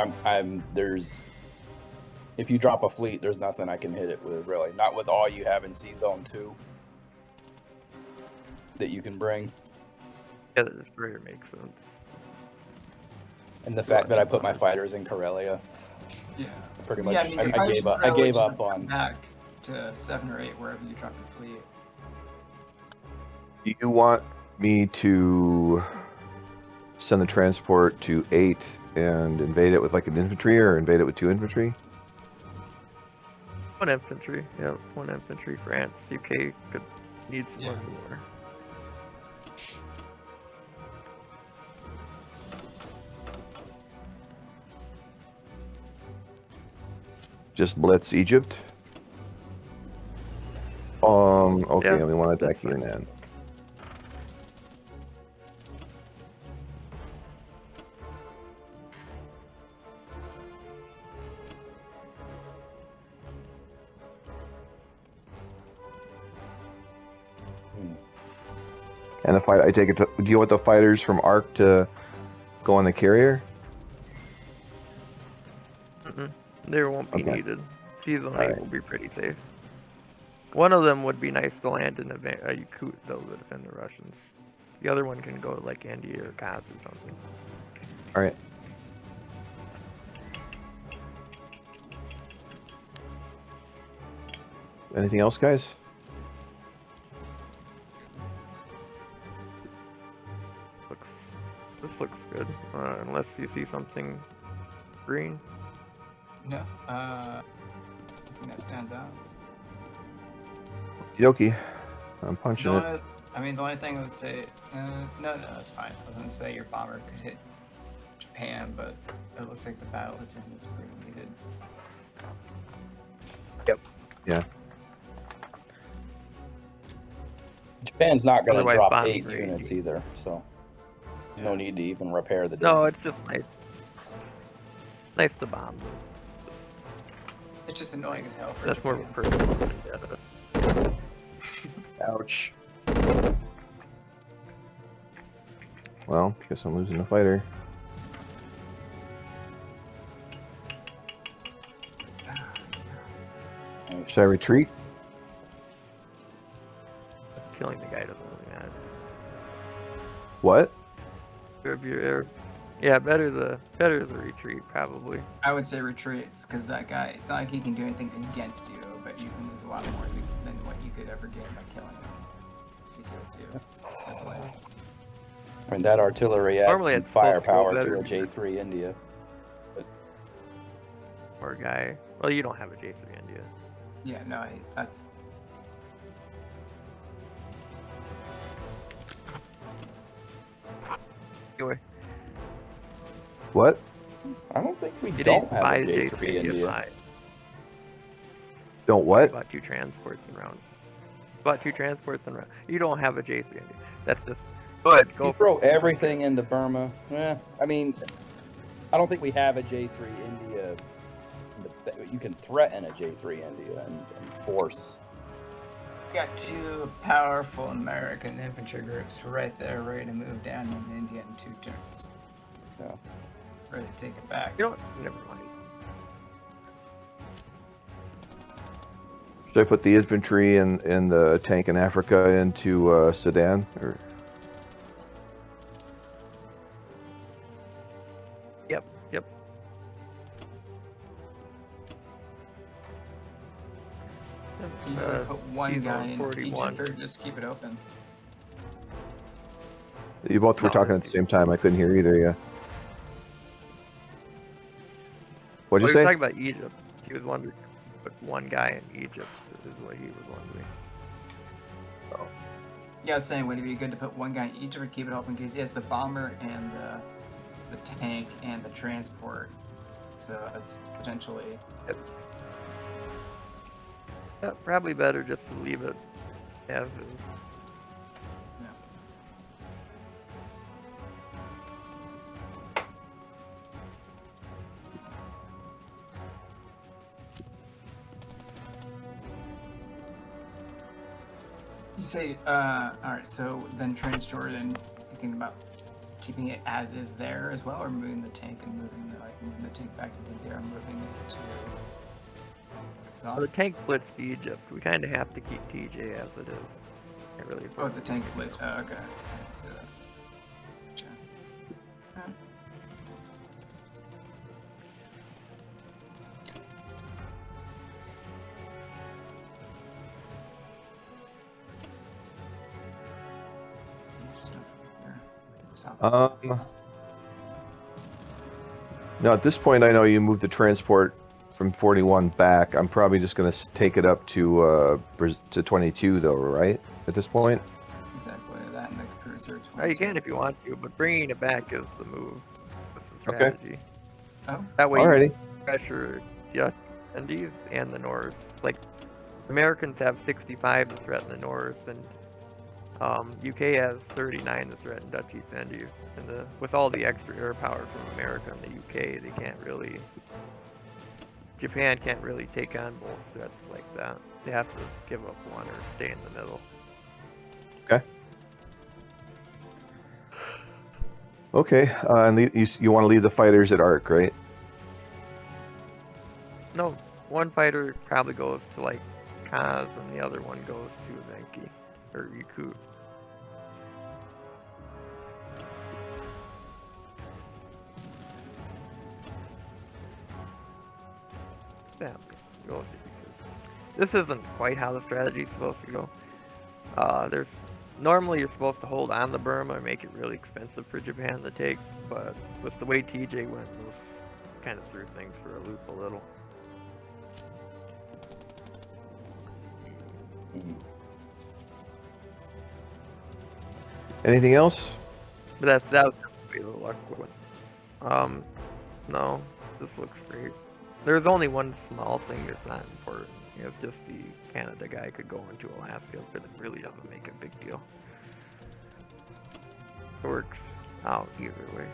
Speaker 3: If you drop a fleet, there's nothing I can hit it with, really. Not with all you have in Sea Zone 2 that you can bring,
Speaker 1: Yeah, the destroyer makes sense.
Speaker 3: and the fact that I put my fighters in Karelia,
Speaker 2: Yeah.
Speaker 3: pretty much,
Speaker 2: Yeah, I mean, your
Speaker 3: I
Speaker 2: fighters
Speaker 3: gave up.
Speaker 2: can
Speaker 3: I gave
Speaker 2: always
Speaker 3: up
Speaker 2: come
Speaker 3: on.
Speaker 2: back to 7 or 8 wherever you drop your fleet.
Speaker 5: Do you want me to send the transport to 8 and invade it with like an infantry, or invade it with 2 infantry?
Speaker 1: 1 infantry, yeah, 1 infantry. France, UK could need some
Speaker 2: Yeah.
Speaker 1: more.
Speaker 5: Just blitz Egypt? Okay,
Speaker 1: Yeah,
Speaker 5: we want to attack
Speaker 1: that's fine.
Speaker 5: Yunnan. And the fight, I take it. Do you want the fighters from Arc to go on the carrier?
Speaker 1: There won't be
Speaker 5: Okay.
Speaker 1: needed. Season 8
Speaker 5: Alright.
Speaker 1: will be pretty safe. One of them would be nice to land in a Yakut, though, to defend the Russians. The other one can go to, like, India or Kaz or something.
Speaker 5: All right. Anything else, guys?
Speaker 1: This looks good, unless you see something green.
Speaker 2: No, nothing that stands out.
Speaker 5: Yoki, I'm punching it.
Speaker 2: I mean, the only thing I would say, no, that's fine. I was gonna say your bomber could hit Japan, but it looks like the battle that's in is pretty needed.
Speaker 5: Yep. Yeah.
Speaker 3: Japan's not going to
Speaker 1: Otherwise,
Speaker 3: drop
Speaker 1: bombing
Speaker 3: 8
Speaker 1: rate.
Speaker 3: units either, so no need to even repair the
Speaker 1: No,
Speaker 3: damage.
Speaker 1: it's just nice. Nice to bomb.
Speaker 2: It's just annoying as hell for
Speaker 1: That's more
Speaker 2: Japan.
Speaker 1: personal than data.
Speaker 5: Ouch. Well, guess I'm losing the fighter.
Speaker 3: Nice.
Speaker 5: Should I retreat?
Speaker 1: Killing the guy doesn't really matter.
Speaker 5: What?
Speaker 1: Yeah, better the retreat probably.
Speaker 2: I would say retreats, because that guy, it's not like he can do anything against you, but you can lose a lot more than what you could ever gain by killing him. If he kills you. That's the way.
Speaker 3: I mean, that artillery adds
Speaker 1: Normally
Speaker 3: some
Speaker 1: it's supposed to go
Speaker 3: firepower
Speaker 1: better
Speaker 3: to a
Speaker 1: because-
Speaker 3: J3 India.
Speaker 1: Or guy. Well, you don't have a J3 India.
Speaker 2: Yeah, no, that's.
Speaker 1: Anyway,
Speaker 5: What?
Speaker 3: I don't think we
Speaker 1: you
Speaker 3: don't
Speaker 1: didn't
Speaker 3: have
Speaker 1: buy
Speaker 3: a
Speaker 1: the
Speaker 3: J3
Speaker 1: J3 India.
Speaker 3: India.
Speaker 1: Buy.
Speaker 5: Don't what?
Speaker 1: Bought 2 transports and rounds. Bought 2 transports and rounds. You don't have a J3 India. That's just. Go ahead,
Speaker 3: You
Speaker 1: go.
Speaker 3: throw everything into Burma. I mean, I don't think we have a J3 India. You can threaten a J3 India and force.
Speaker 2: You got 2 powerful American infantry groups right there, ready to move down in India in 2 turns.
Speaker 3: Yeah.
Speaker 2: Ready to take it back.
Speaker 1: You know what? Never mind.
Speaker 5: Should I put the infantry and the tank in Africa into Sudan? Or
Speaker 1: Yep.
Speaker 2: You can put one
Speaker 1: he's
Speaker 2: guy
Speaker 1: on
Speaker 2: in
Speaker 1: 41.
Speaker 2: Egypt or just keep it open.
Speaker 5: you both were
Speaker 1: No.
Speaker 5: talking at the same time. I couldn't hear either. Yeah. What'd
Speaker 1: Well,
Speaker 5: you
Speaker 1: he was
Speaker 5: say?
Speaker 1: talking about Egypt. He was wondering, but one guy in Egypt is what he was wondering.
Speaker 2: Yeah, I was saying, would it be good to put one guy in Egypt or keep it open? Because he has the bomber and the tank and the transport. So it's potentially.
Speaker 1: Yeah, probably better just to leave it as is.
Speaker 2: Yeah. You say, alright, so then Transjordan, you think about keeping it as is there as well, or moving the tank and moving the tank back into India, or moving it to
Speaker 1: Well, the tank Blitz to Egypt. We kind of have to keep TJ as it is. Can't really.
Speaker 2: Oh, the tank Blitz. Oh, okay. I didn't see that. Gotcha. Alright.
Speaker 5: No, at this point, I know you moved the transport from 41 back. I'm probably just going to take it up to 22, though, right? At this point.
Speaker 2: Exactly, that and the cruiser.
Speaker 1: Oh, you can if you want to, but bringing it back is the move. This is
Speaker 5: Okay.
Speaker 1: strategy.
Speaker 2: Oh.
Speaker 1: That way,
Speaker 5: Alrighty.
Speaker 1: you pressure the Indies and the North. Like, Americans have 65 to threaten the North, and UK has 39 to threaten Dutch East Indies. And with all the extra air power from America and the UK, they can't really. Japan can't really take on both threats like that. They have to give up one or stay in the middle.
Speaker 5: Okay. Okay, and you want to leave the fighters at Arc, right?
Speaker 1: No, one fighter probably goes to like Kaz, and the other one goes to Venki or Yakut. Yeah, go with it, because this isn't quite how the strategy is supposed to go. There's normally you're supposed to hold on the Burma and make it really expensive for Japan to take, but with the way TJ went, those kind of threw things for a loop a little.
Speaker 5: Anything else?
Speaker 1: But that was the luck one. No, this looks great. There's only one small thing that's not important. If just the Canada guy could go into Alaska, but it really doesn't make a big deal. It works out either way.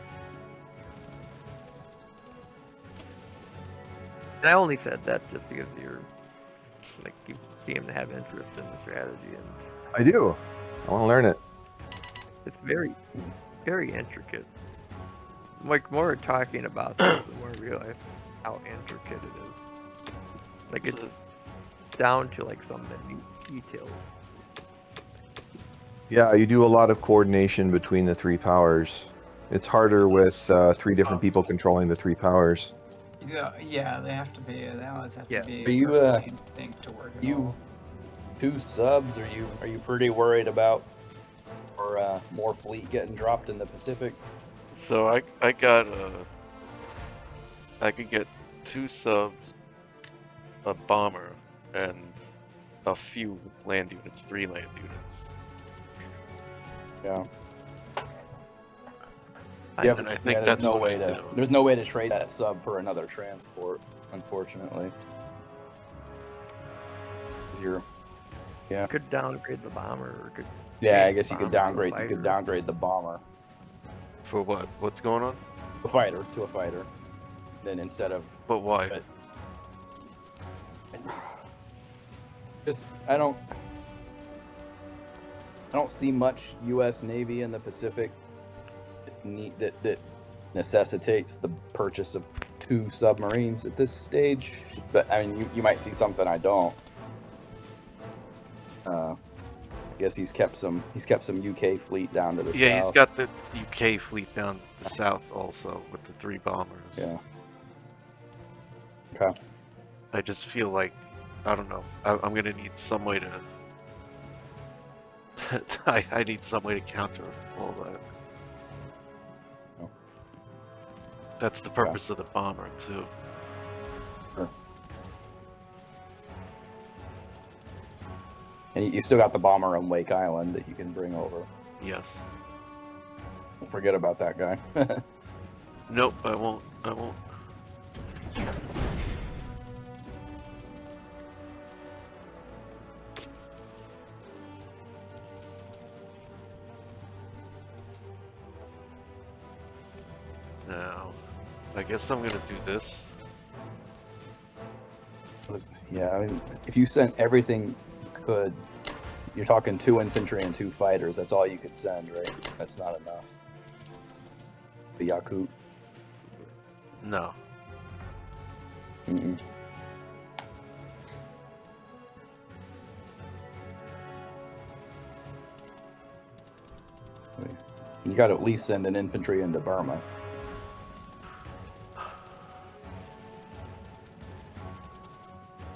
Speaker 1: And I only said that just because you're like you seem to have interest in the strategy, and
Speaker 5: I do. I want to learn it.
Speaker 1: it's very, very intricate. Like more we're talking about this, the more I realize how intricate it is. Like it's down to like some minute details.
Speaker 5: Yeah, you do a lot of coordination between the three powers. It's harder with three different people controlling the three powers.
Speaker 2: Yeah, they have to be. They always have
Speaker 1: Yeah.
Speaker 2: to be.
Speaker 3: Are you,
Speaker 2: perfectly in sync to work. At
Speaker 3: you-
Speaker 2: all.
Speaker 3: 2 subs. Are you pretty worried about or more fleet getting dropped in the Pacific?
Speaker 4: So I got I could get 2 subs, a bomber, and a few land units, 3 land units.
Speaker 3: Yeah.
Speaker 1: Yeah,
Speaker 4: And I think
Speaker 3: there's
Speaker 4: that's
Speaker 3: no
Speaker 4: what
Speaker 3: way
Speaker 4: I
Speaker 3: to
Speaker 4: do.
Speaker 3: there's no way to trade that sub for another transport, unfortunately. 'Cause
Speaker 1: You could downgrade the bomber, or could
Speaker 3: yeah, I
Speaker 1: change
Speaker 3: guess
Speaker 1: the
Speaker 3: you could
Speaker 1: bomber to a
Speaker 3: downgrade. You could
Speaker 1: fighter.
Speaker 3: downgrade the bomber,
Speaker 4: For what? What's going on?
Speaker 3: a fighter to a fighter. Then instead of
Speaker 4: But why?
Speaker 3: But- just I don't see much U.S. Navy in the Pacific that necessitates the purchase of 2 submarines at this stage. But I mean, you might see something I don't. I guess he's kept some UK fleet down to the south.
Speaker 4: Yeah, he's got the UK fleet down the south also with the 3 bombers.
Speaker 3: Yeah. Okay.
Speaker 4: I just feel like, I don't know, I'm gonna need some way to I need some way to counter all that.
Speaker 3: Oh.
Speaker 4: That's the purpose of the bomber too.
Speaker 3: And you still got the bomber on Wake Island that you can bring over.
Speaker 4: Yes.
Speaker 3: Don't forget about that guy.
Speaker 4: Nope, I won't. Now, I guess I'm gonna do this.
Speaker 3: Yeah, I mean, if you sent everything you could, you're talking 2 infantry and 2 fighters. That's all you could send, right? That's not enough. The Yakut.
Speaker 4: No.
Speaker 3: Mm-mm. You got to at least send an infantry into Burma.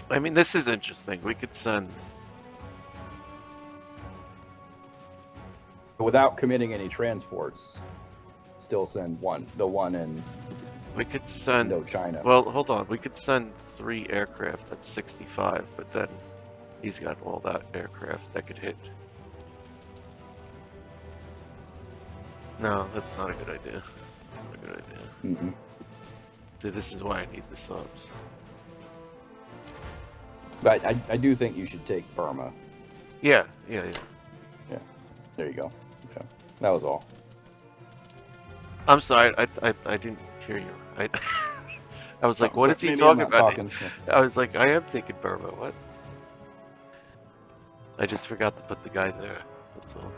Speaker 4: I mean, this is interesting. We could send.
Speaker 3: Without committing any transports, still send the one in
Speaker 4: We could send.
Speaker 3: Indochina.
Speaker 4: Well, hold on. We could send 3 aircraft at 65, but then he's got all that aircraft that could hit. No, that's not a good idea. Not a good idea.
Speaker 3: Mm-mm.
Speaker 4: See, this is why I need the subs.
Speaker 3: But I do think you should take Burma.
Speaker 4: Yeah.
Speaker 3: There you go. Okay. That was all.
Speaker 4: I'm sorry. I didn't hear you. I was like,
Speaker 3: Oh,
Speaker 4: what
Speaker 3: so
Speaker 4: is he
Speaker 3: maybe
Speaker 4: talking
Speaker 3: I'm not
Speaker 4: about?
Speaker 3: talking.
Speaker 4: I was like, I am taking Burma. What? I just forgot to put the guy there. That's all.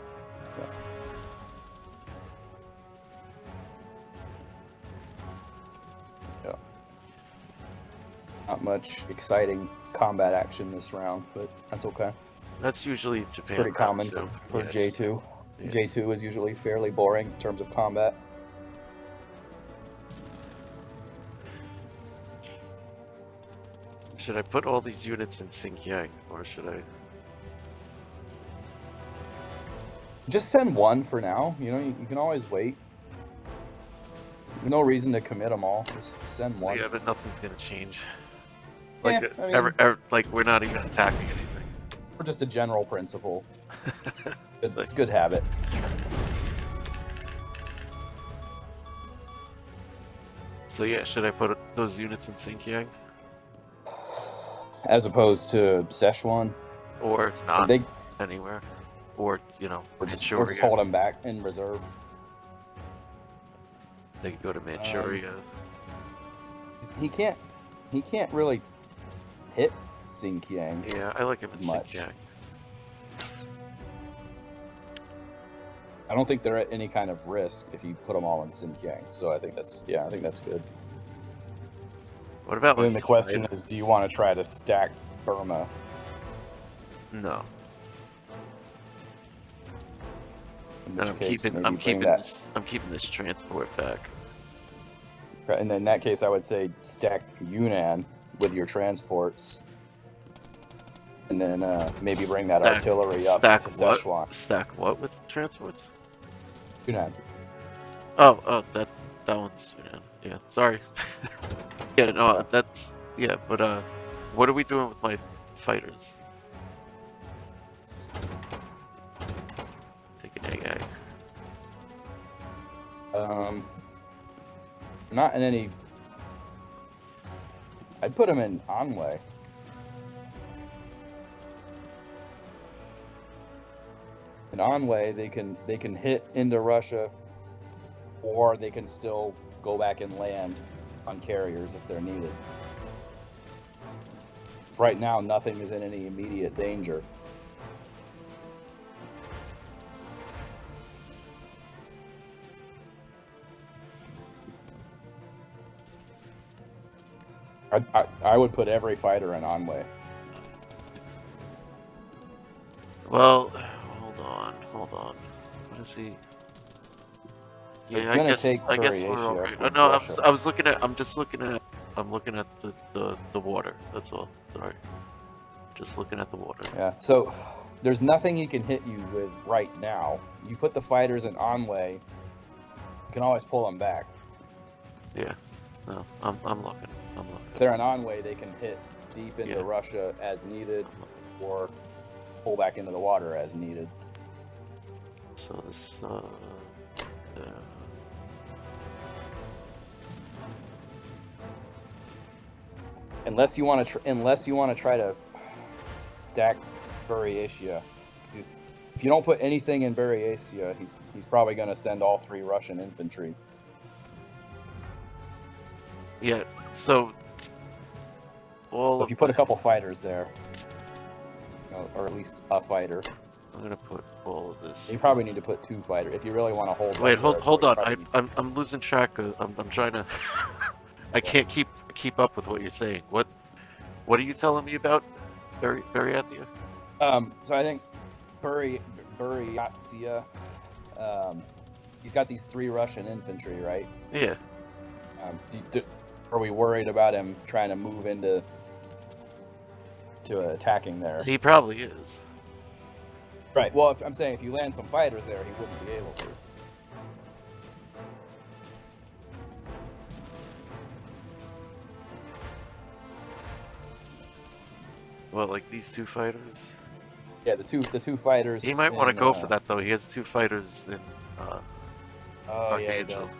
Speaker 3: Not much exciting combat action this round, but that's okay.
Speaker 4: That's usually Japan.
Speaker 3: It's pretty common
Speaker 4: so,
Speaker 3: for
Speaker 4: yeah.
Speaker 3: J2.
Speaker 4: Yeah.
Speaker 3: J2 is usually fairly boring in terms of combat.
Speaker 4: Should I put all these units in Xinjiang, or should I?
Speaker 3: Just send one for now. You know, you can always wait. There's no reason to commit them all. Just send one.
Speaker 4: Yeah, but nothing's gonna change.
Speaker 3: Yeah,
Speaker 4: Like,
Speaker 3: I mean-
Speaker 4: like we're not even attacking anything.
Speaker 3: Or just a general principle. It's
Speaker 4: Like-
Speaker 3: a good habit.
Speaker 4: So yeah, should I put those units in Xinjiang,
Speaker 3: As opposed to Szechuan.
Speaker 4: or not
Speaker 3: They
Speaker 4: anywhere, or
Speaker 3: or just
Speaker 4: Manchuria?
Speaker 3: hold them back in reserve.
Speaker 4: They could go to Manchuria.
Speaker 3: He can't really hit Xinjiang.
Speaker 4: Yeah, I like him in
Speaker 3: Much.
Speaker 4: Xinjiang.
Speaker 3: I don't think they're at any kind of risk if you put them all in Xinjiang. So I think that's good.
Speaker 4: What about
Speaker 3: And then
Speaker 4: like
Speaker 3: the question
Speaker 4: China?
Speaker 3: is, do you want to try to stack Burma?
Speaker 4: No,
Speaker 3: In
Speaker 4: and
Speaker 3: which case, maybe
Speaker 4: I'm
Speaker 3: bring that.
Speaker 4: keeping this transport back.
Speaker 3: And then in that case, I would say stack Yunnan with your transports, and then maybe bring that
Speaker 4: Stack-
Speaker 3: artillery up
Speaker 4: stack
Speaker 3: to
Speaker 4: what?
Speaker 3: Szechuan.
Speaker 4: Stack what with transports?
Speaker 3: Yunnan.
Speaker 4: Oh, that one's yeah. Sorry. Yeah, no, that's yeah. But what are we doing with my fighters? Take an egg.
Speaker 3: Not in any. I'd put them in Anhui. In Anhui, they can hit into Russia, or they can still go back and land on carriers if they're needed. Right now, nothing is in any immediate danger. I would put every fighter in Anhui.
Speaker 4: Well, hold on. What is he?
Speaker 3: It's
Speaker 4: Yeah,
Speaker 3: gonna take
Speaker 4: I guess we're
Speaker 3: Croatia
Speaker 4: all right.
Speaker 3: with
Speaker 4: No,
Speaker 3: Russia.
Speaker 4: I'm looking at the water. That's all. Sorry. Just looking at the water.
Speaker 3: Yeah. So there's nothing he can hit you with right now. You put the fighters in Anhui, you can always pull them back.
Speaker 4: Yeah. No, I'm looking.
Speaker 3: If they're in Anhui, they can hit deep into
Speaker 4: Yeah.
Speaker 3: Russia as needed, or pull back into the water as needed.
Speaker 4: So this
Speaker 3: Unless you want to try to stack Buryatia. If you don't put anything in Buryatia, he's probably going to send all 3 Russian infantry.
Speaker 4: yeah. So all
Speaker 3: If you put a couple fighters there, or at least a fighter,
Speaker 4: I'm gonna put all of this.
Speaker 3: you probably need to put 2 fighters if you really want to hold. that
Speaker 4: Wait, hold
Speaker 3: territory,
Speaker 4: on.
Speaker 3: you probably need-
Speaker 4: I'm losing track. I'm trying to. I can't keep up with what you're saying. What are you telling me about Buryatia?
Speaker 3: So I think Buryatia, he's got these 3 Russian infantry, right?
Speaker 4: Yeah.
Speaker 3: Are we worried about him trying to move into attacking there?
Speaker 4: He probably is.
Speaker 3: Right. Well, I'm saying if you land some fighters there, he wouldn't be able to.
Speaker 4: Well, like these 2 fighters.
Speaker 3: Yeah, the two fighters.
Speaker 4: He might want to
Speaker 3: in,
Speaker 4: go for that though. He has 2 fighters in.
Speaker 3: Oh yeah, he
Speaker 4: Archangel.
Speaker 3: does.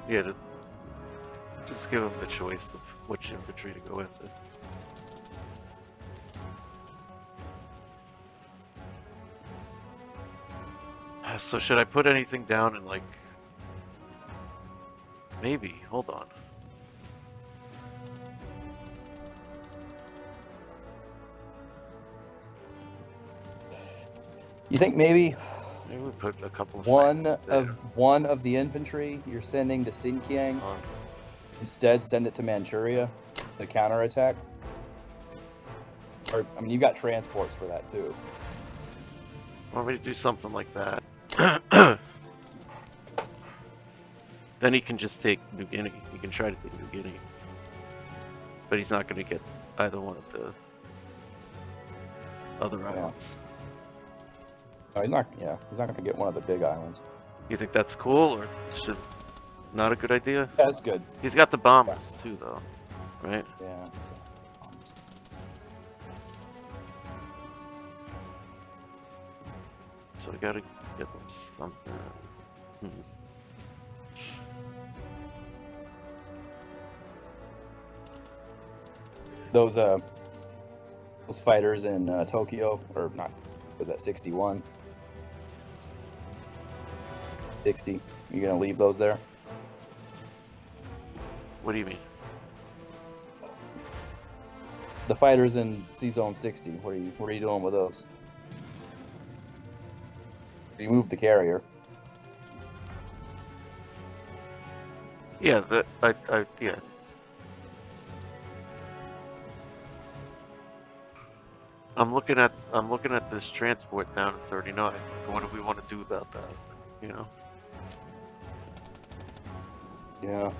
Speaker 4: Yeah. Just give him the choice of which infantry to go into. So should I put anything down in like? Maybe. Hold on.
Speaker 3: You think maybe
Speaker 4: Maybe we put a couple of
Speaker 3: One
Speaker 4: fighters
Speaker 3: of the infantry you're sending to Xinjiang.
Speaker 4: there.
Speaker 3: Instead, send it to Manchuria, the counterattack. Or, I mean, you got transports for that too.
Speaker 4: Why don't we do something like that? Then he can just take New Guinea. He can try to take New Guinea. But he's not going to get either one of the other islands.
Speaker 3: No, he's not. Yeah, he's not going to get one of the big islands.
Speaker 4: You think that's cool, or should not a good idea?
Speaker 3: Yeah, that's good.
Speaker 4: He's got the bombers too, though, right?
Speaker 3: Yeah, that's good.
Speaker 4: So we gotta get them something.
Speaker 3: Those fighters in Tokyo, or not? Was that 61? 60. You gonna leave those there?
Speaker 4: What do you mean?
Speaker 3: The fighters in C-Zone 60. What are you doing with those? You moved the carrier.
Speaker 4: Yeah, yeah. I'm looking at this transport down at 39. What do we want to do about that? You know?
Speaker 3: Yeah.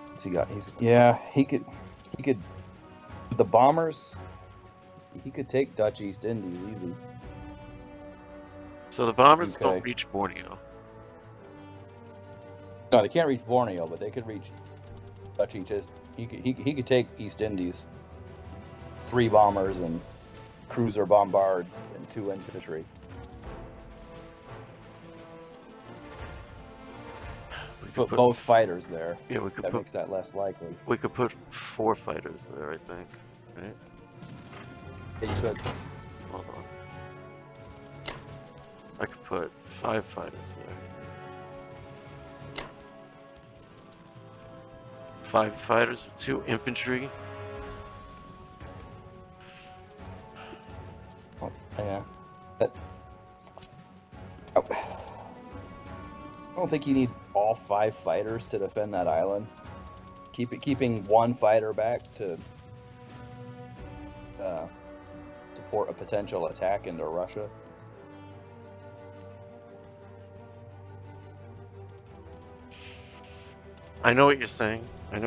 Speaker 3: What's he got? He could the bombers. He could take Dutch East Indies easy.
Speaker 4: So the bombers
Speaker 3: Okay.
Speaker 4: don't reach Borneo.
Speaker 3: No, they can't reach Borneo, but they could reach Dutch East. He could take East Indies. 3 bombers and cruiser bombard and 2 infantry.
Speaker 4: We could
Speaker 3: Put
Speaker 4: put,
Speaker 3: both fighters there.
Speaker 4: yeah, we could
Speaker 3: That
Speaker 4: put
Speaker 3: makes that less likely.
Speaker 4: 4 fighters there, I think. Right?
Speaker 3: Yeah, you could.
Speaker 4: Hold on. I could put 5 fighters there. 5 fighters with 2 infantry.
Speaker 3: Oh, yeah. I don't think you need all 5 fighters to defend that island. Keeping 1 fighter back to support a potential attack into Russia.
Speaker 4: I know what you're saying. I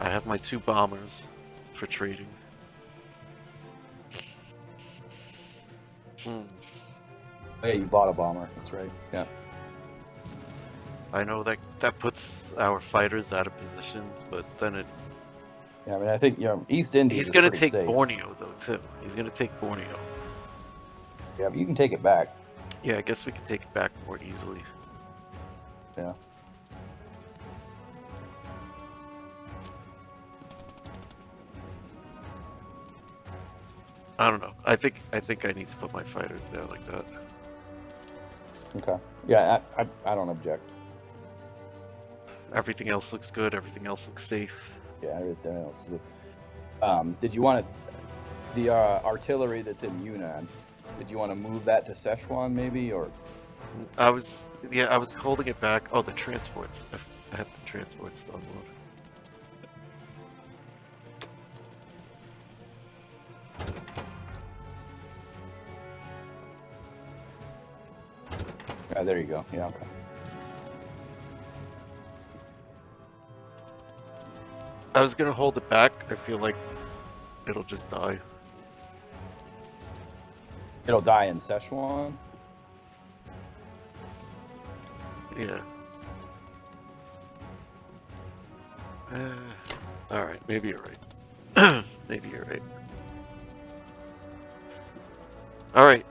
Speaker 4: have my 2 bombers for trading.
Speaker 3: Oh, yeah, you bought a bomber. That's right. Yeah.
Speaker 4: I know that puts our fighters out of position, but then
Speaker 3: Yeah, I mean, I think East Indies.
Speaker 4: he's
Speaker 3: is
Speaker 4: gonna
Speaker 3: pretty
Speaker 4: take
Speaker 3: safe.
Speaker 4: Borneo though too. He's gonna take Borneo.
Speaker 3: Yeah, but you can take it back.
Speaker 4: Yeah, I guess we can take it back more easily.
Speaker 3: Yeah.
Speaker 4: I don't know. I think I need to put my fighters there like that.
Speaker 3: Okay. Yeah, I don't object.
Speaker 4: Everything else looks good. Everything else looks safe.
Speaker 3: Yeah, everything else is good. Did you want the artillery that's in Yunnan? Did you want to move that to Szechuan maybe, or?
Speaker 4: I was holding it back. Oh, the transports. I have the transports to unload.
Speaker 3: There you go. Yeah, okay.
Speaker 4: I was gonna hold it back. I feel like it'll just die.
Speaker 3: It'll die in Szechuan.
Speaker 4: Yeah. Alright, maybe you're right. Maybe you're right. Alright.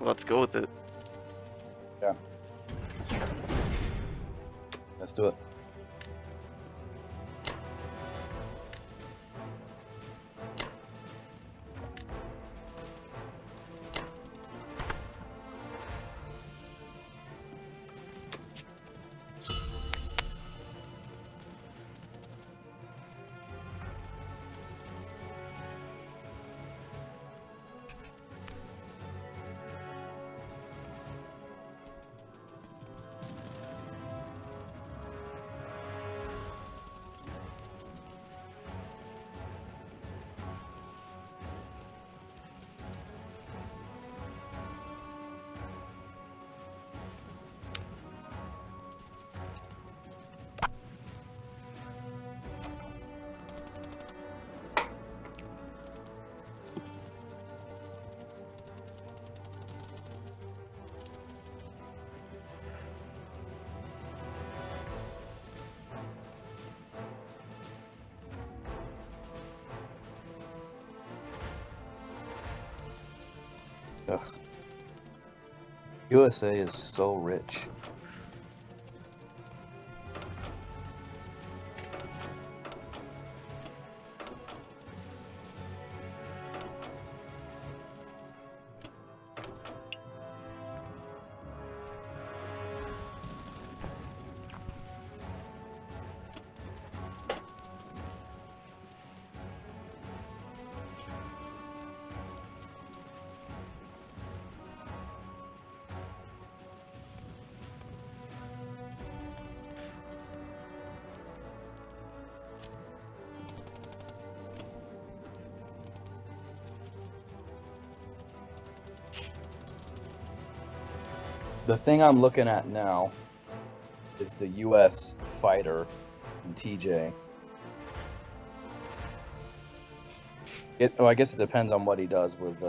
Speaker 4: Let's go with it.
Speaker 3: Yeah. Let's do it. Ugh. USA is so rich. The thing I'm looking at now is the U.S. fighter in TJ. I guess it depends on what he does with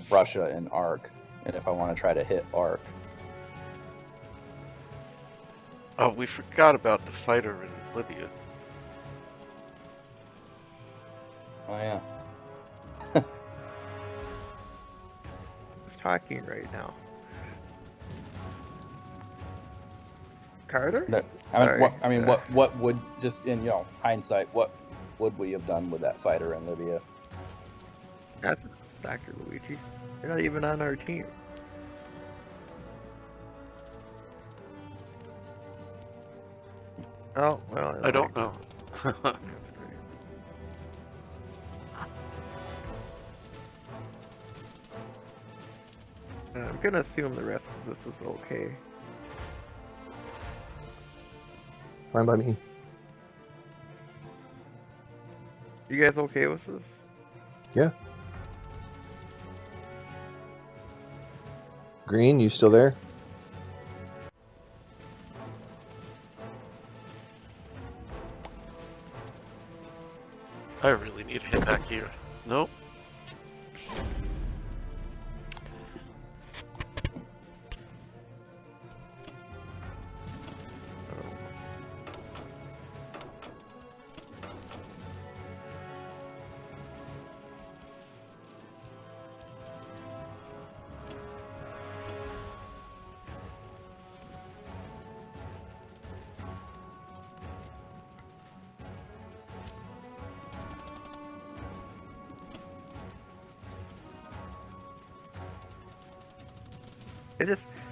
Speaker 3: Russia and ARC, and if I want to try to hit ARC.
Speaker 4: Oh, we forgot about the fighter in Libya.
Speaker 3: Oh yeah.
Speaker 1: Who's talking right now? Carter?
Speaker 3: No,
Speaker 1: Sorry.
Speaker 3: what would, just in hindsight, what would we have done with that fighter in Libya?
Speaker 1: That's Dr. Luigi. You're not even on our team. Oh, well.
Speaker 4: I don't know.
Speaker 1: That's great. I'm gonna assume the rest of this is okay.
Speaker 5: Fine by me.
Speaker 1: You guys okay with this?
Speaker 5: Yeah. Green, you still there?
Speaker 4: I really need to hit back here. Nope.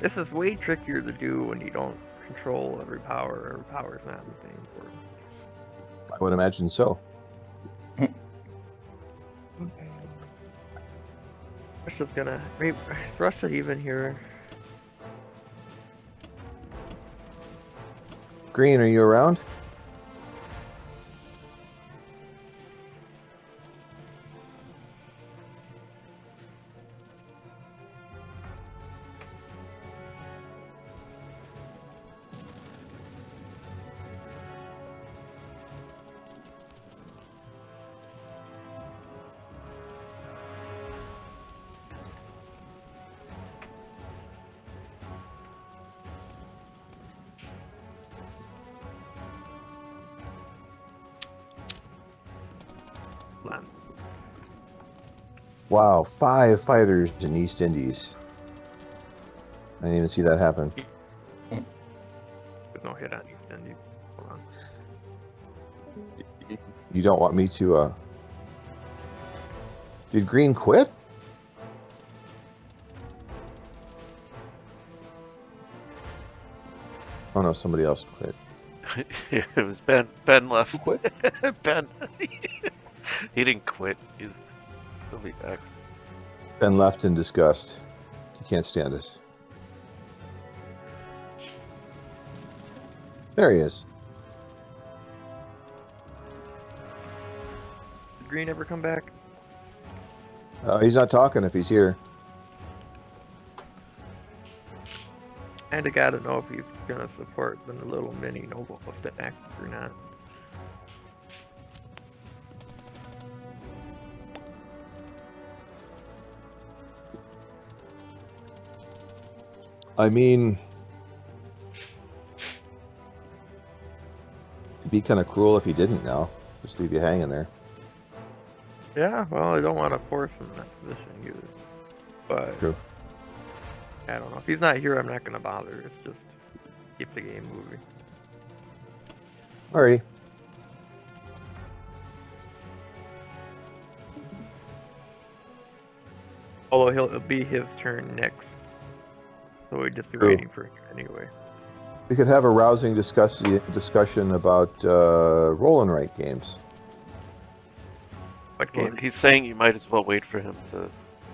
Speaker 1: This is way trickier to do when you don't control every power. Every power is not the same for.
Speaker 5: I would imagine so.
Speaker 1: Russia's gonna. Maybe is Russia even here?
Speaker 5: Green, are you around? Wow, 5 fighters in East Indies. I didn't even see that happen.
Speaker 1: There's no hit on East Indies. Hold on.
Speaker 5: You don't want me to, Did Green quit? Oh no, somebody else quit.
Speaker 4: It was Ben. Ben left.
Speaker 3: Who quit?
Speaker 4: Ben. He didn't quit. He'll be back.
Speaker 5: Ben left in disgust. He can't stand us. There he is.
Speaker 1: Did Green ever come back?
Speaker 5: He's not talking if he's here.
Speaker 1: And I gotta know if he's gonna support the little mini Noble stack or not.
Speaker 5: I mean, it'd be kind of cruel if he didn't now. Just leave you hanging there.
Speaker 1: Yeah, well, I don't want to force him in that position either. But
Speaker 5: True.
Speaker 1: I don't know. If he's not here, I'm not gonna bother. It's just keep the game moving.
Speaker 5: Alrighty.
Speaker 1: Although it'll be his turn next, so we'd just be
Speaker 5: True.
Speaker 1: waiting for him anyway.
Speaker 5: We could have a rousing discussion about roll and write games.
Speaker 1: What
Speaker 4: Well,
Speaker 1: game?
Speaker 4: he's saying you might as well wait for him to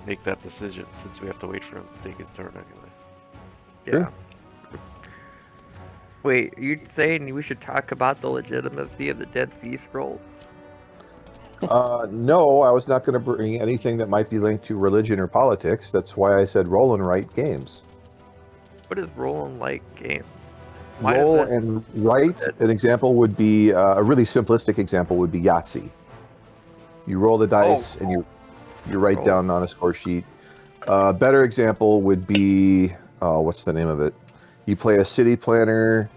Speaker 4: make that decision, since we have to wait for him to take his turn anyway.
Speaker 1: Yeah. Wait, are you saying we should talk about the legitimacy of the Dead Sea Scrolls?
Speaker 5: No, I was not going to bring anything that might be linked to religion or politics. That's why I said roll and write games.
Speaker 1: What is roll and like game? Why is
Speaker 5: Roll
Speaker 1: that-
Speaker 5: and write, an example would be, a really simplistic example would be Yahtzee. You roll the dice and you write
Speaker 1: Roll.
Speaker 5: down on a score sheet. A better example would be, what's the name of it? You play a city planner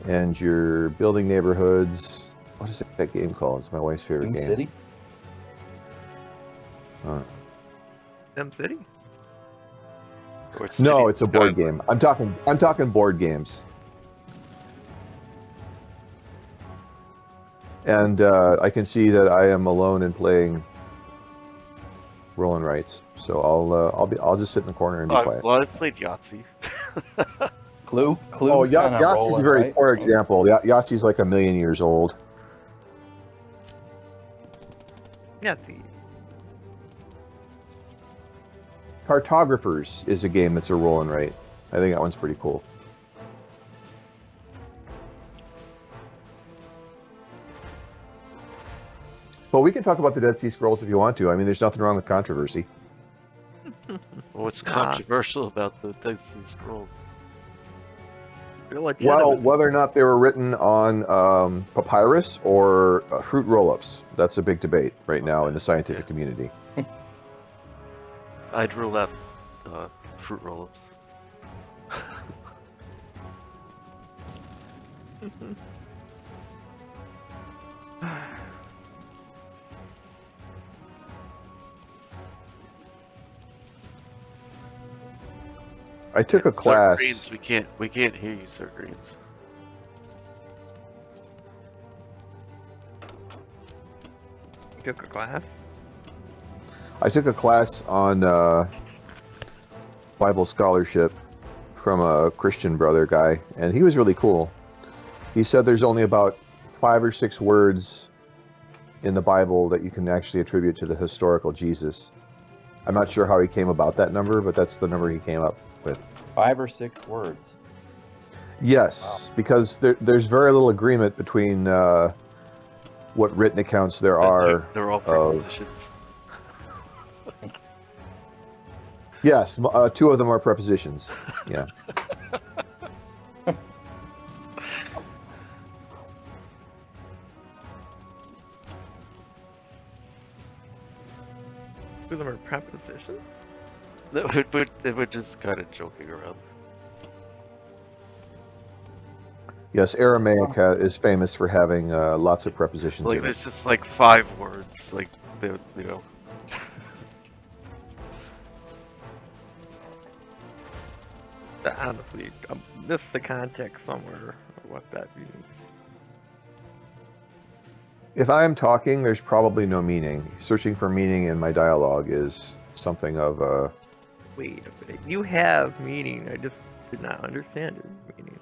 Speaker 5: and you're building neighborhoods. What is that game called? It's my wife's favorite
Speaker 3: Sim
Speaker 5: game.
Speaker 3: City?
Speaker 1: Sim City?
Speaker 4: Or it's
Speaker 5: No,
Speaker 4: City
Speaker 5: it's a board
Speaker 4: Skyline.
Speaker 5: game. I'm talking board games. And I can see that I am alone in playing roll and writes. So I'll just sit in the corner and be quiet.
Speaker 4: Well, I played Yahtzee.
Speaker 3: Clue? Clue's
Speaker 5: Oh,
Speaker 3: kinda
Speaker 5: Yahtzee's a
Speaker 3: rolling,
Speaker 5: very
Speaker 3: right?
Speaker 5: poor example. Yahtzee's like 1,000,000 years old.
Speaker 1: Yeah, see.
Speaker 5: Cartographers is a game that's a roll and write. I think that one's pretty cool. But we can talk about the Dead Sea Scrolls if you want to. I mean, there's nothing wrong with controversy.
Speaker 4: What's
Speaker 1: Nah.
Speaker 4: controversial about the Dead Sea Scrolls?
Speaker 1: They're legitimate.
Speaker 5: Well, whether or not they were written on papyrus or fruit roll-ups, that's a big debate right now in the scientific community.
Speaker 4: I'd rule out fruit roll-ups.
Speaker 5: I took a
Speaker 4: Sir
Speaker 5: class.
Speaker 4: Greens, we can't hear you, Sir Greens.
Speaker 1: You took a class?
Speaker 5: I took a class on Bible scholarship from a Christian brother guy, and he was really cool. He said there's only about 5 or 6 words in the Bible that you can actually attribute to the historical Jesus. I'm not sure how he came about that number, but that's the number he came up with.
Speaker 3: 5 or 6 words.
Speaker 5: Yes, because there's very little agreement between what written accounts there are.
Speaker 4: They're all
Speaker 5: of-
Speaker 4: prepositions.
Speaker 5: Yes, 2 of them are prepositions. Yeah.
Speaker 1: Two of them are prepositions?
Speaker 4: They were just kind of joking around.
Speaker 5: Yes, Aramaic is famous for having lots of prepositions
Speaker 4: Like
Speaker 5: in it.
Speaker 4: there's just like 5 words, like they, you know.
Speaker 1: Honestly, miss the context somewhere of what that means.
Speaker 5: If I am talking, there's probably no meaning. Searching for meaning in my dialogue is something of a...
Speaker 1: Wait a minute. You have meaning. I just did not understand your meaning.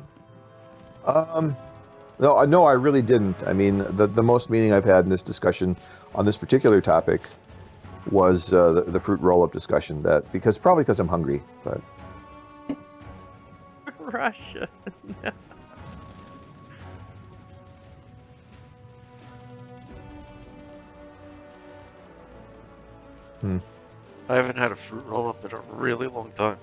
Speaker 5: No, I really didn't. I mean, the most meaning I've had in this discussion on this particular topic was the fruit roll-up discussion. Probably because I'm hungry, but...
Speaker 1: Russia. No.
Speaker 4: I haven't had a fruit roll-up in a really long time.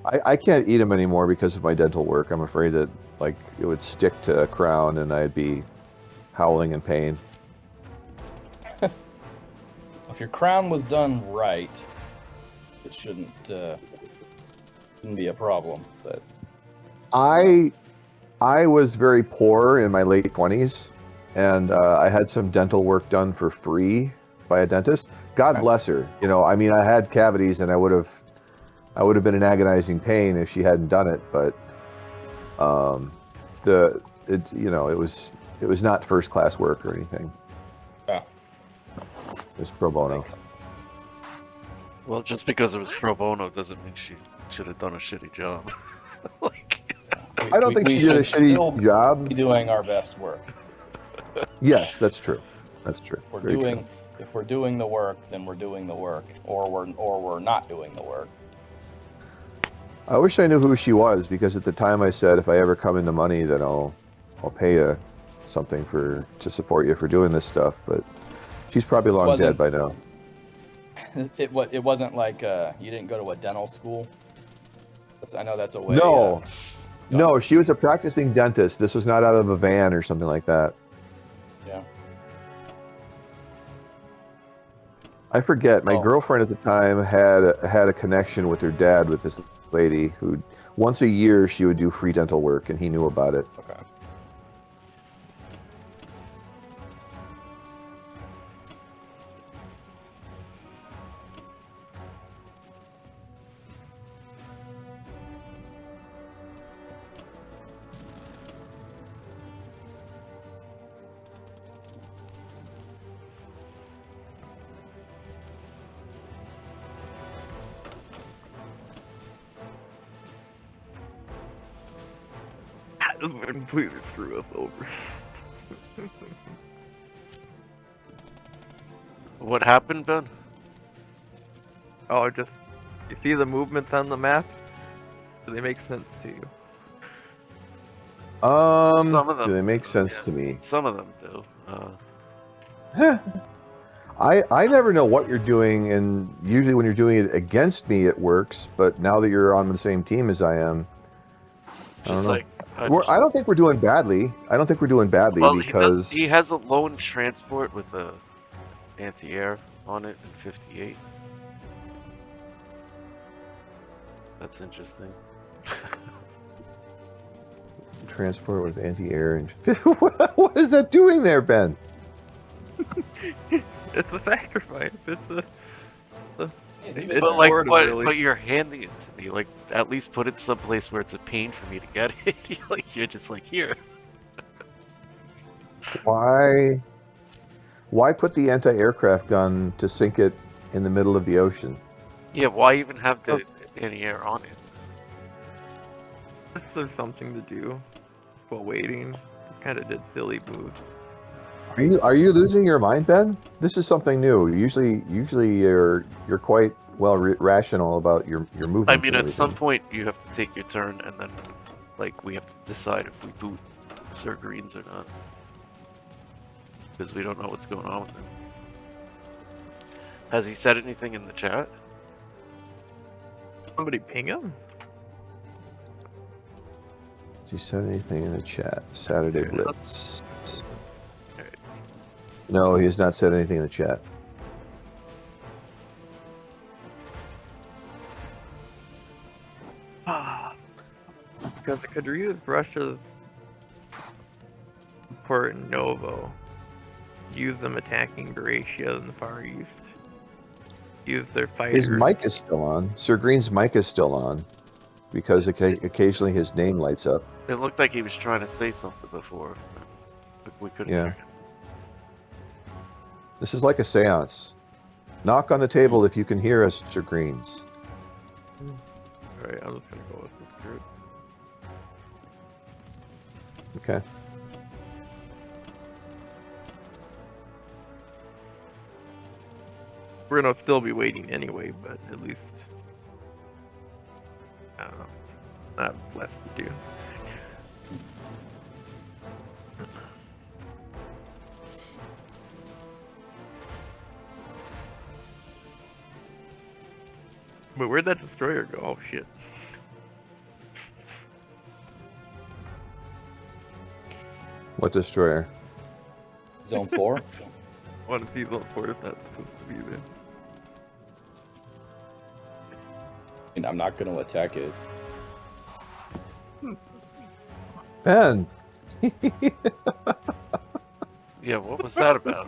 Speaker 5: I can't eat them anymore because of my dental work. I'm afraid that it would stick to a crown and I'd be howling in pain.
Speaker 3: If your crown was done right, it shouldn't be a problem. But
Speaker 5: I was very poor in my late 20s, and I had some dental work done for free by a dentist. God bless her. You know, I mean, I had cavities, and I would have been in agonizing pain if she hadn't done it. But it was not first class work or anything.
Speaker 3: Yeah.
Speaker 5: It was pro bono.
Speaker 4: Well, just because it was pro bono doesn't mean she should have done a shitty job.
Speaker 5: I don't think she did a shitty job.
Speaker 3: Be doing our best work.
Speaker 5: Yes, that's true. That's true.
Speaker 3: If we're doing the work, then we're doing the work, or we're not doing the work.
Speaker 5: I wish I knew who she was, because at the time I said, if I ever come into money, then I'll pay you something to support you for doing this stuff. But she's probably long dead by now.
Speaker 3: It wasn't like you didn't go to a dental school. I know that's a way.
Speaker 5: No, she was a practicing dentist. This was not out of a van or something like that.
Speaker 3: Yeah.
Speaker 5: I forget. My girlfriend at the time had a connection with her dad with this lady who once a year she would do free dental work, and he knew about it.
Speaker 3: Okay.
Speaker 1: Doesn't completely screw us over.
Speaker 4: What happened, Ben?
Speaker 1: Oh, just you see the movements on the map? Do they make sense to you?
Speaker 4: Some of them
Speaker 5: do they make sense
Speaker 4: yeah.
Speaker 5: to me?
Speaker 4: Some of them do.
Speaker 5: I never know what you're doing, and usually when you're doing it against me, it works. But now that you're on the same team as I am, I don't know.
Speaker 4: Like,
Speaker 5: I don't think we're doing badly. I don't think we're doing badly because
Speaker 4: he has a lone transport with a anti-air on it in 58. That's interesting.
Speaker 5: Transport with anti-air and what is that doing there, Ben?
Speaker 1: It's a sacrifice. It's
Speaker 4: But you're handing it to me. Like, at least put it someplace where it's a pain for me to get it. You're just like, here.
Speaker 5: Why put the anti-aircraft gun to sink it in the middle of the ocean?
Speaker 4: Yeah, why even have the anti-air on it?
Speaker 1: There's something to do while waiting. Kind of did silly moves.
Speaker 5: Are you losing your mind, Ben? This is something new. Usually you're quite rational about your movements.
Speaker 4: I mean, at some point you have to take your turn, and then like we have to decide if we boot Sir Greens or not, because we don't know what's going on with him. Has he said anything in the chat?
Speaker 1: Somebody ping him?
Speaker 5: Has he said anything in the chat? Saturday Blitz. No, he has not said anything in the chat.
Speaker 1: Because the Kadrias Russia's support Novo. Use them attacking Gracia in the Far East. Use their fighters.
Speaker 5: His mic is still on. Sir Green's mic is still on. Because occasionally his name lights up.
Speaker 4: It looked like he was trying to say something before, but we couldn't hear him.
Speaker 5: This is like a seance. Knock on the table if you can hear us, Sir Greens.
Speaker 1: Alright, I'm just gonna go with this group.
Speaker 5: Okay.
Speaker 1: We're gonna still be waiting anyway, but at least I don't know. I have less to do. But where'd that destroyer go? Oh shit.
Speaker 5: What destroyer?
Speaker 3: Zone 4?
Speaker 1: I want to see Zone 4 if that's supposed to be there.
Speaker 3: And I'm not going to attack it.
Speaker 5: Ben!
Speaker 4: Yeah, what was that about?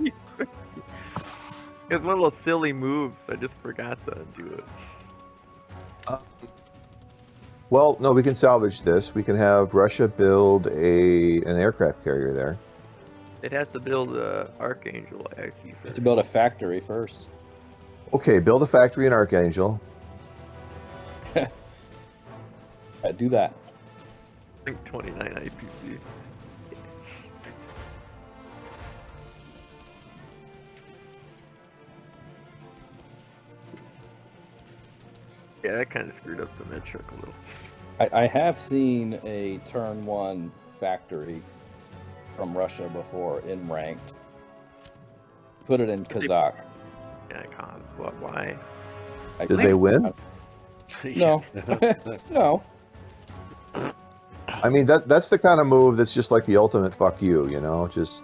Speaker 1: It's one of those silly moves. I just forgot to do it.
Speaker 5: Well, no, we can salvage this. We can have Russia build an aircraft carrier there.
Speaker 1: It has to build a Archangel, I see.
Speaker 3: You have to build a factory first.
Speaker 5: Okay, build a factory in Archangel.
Speaker 3: Do that.
Speaker 1: I think 29 IPC. Yeah, that kind of screwed up the metric a little.
Speaker 3: I have seen a turn 1 factory from Russia before in ranked. Put it in Kazakh.
Speaker 1: Yeah, I can't. What? Why?
Speaker 5: Did they win?
Speaker 3: No. No.
Speaker 5: I mean, that's the kind of move that's just like the ultimate fuck you, you know? Just,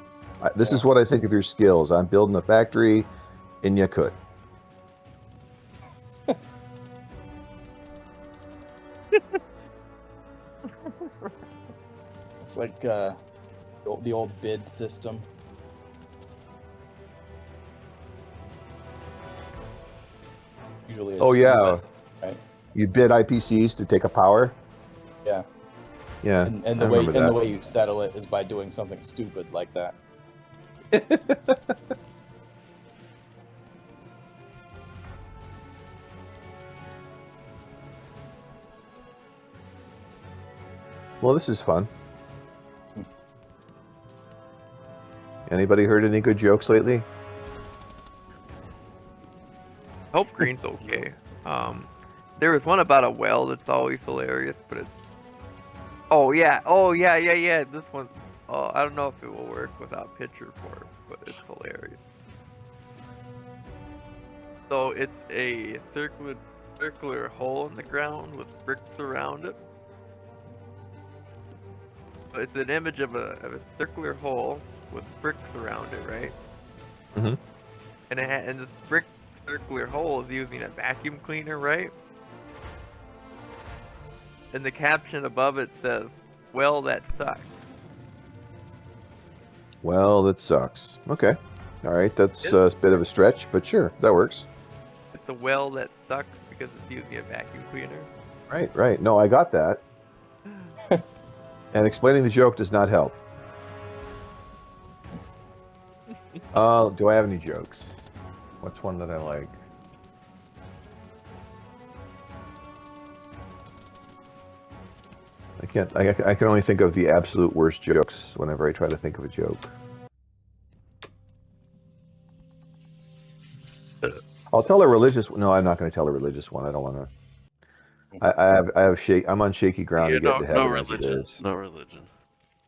Speaker 5: this is what I think of your skills. I'm building a factory in Yakut.
Speaker 3: It's like the old bid system. Usually it's
Speaker 5: Oh, yeah.
Speaker 3: US, right?
Speaker 5: You bid IPCs to take a power?
Speaker 3: Yeah.
Speaker 5: Yeah.
Speaker 3: And the way you settle it is by doing something stupid like that.
Speaker 5: Well, this is fun. Anybody heard any good jokes lately?
Speaker 1: I hope green's okay. There was one about a well that's always hilarious, but it's... Oh yeah, this one... Oh, I don't know if it will work without picture form, but it's hilarious. So it's a circular hole in the ground with bricks around it. So it's an image of a circular hole with bricks around it, right?
Speaker 5: Mhm.
Speaker 1: And this brick circular hole is using a vacuum cleaner, right? And the caption above it says, "Well, that sucks."
Speaker 5: Well, that sucks. Okay. All right, that's a bit of a stretch, but sure, that works.
Speaker 1: It's a well that sucks because it's using a vacuum cleaner.
Speaker 5: Right. No, I got that. And explaining the joke does not help. Do I have any jokes? What's one that I like? I can only think of the absolute worst jokes whenever I try to think of a joke. I'll tell a religious. No, I'm not going to tell a religious one. I don't want to. I'm on shaky ground to get to heaven.
Speaker 4: No religion.
Speaker 5: As it is.
Speaker 4: No religion.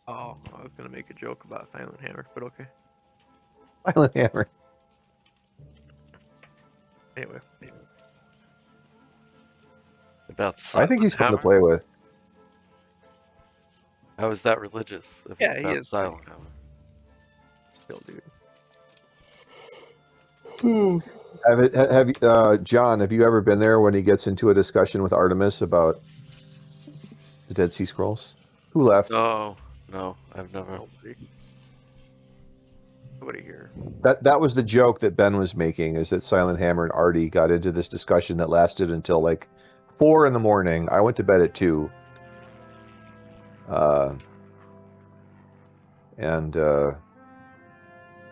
Speaker 1: Oh, I was gonna make a joke about Silent Hammer, but okay.
Speaker 5: Silent Hammer.
Speaker 1: Anyway.
Speaker 4: About
Speaker 5: I think he's fun to
Speaker 4: Hammer?
Speaker 5: play with.
Speaker 4: How is that religious? If
Speaker 1: Yeah,
Speaker 4: it's
Speaker 1: he
Speaker 4: about
Speaker 1: is.
Speaker 4: Silent Hammer.
Speaker 1: Still, dude.
Speaker 5: John, have you ever been there when he gets into a discussion with Artemis about the Dead Sea Scrolls? Who left?
Speaker 4: No, I've never.
Speaker 1: Nobody here.
Speaker 5: That was the joke that Ben was making, is that Silent Hammer and Artie got into this discussion that lasted until like 4 in the morning. I went to bed at 2.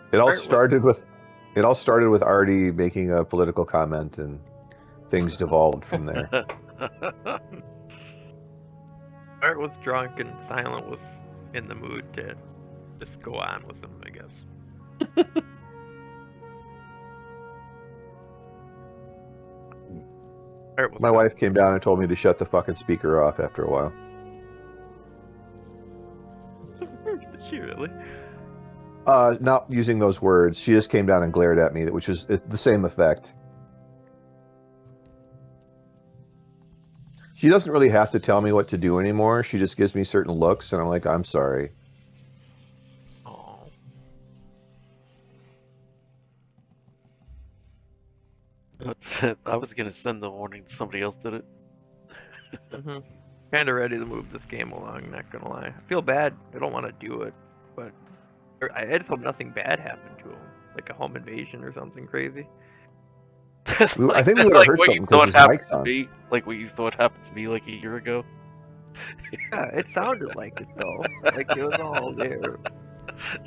Speaker 5: It all started with Artie making a political comment, and things devolved from there.
Speaker 1: Art was drunk and Silent was in the mood to just go on with him, I guess.
Speaker 5: My wife came down and told me to shut the fucking speaker off after a while.
Speaker 1: Did she really?
Speaker 5: Not using those words. She just came down and glared at me, which was the same effect. She doesn't really have to tell me what to do anymore. She just gives me certain looks, and I'm like, I'm sorry.
Speaker 1: Oh.
Speaker 4: I was gonna send the warning. Somebody else did it.
Speaker 1: Kind of ready to move this game along, not gonna lie. I feel bad. I don't want to do it, but I just hope nothing bad happened to him. like a home invasion or something crazy.
Speaker 5: I think we would have heard
Speaker 4: what
Speaker 5: something
Speaker 4: you
Speaker 5: because
Speaker 4: thought
Speaker 5: his
Speaker 4: happened
Speaker 5: mic's
Speaker 4: to
Speaker 5: on.
Speaker 4: me, like what you thought happened to me like a year ago.
Speaker 1: Yeah, it sounded like it though. Like it was all there.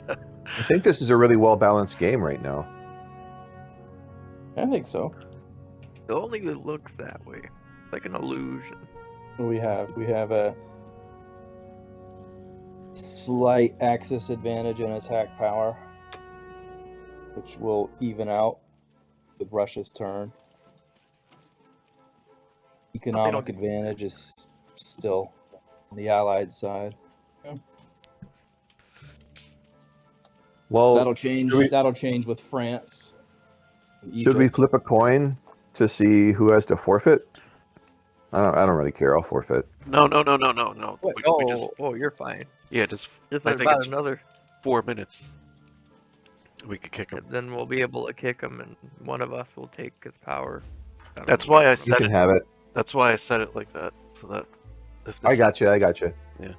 Speaker 5: I think this is a really well balanced game right now.
Speaker 7: I think so.
Speaker 1: It only looks that way. It's like an illusion.
Speaker 7: We have a slight Axis advantage in attack power, which will even out with Russia's turn. Economic advantage is still on the Allied side.
Speaker 5: Well,
Speaker 7: That'll change. That'll change with France. and
Speaker 5: should we
Speaker 7: Egypt.
Speaker 5: flip a coin to see who has to forfeit? I don't really care. I'll forfeit.
Speaker 4: No.
Speaker 1: Wait,
Speaker 4: We just,
Speaker 1: you're fine.
Speaker 4: yeah,
Speaker 1: Just
Speaker 4: I think
Speaker 1: about
Speaker 4: it's
Speaker 1: another.
Speaker 4: 4 minutes. We could kick him.
Speaker 1: Then we'll be able to kick him, and one of us will take his power. I don't
Speaker 4: That's
Speaker 1: know
Speaker 4: why I
Speaker 1: which
Speaker 5: You
Speaker 1: one
Speaker 4: said
Speaker 5: can
Speaker 4: it.
Speaker 5: have it.
Speaker 4: That's why I said it like that, so that. If
Speaker 5: I
Speaker 4: this-
Speaker 5: got you. I got you.
Speaker 4: Yeah.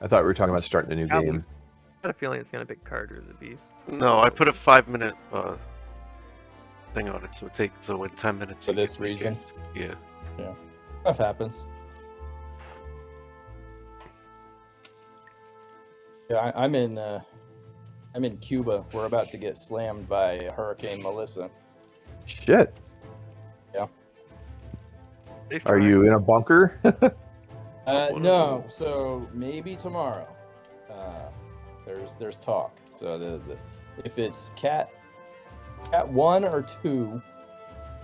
Speaker 5: I thought we were talking about starting a new
Speaker 1: Yeah,
Speaker 5: game.
Speaker 1: I got a feeling it's gonna pick Carter the Beast.
Speaker 4: No, I put a 5-minute thing on it, so in 10 minutes.
Speaker 7: For
Speaker 4: you
Speaker 7: this
Speaker 4: can make it.
Speaker 7: reason.
Speaker 4: Yeah.
Speaker 7: Stuff happens. Yeah, I'm in Cuba. We're about to get slammed by Hurricane Melissa.
Speaker 5: Shit. Are you in a bunker?
Speaker 7: No, so maybe tomorrow. There's talk. So if it's cat 1 or 2,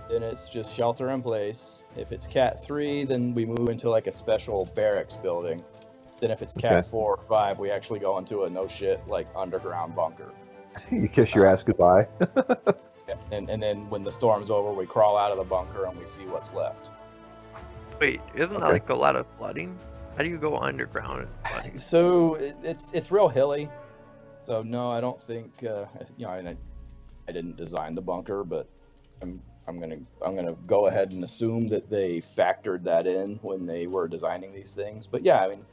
Speaker 7: then it's just shelter in place. If it's cat 3, then we move into like a special barracks building. Then if it's cat
Speaker 5: Okay.
Speaker 7: 4 or 5, we actually go into a no shit like underground bunker.
Speaker 5: You kiss your ass goodbye.
Speaker 7: And then when the storm's over, we crawl out of the bunker and we see what's left.
Speaker 1: Wait, isn't that
Speaker 5: Okay.
Speaker 1: like a lot of flooding? How do you go underground? And flood?
Speaker 7: So it's real hilly. So no, I don't think I didn't design the bunker, but I'm gonna go ahead and assume that they factored that in when they were designing these things. But yeah, I mean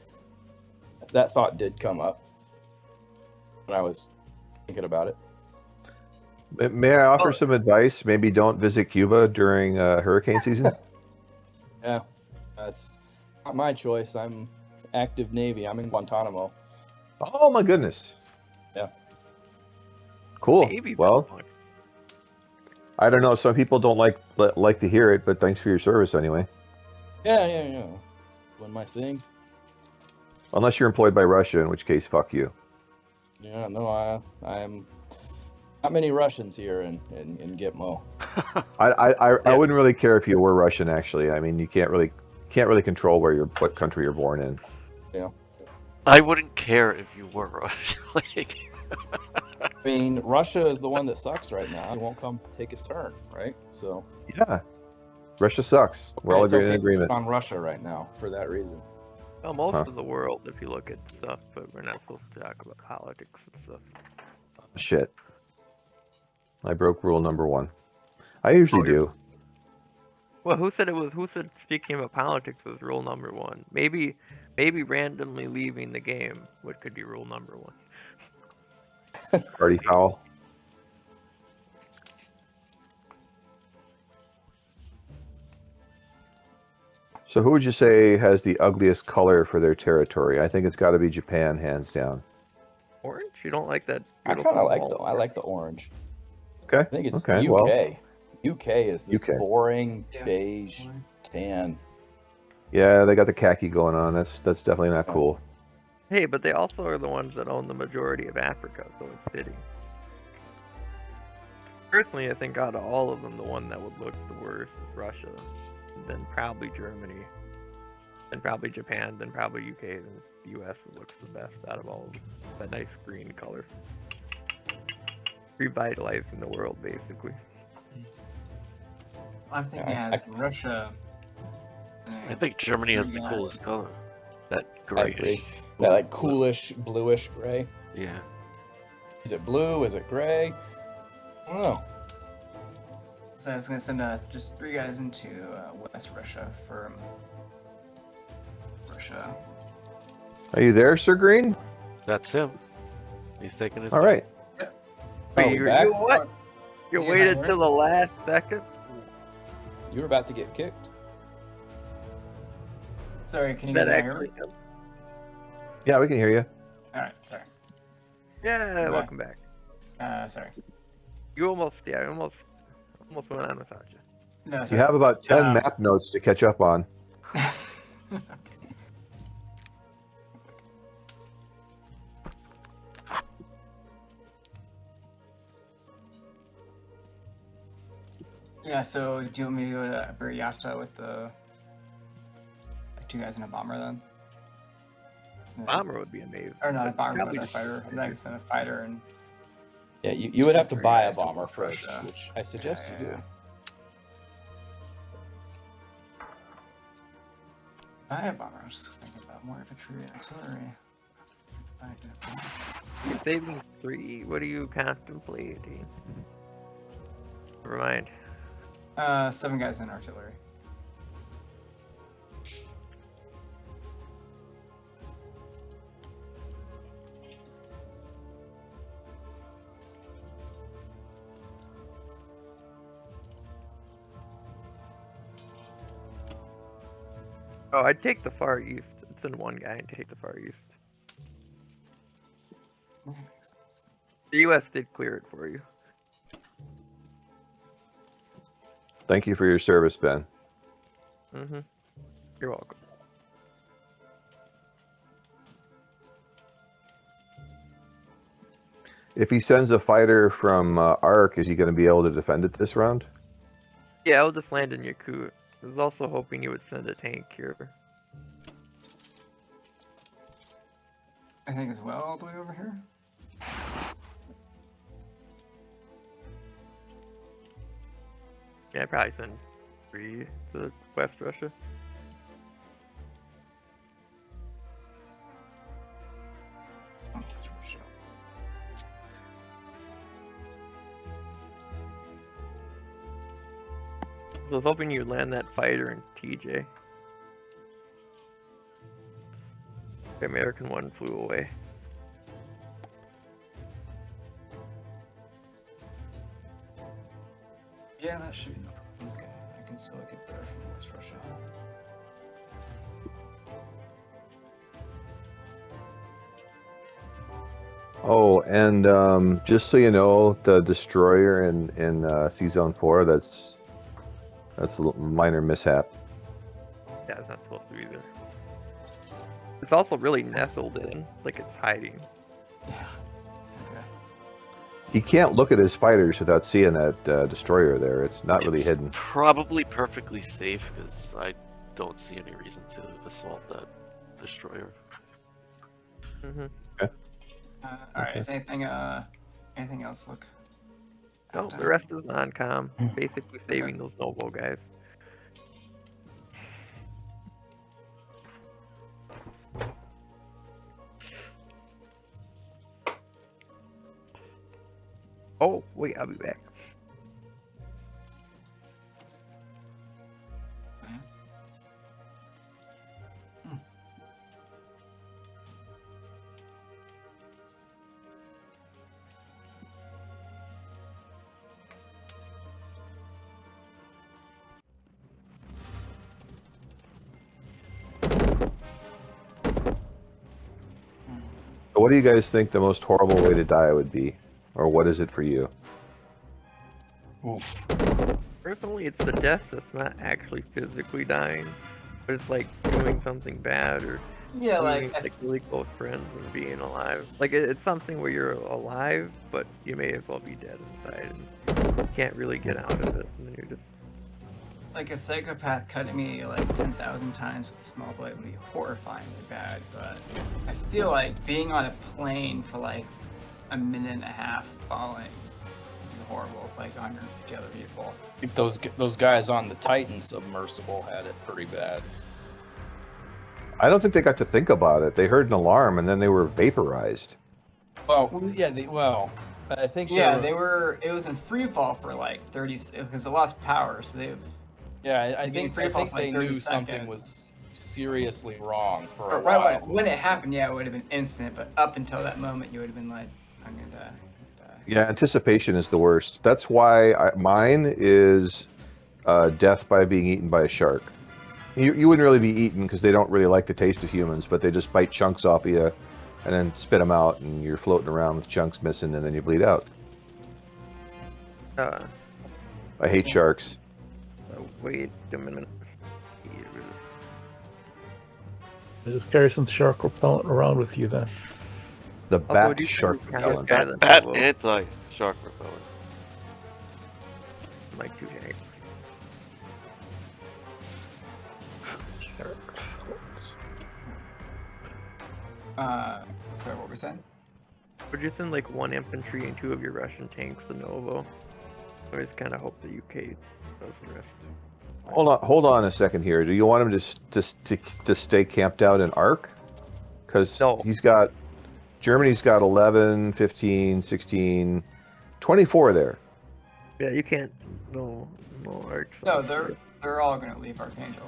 Speaker 7: that thought did come up when I was thinking about it.
Speaker 5: May I offer some advice? Maybe don't visit Cuba during hurricane season.
Speaker 7: Yeah, that's not my choice. I'm active Navy. I'm in Guantanamo.
Speaker 5: Oh my goodness.
Speaker 7: Yeah.
Speaker 5: Cool.
Speaker 1: Maybe
Speaker 5: Well, I don't know. Some people don't like to hear it, but thanks for your service anyway.
Speaker 7: Yeah. Doing my thing.
Speaker 5: Unless you're employed by Russia, in which case, fuck you.
Speaker 7: Yeah, no, I'm not many Russians here in Gitmo.
Speaker 5: I wouldn't really care if you were Russian. Actually, I mean, you can't really control what country you're born in.
Speaker 7: Yeah.
Speaker 4: I wouldn't care if you were Russian. Like,
Speaker 7: I mean, Russia is the one that sucks right now. He won't come to take his turn, right? So
Speaker 5: Yeah. Russia sucks. We're all
Speaker 7: it's
Speaker 5: agreeing in
Speaker 7: okay to
Speaker 5: agreement.
Speaker 7: pick on Russia right now for that reason.
Speaker 1: Well, most
Speaker 5: Huh.
Speaker 1: of the world, if you look at stuff, but we're not supposed to talk about politics and stuff.
Speaker 5: Shit. I broke rule number 1. I usually do.
Speaker 1: Well, who said speaking about politics was rule number 1? Maybe randomly leaving the game could be rule number 1.
Speaker 5: Party foul. So who would you say has the ugliest color for their territory? I think it's got to be Japan, hands down.
Speaker 1: Orange? You don't like that?
Speaker 7: I kind
Speaker 1: beautiful
Speaker 7: of
Speaker 1: wall?
Speaker 7: I like the orange.
Speaker 5: Okay.
Speaker 7: I think it's
Speaker 5: Okay,
Speaker 7: UK.
Speaker 5: well.
Speaker 7: UK is this
Speaker 5: UK.
Speaker 7: boring
Speaker 2: Yeah.
Speaker 7: beige tan.
Speaker 5: Yeah, they got the khaki going on. That's definitely not cool.
Speaker 1: Hey, but they also are the ones that own the majority of Africa, so it's fitting. Personally, I think out of all of them, the one that would look the worst is Russia, then probably Germany, then probably Japan, then probably UK, then the US looks the best out of all of them. That nice green color. Revitalizing the world, basically.
Speaker 2: I'm thinking
Speaker 7: Yeah,
Speaker 2: as Russia.
Speaker 4: I think Germany has the
Speaker 2: Yeah.
Speaker 4: coolest color. That
Speaker 7: I
Speaker 4: grayish.
Speaker 7: agree. That like coolish bluish gray.
Speaker 4: Yeah.
Speaker 7: Is it blue? Is it gray? I don't know.
Speaker 2: So I was gonna send just 3 guys into West Russia for Russia.
Speaker 5: Are you there, Sir Green?
Speaker 4: That's him. He's taking his
Speaker 5: All
Speaker 4: turn.
Speaker 5: right.
Speaker 7: Are we back?
Speaker 1: You what? You
Speaker 2: Yeah,
Speaker 1: waited
Speaker 2: we're-
Speaker 1: till the last second?
Speaker 7: You were about to get kicked.
Speaker 2: Sorry, can you
Speaker 1: That
Speaker 2: guys not hear
Speaker 1: actually.
Speaker 2: me?
Speaker 5: Yeah, we can hear you.
Speaker 2: All right, sorry.
Speaker 1: Yeah,
Speaker 2: Right.
Speaker 1: welcome back.
Speaker 2: Sorry.
Speaker 1: You almost went on without you.
Speaker 2: No,
Speaker 5: You
Speaker 2: sorry.
Speaker 5: have about 10
Speaker 2: Um,
Speaker 5: map notes to catch up on.
Speaker 2: Yeah, so do you want me to go to Buryata with the two guys in a bomber then?
Speaker 1: Bomber would be amazing.
Speaker 2: Or not a
Speaker 1: but
Speaker 2: bomber,
Speaker 1: probably
Speaker 2: but a
Speaker 1: just-
Speaker 2: fighter. Like a fighter and
Speaker 7: Yeah, you would have to
Speaker 2: Three
Speaker 7: buy a
Speaker 2: guys to
Speaker 7: bomber
Speaker 2: work for
Speaker 7: first,
Speaker 2: us,
Speaker 7: which I suggest you do.
Speaker 2: yeah. buy a bomber. I was just thinking about more infantry and artillery.
Speaker 1: You're saving 3. What are you contemplating? Never mind.
Speaker 2: 7 guys in artillery.
Speaker 1: Oh, I'd take the Far East. It's in one guy and take the Far East.
Speaker 2: Yeah, makes sense.
Speaker 1: The US did clear it for you.
Speaker 5: Thank you for your service, Ben.
Speaker 1: Mm-hmm. You're welcome.
Speaker 5: If he sends a fighter from Ark, is he going to be able to defend it this round?
Speaker 1: Yeah, I'll just land in Yakut. I was also hoping you would send a tank here.
Speaker 2: I think as well all the way over here.
Speaker 1: Yeah, I'd probably send 3 to West Russia.
Speaker 2: Oh, that's Russia.
Speaker 1: So I was hoping you'd land that fighter in TJ. The American one flew away.
Speaker 2: Yeah, that should be no problem. Okay, I can still get there from West Russia.
Speaker 5: Oh, and just so you know, the destroyer in Sea Zone 4, that's a minor mishap.
Speaker 1: Yeah, it's not supposed to be there. It's also really nestled in, like it's hiding.
Speaker 2: Yeah. Okay.
Speaker 5: He can't look at his fighters without seeing that destroyer there. It's not really
Speaker 4: It's
Speaker 5: hidden.
Speaker 4: Probably perfectly safe because I don't see any reason to assault that destroyer.
Speaker 1: Mm-hmm.
Speaker 2: All right. Is anything else look?
Speaker 1: No, the rest is non-com. Basically saving those Novo guys. Oh, wait, I'll be back.
Speaker 5: So what do you guys think the most horrible way to die would be? Or what is it for you?
Speaker 7: Oof.
Speaker 1: Personally, it's the death that's not actually physically dying, but it's like doing something bad or
Speaker 2: Yeah,
Speaker 1: losing,
Speaker 2: like
Speaker 1: like really close friends and being alive. Like it's something where you're alive, but you may as well be dead inside and you can't really get out of it. And then you're just
Speaker 2: like a psychopath cutting me like 10,000 times with a small blade would be horrifyingly bad, but I feel like being on a plane for like a minute and a half falling would be horrible with like 150 other people.
Speaker 7: I think those guys on the Titan submersible had it pretty bad.
Speaker 5: I don't think they got to think about it. They heard an alarm and then they were vaporized.
Speaker 7: Well, yeah, I think
Speaker 2: Yeah, it was in free fall for like 30 because it lost power, so they've
Speaker 7: Yeah, I
Speaker 2: being
Speaker 7: think
Speaker 2: free fall
Speaker 7: they
Speaker 2: for like 30
Speaker 7: knew something
Speaker 2: seconds.
Speaker 7: was seriously wrong for a
Speaker 2: right
Speaker 7: while.
Speaker 2: when it happened, yeah, it would have been instant, but up until that moment, you would have been like, I'm gonna die.
Speaker 5: Yeah, anticipation is the worst. That's why mine is death by being eaten by a shark. You wouldn't really be eaten because they don't really like the taste of humans, but they just bite chunks off of you and then spit them out, and you're floating around with chunks missing, and then you bleed out.
Speaker 1: Uh,
Speaker 5: I hate sharks.
Speaker 1: wait a minute.
Speaker 6: Just carry some shark repellent around with you then.
Speaker 5: The
Speaker 1: Also,
Speaker 5: bat
Speaker 1: do you
Speaker 5: shark
Speaker 1: think we
Speaker 5: repellent.
Speaker 1: count
Speaker 4: Bat
Speaker 1: Novo?
Speaker 4: anti-shark repellent.
Speaker 1: My 2 tanks.
Speaker 2: Sorry, what were we saying?
Speaker 1: Would you send like 1 infantry and 2 of your Russian tanks to Novo? I just kind of hope the UK does the rest.
Speaker 5: Hold on a second here. Do you want him to stay camped out in Arc? Because
Speaker 1: No.
Speaker 5: Germany's got 11, 15, 16, 24 there.
Speaker 1: Yeah, you can't. No arcs.
Speaker 2: No, they're all gonna leave Archangel.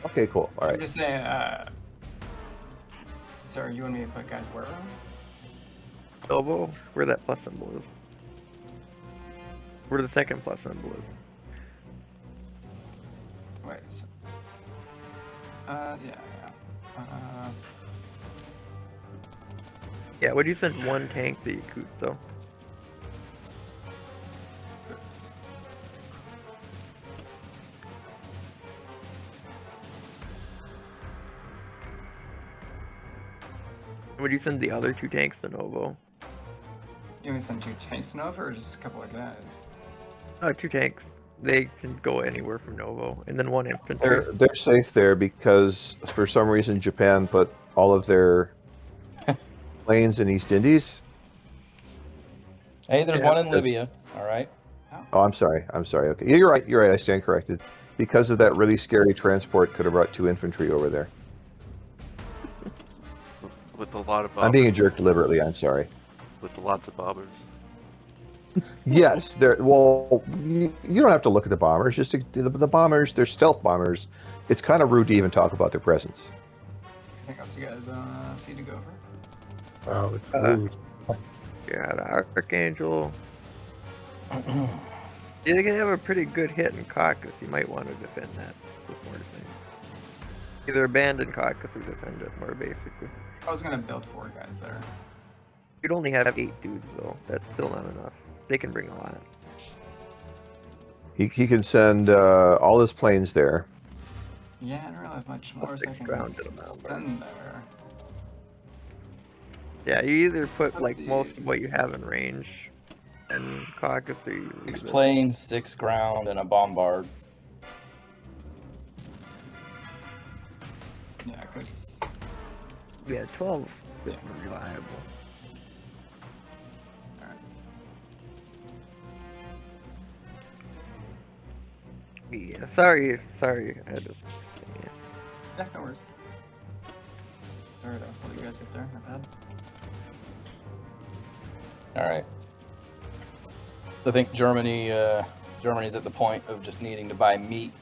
Speaker 5: Okay, cool. All
Speaker 2: I'm
Speaker 5: right.
Speaker 2: just saying. Sorry, you want me to put guys where else?
Speaker 1: Novo, where that plus symbol is. Where the second plus symbol is.
Speaker 2: Wait. Yeah.
Speaker 1: Yeah, would you send 1 tank to Yakut though? Would you send the other 2 tanks to Novo?
Speaker 2: You want me to send 2 tanks over, or just a couple of guys?
Speaker 1: 2 tanks. They can go anywhere from Novo, and then 1 infantry.
Speaker 5: They're safe there because for some reason Japan put all of their planes in East Indies.
Speaker 7: Hey, there's
Speaker 1: Yeah,
Speaker 7: one in
Speaker 5: because-
Speaker 7: Libya. All right.
Speaker 5: Oh, I'm sorry. Okay. Yeah, you're right. I stand corrected. Because of that really scary transport, could have brought 2 infantry over there.
Speaker 4: With a lot of
Speaker 5: I'm
Speaker 4: bombers.
Speaker 5: being a jerk deliberately. I'm sorry.
Speaker 4: With lots of bombers.
Speaker 5: Yes, well, you don't have to look at the bombers. Just the bombers, they're stealth bombers. It's kind of rude to even talk about their presence.
Speaker 2: I think I'll see you guys see to go for.
Speaker 6: Wow, it's rude.
Speaker 1: Yeah, the Archangel. Yeah, they can have a pretty good hit in Caucasus. You might want to defend that before things. Either abandon Caucasus or defend it more basically.
Speaker 2: I was gonna build 4 guys there.
Speaker 1: You'd only have 8 dudes though. That's still not enough. They can bring a lot.
Speaker 5: He can send all his planes there.
Speaker 2: Yeah, I don't really have much more, so I
Speaker 1: 6
Speaker 2: can
Speaker 1: grounded amount, but-
Speaker 2: send there.
Speaker 1: Yeah, you either put like most of what you have in range and Caucasus or you leave
Speaker 7: 6
Speaker 1: it.
Speaker 7: planes, 6 ground, and a bombard.
Speaker 2: Yeah, because
Speaker 1: Yeah, 12 is
Speaker 2: Yeah.
Speaker 1: reliable. Yeah, sorry, I just
Speaker 2: yeah, no worries. Sorry to hold you guys up there. My bad.
Speaker 7: All right. I think Germany's at the point of just needing to buy meat.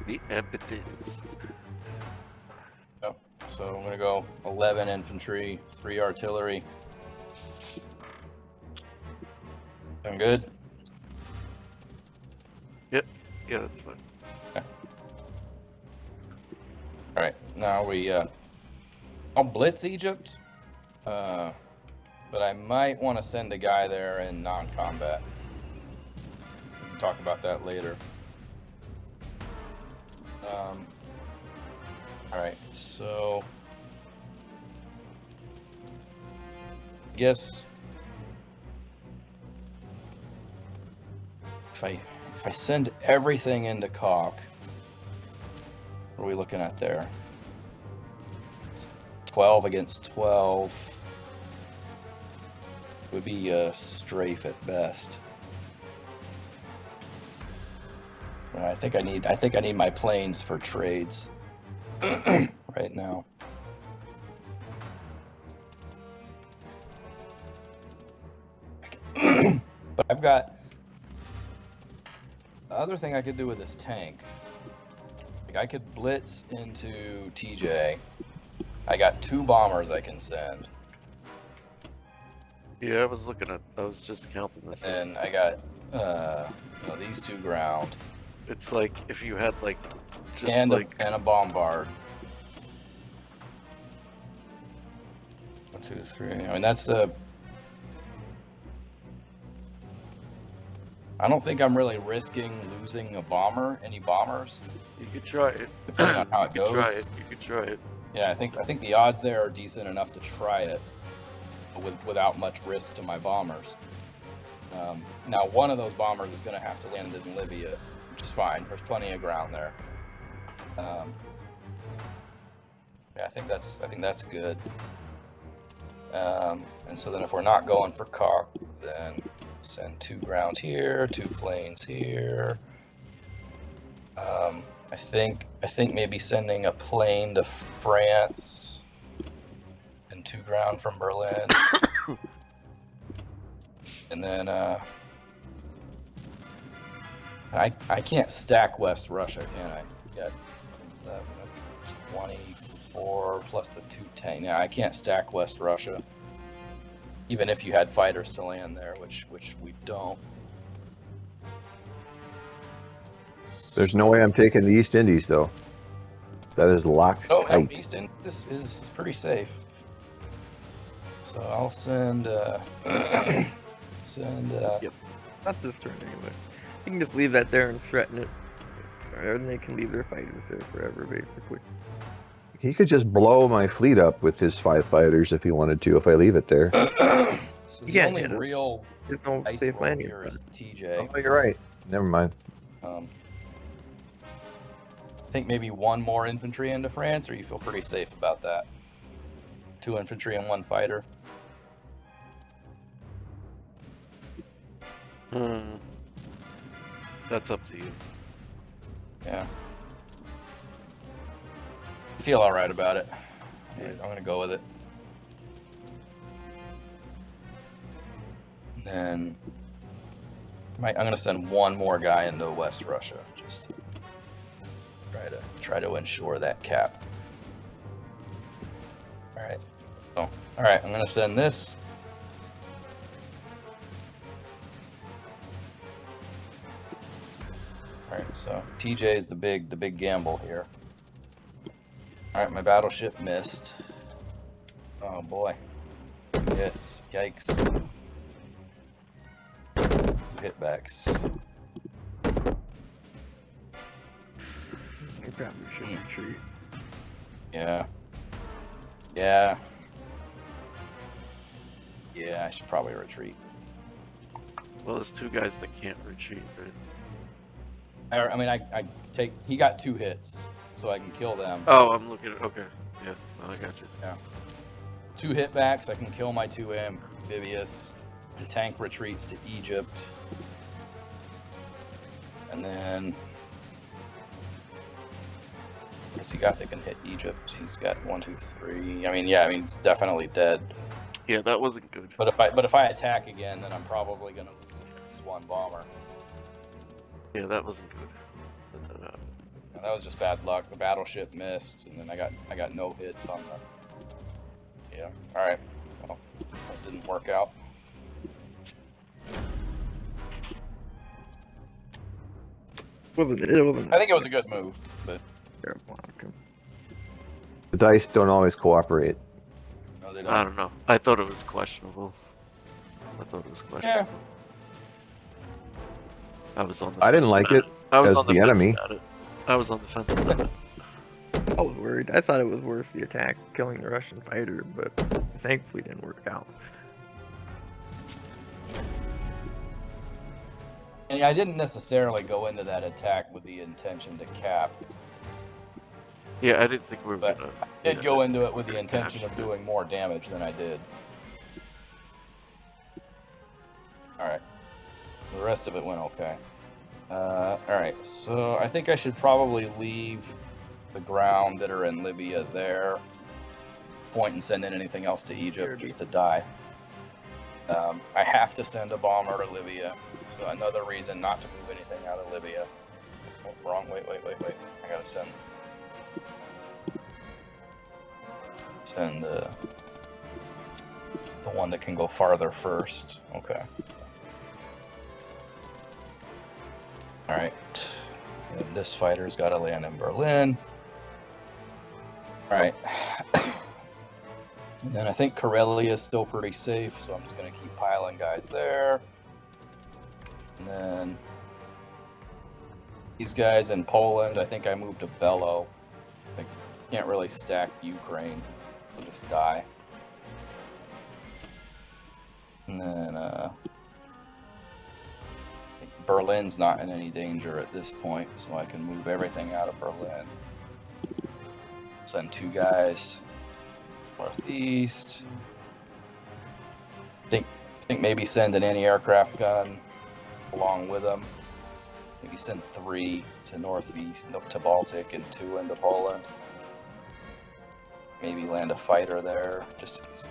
Speaker 4: The epithets.
Speaker 7: Oh, so I'm gonna go 11 infantry, 3 artillery. Doing good.
Speaker 4: Yeah, that's fine.
Speaker 7: All right, now I'll blitz Egypt, but I might want to send a guy there in non-combat. We can talk about that later. All right, so I guess if I send everything into Cock, what are we looking at there? It's 12 against 12. Would be a strafe at best. I think I need my planes for trades right now. But I've got the other thing I could do with this tank. Like I could blitz into TJ I got 2 bombers I can send.
Speaker 4: Yeah, I was just counting this.
Speaker 7: And I got these 2 ground.
Speaker 4: It's like if you had like just
Speaker 7: And
Speaker 4: like
Speaker 7: a bombard. 1, 2, 3. I mean that's I don't think I'm really risking losing a bomber, any bombers.
Speaker 4: you could try it.
Speaker 7: Depending on how it
Speaker 4: You could
Speaker 7: goes.
Speaker 4: try it. You could try it.
Speaker 7: Yeah, I think the odds there are decent enough to try it without much risk to my bombers. Now one of those bombers is going to have to land in Libya, which is fine. There's plenty of ground there. Yeah, I think that's good. And so then if we're not going for cock, then send 2 ground here, 2 planes here. I think maybe sending a plane to France and 2 ground from Berlin. And then I can't stack West Russia, can I? Yeah, that's 24 plus the 2 tank. Yeah, I can't stack West Russia. Even if you had fighters to land there, which we don't.
Speaker 5: There's no way I'm taking the East Indies though. That is locked
Speaker 7: Oh, no,
Speaker 5: tight.
Speaker 7: East Indies is pretty safe. So I'll send
Speaker 1: Yep. Not this turn anyway. You can just leave that there and threaten it. Or they can leave their fighters there forever, basically.
Speaker 5: He could just blow my fleet up with his 5 fighters if he wanted to, if I leave it there.
Speaker 7: So the
Speaker 1: Yeah,
Speaker 7: only
Speaker 1: yeah.
Speaker 7: real
Speaker 1: There's no
Speaker 7: ice
Speaker 1: safe
Speaker 7: roll
Speaker 1: landing.
Speaker 7: here is TJ.
Speaker 5: Oh, you're right. Never mind.
Speaker 7: I think maybe 1 more infantry into France, or you feel pretty safe about that? 2 infantry and 1 fighter.
Speaker 4: That's up to you.
Speaker 7: Yeah. I feel all right about it. I'm gonna go with it. Then I'm gonna send 1 more guy into West Russia. Just try to ensure that cap. All right. So, all right. I'm gonna send this. All right. So TJ is the big gamble here. All right. My battleship missed. Oh boy. 2 hits. Yikes. 2 hitbacks.
Speaker 1: You probably should retreat.
Speaker 7: Yeah, I should probably retreat.
Speaker 4: Well, there's 2 guys that can't retreat, right?
Speaker 7: I mean, I take. He got 2 hits, so I can kill them.
Speaker 4: Oh, I'm looking at. Okay, yeah, I got you.
Speaker 7: Yeah. 2 hitbacks. I can kill my 2 amphibious. The tank retreats to Egypt, and then. What's he got that can hit Egypt? He's got 1, 2, 3. I mean, it's definitely dead.
Speaker 4: Yeah, that wasn't good.
Speaker 7: But if I attack again, then I'm probably gonna lose at least 1 bomber.
Speaker 4: Yeah, that wasn't good. Let that happen.
Speaker 7: And that was just bad luck. The battleship missed, and then I got no hits on the. Yeah. All right. Well, that didn't work out.
Speaker 1: It wasn't.
Speaker 7: I think it was a good move, but
Speaker 1: terrible outcome.
Speaker 5: The dice don't always cooperate.
Speaker 7: no, they
Speaker 4: I
Speaker 7: don't.
Speaker 4: don't know. I thought it was questionable.
Speaker 7: Yeah.
Speaker 4: I was on the.
Speaker 5: I didn't like it
Speaker 4: I was
Speaker 5: as
Speaker 4: on the
Speaker 5: the
Speaker 4: fence
Speaker 5: enemy.
Speaker 4: about it. I was on the fence about it.
Speaker 1: I was worried. I thought it was worth the attack, killing the Russian fighter, but thankfully didn't work out.
Speaker 7: And I didn't necessarily go into that attack with the intention to cap.
Speaker 4: Yeah, I didn't think we were
Speaker 7: But
Speaker 4: gonna.
Speaker 7: I did
Speaker 4: yeah,
Speaker 7: go into it with the
Speaker 4: gonna
Speaker 7: intention
Speaker 4: cash
Speaker 7: of
Speaker 4: it.
Speaker 7: doing more damage than I did. Alright. The rest of it went okay. Alright, so I think I should probably leave the ground that are in Libya there. Point and send in anything else to Egypt just to die. I have to send a bomber to Libya. So another reason not to move anything out of Libya. Oh, wrong. Wait. I gotta send. Send the one that can go farther first. Okay. All right. And this fighter's got to land in Berlin. All right. And then I think Karelia is still pretty safe, so I'm just going to keep piling guys there. And then these guys in Poland, I think I moved to Bello. I can't really stack Ukraine. They'll just die. And then I think Berlin's not in any danger at this point, so I can move everything out of Berlin. Send 2 guys northeast. Think maybe send an anti-aircraft gun along with them. Maybe send 3 to northeast, to Baltic, and 2 into Poland. Maybe land a fighter there.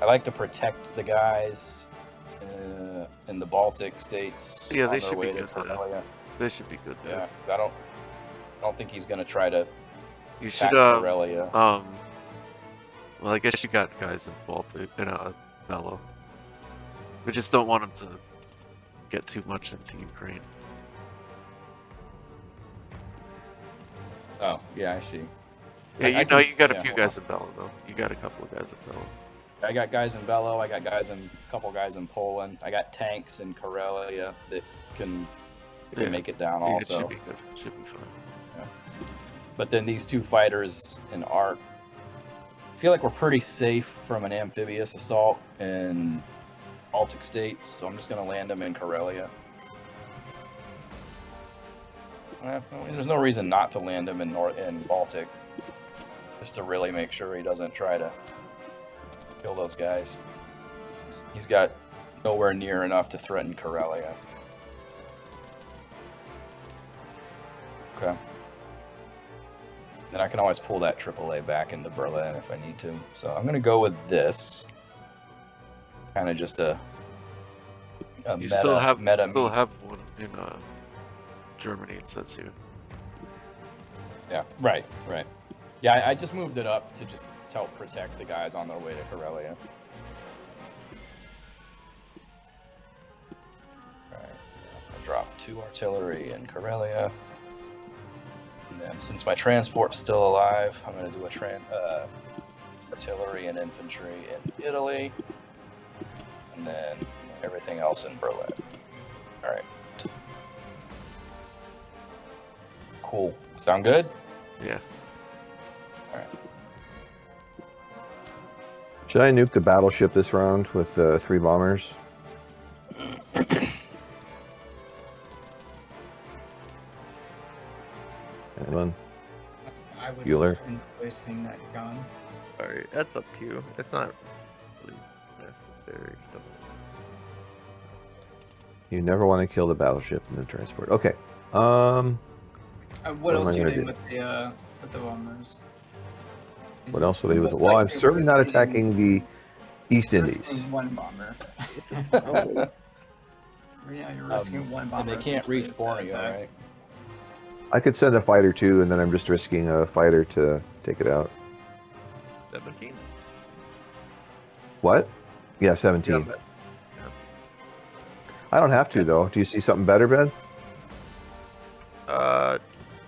Speaker 7: I like to protect the guys in the Baltic states.
Speaker 4: Yeah,
Speaker 7: on
Speaker 4: they
Speaker 7: their
Speaker 4: should
Speaker 7: way
Speaker 4: be
Speaker 7: to
Speaker 4: good there.
Speaker 7: Karelia.
Speaker 4: They should be good there.
Speaker 7: Yeah, I don't think he's gonna try to
Speaker 4: You
Speaker 7: attack
Speaker 4: should
Speaker 7: Karelia.
Speaker 4: well, I guess you got guys in Baltic and Bello. We just don't want them to get too much into Ukraine.
Speaker 7: Oh, yeah, I see.
Speaker 4: Yeah,
Speaker 7: I
Speaker 4: you
Speaker 7: can
Speaker 4: know, you got a
Speaker 7: yeah,
Speaker 4: few
Speaker 7: hold
Speaker 4: guys in Bello though. You got a couple of guys in Bello.
Speaker 7: I got guys in Bello. I got a couple guys in Poland. I got tanks in Karelia that can make it down
Speaker 4: Yeah,
Speaker 7: also.
Speaker 4: it should be good. Should be fine.
Speaker 7: But then these 2 fighters in Arc, I feel like we're pretty safe from an amphibious assault in Baltic states, so I'm just going to land them in Karelia. There's no reason not to land him in Baltic, just to really make sure he doesn't try to kill those guys. He's got nowhere near enough to threaten Karelia. Okay. Then I can always pull that AAA back into Berlin if I need to. So I'm gonna go with this. Kind of just a
Speaker 4: You
Speaker 7: meta.
Speaker 4: still have
Speaker 7: meta
Speaker 4: one in Germany. It says here.
Speaker 7: Yeah, right. Yeah, I just moved it up to just help protect the guys on their way to Karelia. Alright, I dropped 2 artillery in Karelia. And then since my transport's still alive, I'm going to do a artillery and infantry in Italy. And then everything else in Berlin. Alright. Cool. Sound good?
Speaker 4: Yeah.
Speaker 7: Alright.
Speaker 5: Should I nuke the battleship this round with 3 bombers? Anyone?
Speaker 2: I would
Speaker 5: Bueller?
Speaker 2: enjoy seeing that gun.
Speaker 1: Alright, that's up to you. It's not really necessary.
Speaker 5: You never want to kill the battleship in the transport. Okay.
Speaker 2: What
Speaker 5: What
Speaker 2: else
Speaker 5: am I
Speaker 2: are you
Speaker 5: gonna
Speaker 2: doing
Speaker 5: do?
Speaker 2: with the bombers?
Speaker 5: What else will they do with it?
Speaker 2: Most
Speaker 5: Well, I'm
Speaker 2: likely
Speaker 5: certainly not
Speaker 2: risking-
Speaker 5: attacking the East Indies.
Speaker 2: risking 1 bomber. Yeah, you're
Speaker 7: Um,
Speaker 2: risking 1 bomber.
Speaker 7: And they can't
Speaker 2: essentially
Speaker 7: reach
Speaker 2: with that
Speaker 7: Borneo,
Speaker 2: attack.
Speaker 7: right?
Speaker 5: I could send a fighter too, and then I'm just risking a fighter to take it out.
Speaker 1: 17.
Speaker 5: What? Yeah, 17.
Speaker 1: Yeah, but-
Speaker 5: I don't have to though. Do you see something better, Ben?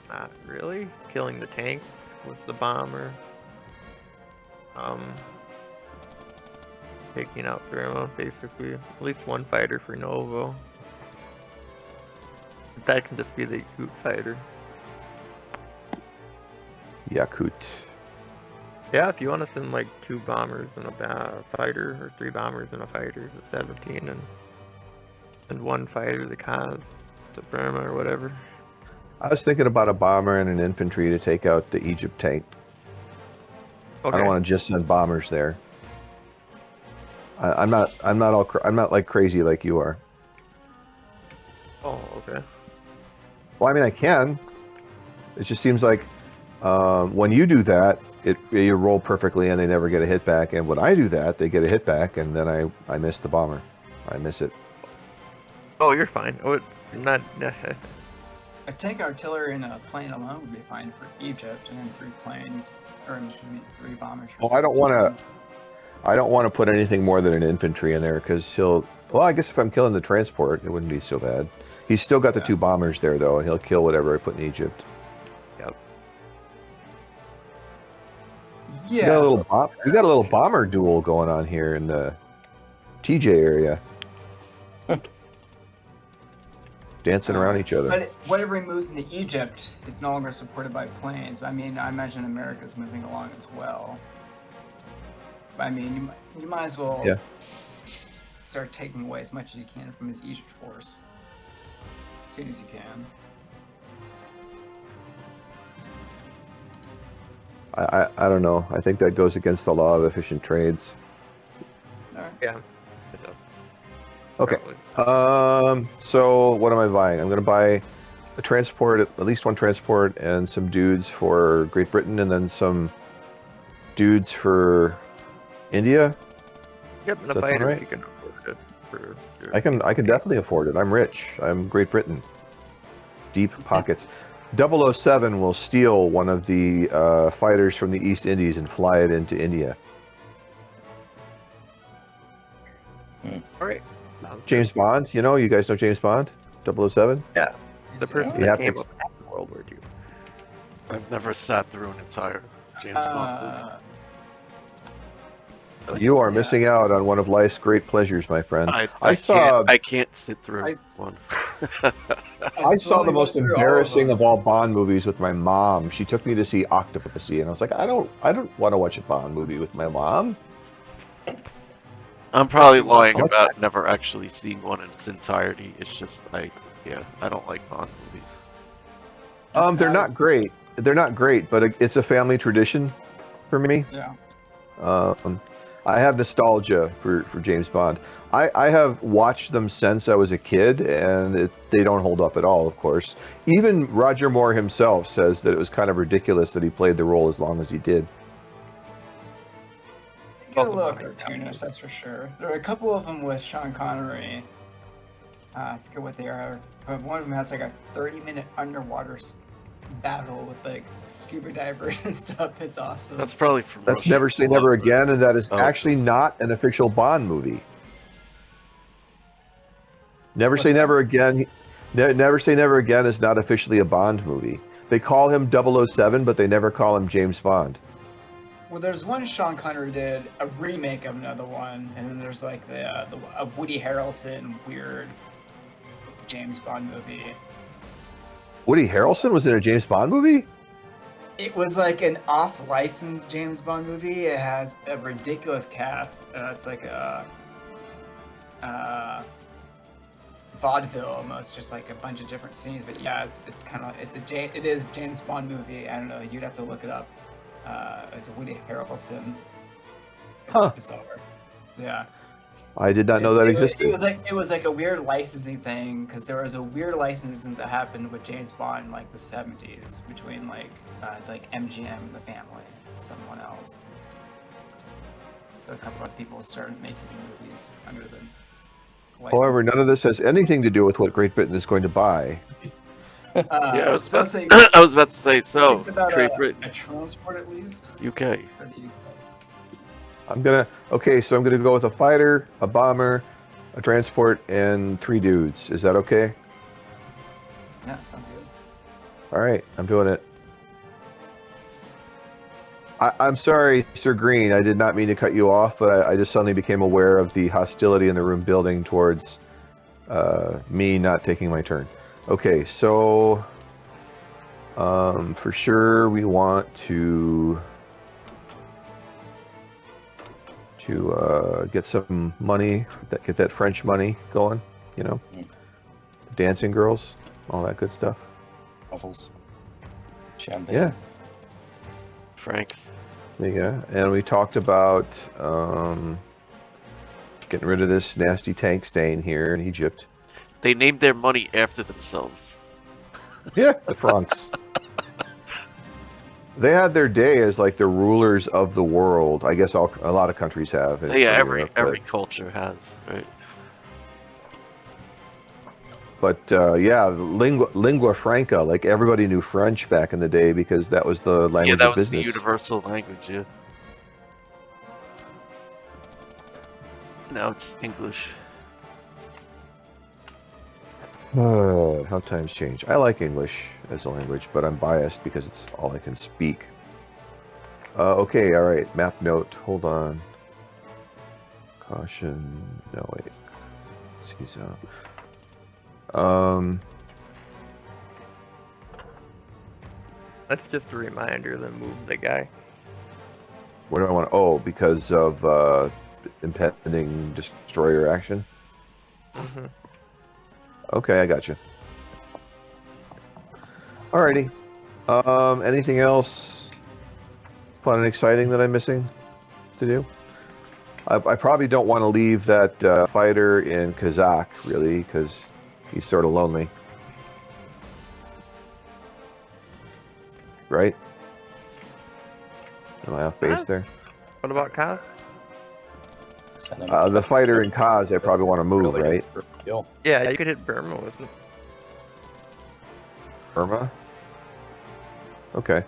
Speaker 1: Not really. Killing the tank with the bomber. Taking out Thermo, basically. At least 1 fighter for Novo. That can just be the Yakut fighter.
Speaker 5: Yakut.
Speaker 1: Yeah, if you want to send like 2 bombers and a fighter, or 3 bombers and a fighter to 17, and 1 fighter to Kaz, to Burma or whatever.
Speaker 5: I was thinking about a bomber and an infantry to take out the Egypt tank.
Speaker 1: Okay.
Speaker 5: I don't want to just send bombers there. I'm not like crazy like you are.
Speaker 1: Oh, okay.
Speaker 5: Well, I mean, I can. It just seems like when you do that, you roll perfectly and they never get a hit back. And when I do that, they get a hit back, and then I miss the bomber. I miss it.
Speaker 1: Oh, you're fine. Oh, not.
Speaker 2: A tank artillery and a plane alone would be fine for Egypt, and then 3 planes, or excuse me, 3 bombers. For
Speaker 5: Oh, I don't want to. I don't want to put anything more than an infantry in there because he'll. Well, I guess if I'm killing the transport, it wouldn't be so bad. He's still got the 2 bombers there though, and he'll kill whatever I put in Egypt.
Speaker 1: Yep.
Speaker 5: We got a little bomber duel going on here in the TJ area. Dancing around each other.
Speaker 2: But whatever he moves into Egypt, it's no longer supported by planes. But I mean, I imagine America's moving along as well. But I mean, you might as well start taking away as much as you can from his Egypt force as soon as you can.
Speaker 5: I don't know. I think that goes against the law of efficient trades.
Speaker 2: All right.
Speaker 1: Yeah, it does.
Speaker 5: Okay.
Speaker 1: Probably.
Speaker 5: So what am I buying? I'm going to buy a transport, at least 1 transport, and some dudes for Great Britain, and then some dudes for India.
Speaker 1: Yep, and a
Speaker 5: Does that sound
Speaker 1: fighter
Speaker 5: right?
Speaker 1: you can afford it for your
Speaker 5: I can definitely afford it. I'm rich. I'm Great Britain. Deep pockets. 007 will steal one of the fighters from the East Indies and fly it into India.
Speaker 1: All right.
Speaker 5: James Bond, you know, you guys know James Bond? 007?
Speaker 1: Yeah, the person
Speaker 5: You
Speaker 1: that
Speaker 5: have
Speaker 1: came
Speaker 5: to-
Speaker 1: up after World War II.
Speaker 4: I've never sat through an entire James Bond movie.
Speaker 5: You are missing out on one of life's great pleasures, my friend.
Speaker 4: I can't sit through
Speaker 2: I-
Speaker 4: one.
Speaker 5: I saw the most
Speaker 2: went through all of
Speaker 5: embarrassing
Speaker 2: them.
Speaker 5: of all Bond movies with my mom. She took me to see Octopussy, and I was like, I don't want to watch a Bond movie with my mom.
Speaker 4: I'm probably lying
Speaker 5: What's
Speaker 4: about never actually seeing one in its entirety. It's just I don't like Bond movies.
Speaker 5: They're not great. They're not great, but it's a family tradition for me.
Speaker 2: Yeah.
Speaker 5: I have nostalgia for James Bond. I have watched them since I was a kid, and they don't hold up at all, of course. Even Roger Moore himself says that it was kind of ridiculous that he played the role as long as he did.
Speaker 2: Get a little cartoonish, that's for sure. There are a couple of them with Sean Connery. I forget what they are, but one of them has like a 30-minute underwater battle with like scuba divers and stuff. It's awesome.
Speaker 4: That's probably from.
Speaker 5: That's
Speaker 4: Russian
Speaker 5: Never Say
Speaker 4: Blood,
Speaker 5: Never
Speaker 4: right?
Speaker 5: Again, and that is
Speaker 4: Oh.
Speaker 5: actually not an official Bond movie. Never
Speaker 2: What's
Speaker 5: Say
Speaker 2: that?
Speaker 5: Never Again. Never Say Never Again is not officially a Bond movie. They call him 007, but they never call him James Bond.
Speaker 2: Well, there's one Sean Connery did, a remake of another one, and then there's like a Woody Harrelson weird James Bond movie.
Speaker 5: Woody Harrelson was in a James Bond movie?
Speaker 2: It was like an off-license James Bond movie. It has a ridiculous cast. It's like a vaudeville almost, just like a bunch of different scenes. But yeah, it is James Bond movie. I don't know. You'd have to look it up. It's a Woody Harrelson. It's
Speaker 5: Huh.
Speaker 2: bizarre. Yeah.
Speaker 5: I did not know that existed.
Speaker 2: It was like a weird licensing thing because there was a weird licensing that happened with James Bond in like the 70s between like MGM and the family and someone else. So a couple of people started making movies under the license.
Speaker 5: However, none of this has anything to do with what Great Britain is going to buy.
Speaker 4: Yeah, I was
Speaker 2: so
Speaker 4: about,
Speaker 2: say,
Speaker 4: I was about to say so.
Speaker 2: think about
Speaker 4: Great Britain,
Speaker 2: a transport at least.
Speaker 4: UK.
Speaker 2: For the
Speaker 5: I'm gonna go with a fighter, a bomber, a transport, and 3 dudes. Is that okay?
Speaker 2: Yeah, sounds good.
Speaker 5: All right, I'm doing it. I'm sorry, Sir Green. I did not mean to cut you off, but I just suddenly became aware of the hostility in the room building towards me not taking my turn. Okay, so for sure we want to get some money, get that French money going. You know, dancing girls, all that good stuff.
Speaker 7: Waffles. Champagne.
Speaker 5: Yeah.
Speaker 4: Franks.
Speaker 5: Yeah, and we talked about getting rid of this nasty tank stain here in Egypt.
Speaker 4: They named their money after themselves.
Speaker 5: Yeah, the Francs. They had their day as like the rulers of the world. I guess a lot of countries have. in
Speaker 4: Yeah,
Speaker 5: Europe,
Speaker 4: every culture has, right?
Speaker 5: But yeah, lingua franca. Like everybody knew French back in the day because that was the language
Speaker 4: Yeah, that
Speaker 5: of
Speaker 4: was the
Speaker 5: business.
Speaker 4: universal language. Yeah. Now it's English.
Speaker 5: How times change. I like English as a language, but I'm biased because it's all I can speak. Okay, all right. Map note. Hold on. Caution. No, wait. Excuse me.
Speaker 1: That's just a reminder to move the guy.
Speaker 5: What do I want? Oh, because of impending destroyer action.
Speaker 1: Mm-hmm.
Speaker 5: Okay, I got you. Alrighty. Anything else fun and exciting that I'm missing to do? I probably don't want to leave that fighter in Kazakh, really, because he's sort of lonely. Right? Am I off base there?
Speaker 1: What about Kaz?
Speaker 7: Send him
Speaker 5: The fighter in Kaz, I probably want to move,
Speaker 7: really
Speaker 5: right?
Speaker 7: good for kill.
Speaker 1: Yeah, you could hit Burma with it.
Speaker 5: Burma? Okay.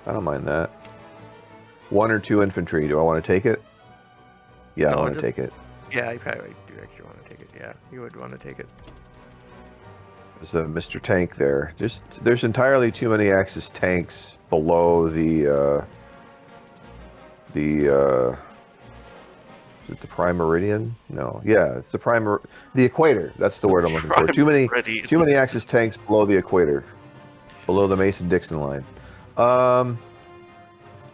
Speaker 5: I don't mind that. 1 or 2 infantry. Do I want to take it? Yeah, I
Speaker 1: No,
Speaker 5: want to
Speaker 1: just-
Speaker 5: take it.
Speaker 1: Yeah, you probably do actually want to take it. Yeah, you would want to take it.
Speaker 5: There's a Mr. Tank there. There's entirely too many Axis tanks below the is it the prime meridian? No. Yeah, it's the equator. That's the word I'm looking for. Too many Axis tanks below the equator. Below the Mason-Dixon line.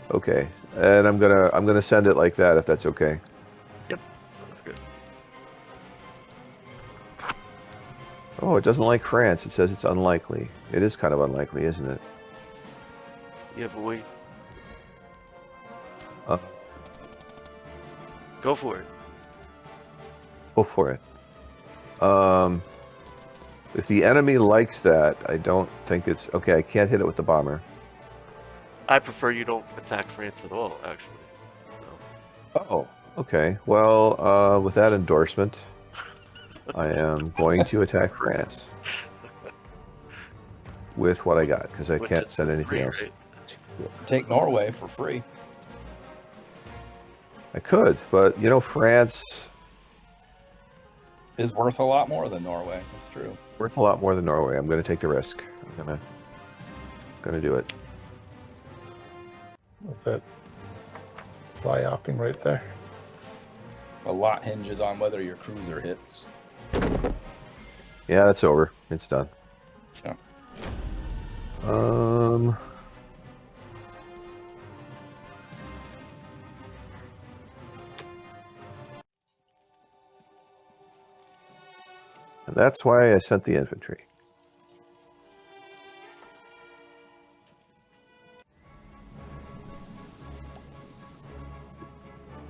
Speaker 5: Okay. And I'm gonna send it like that if that's okay.
Speaker 1: Yep, that's good.
Speaker 5: Oh, it doesn't like France. It says it's unlikely. It is kind of unlikely, isn't it?
Speaker 4: Yeah, but wait.
Speaker 5: Uh,
Speaker 4: Go for it.
Speaker 5: Go for it. If the enemy likes that, I don't think it's... Okay, I can't hit it with the bomber.
Speaker 4: I prefer you don't attack France at all, actually. So.
Speaker 5: Oh, okay. Well, with that endorsement, I am going to attack France. With what I got, because I
Speaker 4: Which
Speaker 5: can't
Speaker 4: is
Speaker 5: send anything
Speaker 4: free,
Speaker 5: else.
Speaker 4: right?
Speaker 7: Take Norway for free.
Speaker 5: I could, but, you know, France...
Speaker 7: Is worth a lot more than Norway. That's true.
Speaker 5: worth a lot more than Norway. I'm going to take the risk. I'm gonna do it.
Speaker 6: What's that? Psyoping right there.
Speaker 7: A lot hinges on whether your cruiser hits.
Speaker 5: Yeah, that's over. It's done.
Speaker 7: Yeah.
Speaker 5: And that's why I sent the infantry.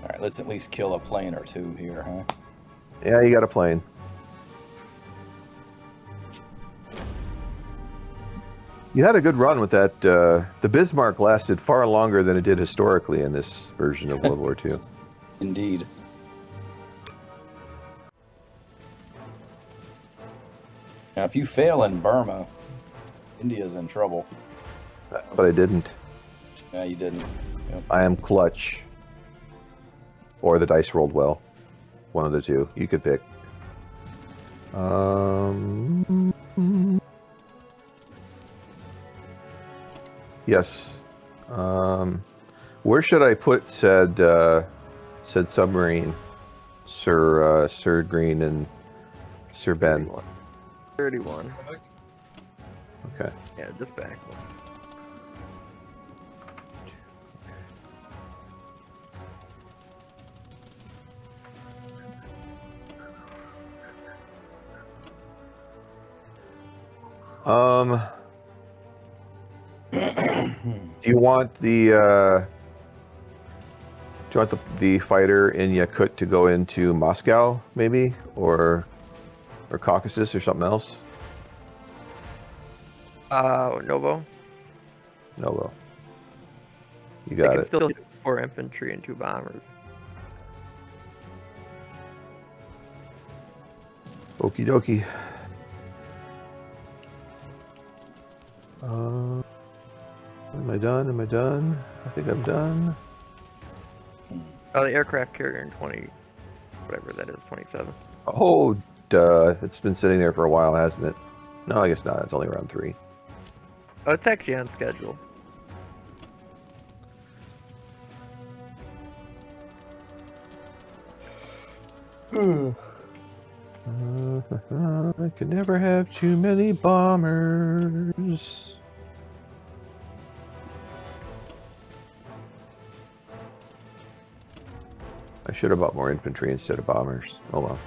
Speaker 7: All right, let's at least kill a plane or two here, huh?
Speaker 5: Yeah, you got a plane. You had a good run with that. The Bismarck lasted far longer than it did historically in this version of World War II.
Speaker 7: Indeed. Now, if you fail in Burma, India's in trouble.
Speaker 5: But I didn't.
Speaker 7: Yeah, you didn't. Yep.
Speaker 5: I am clutch. Or the dice rolled well. One of the two. You could pick. Yes. Where should I put said submarine, Sir Green and Sir Ben?
Speaker 1: 31.
Speaker 5: Okay.
Speaker 1: Yeah, just back one.
Speaker 5: Do you want the fighter in Yakut to go into Moscow, maybe, or Caucasus, or something else?
Speaker 1: Novo.
Speaker 5: No, you
Speaker 1: They
Speaker 5: got
Speaker 1: can
Speaker 5: it.
Speaker 1: still hit 4 infantry and 2 bombers.
Speaker 5: Okie dokie. Am I done? I think I'm done.
Speaker 1: Oh, the aircraft carrier in 20, whatever that is, 27.
Speaker 5: Oh, duh. It's been sitting there for a while, hasn't it? No, I guess not. It's only around 3.
Speaker 1: Oh, it's actually on schedule.
Speaker 5: I could never have too many bombers. I should have bought more infantry instead of bombers. Oh well.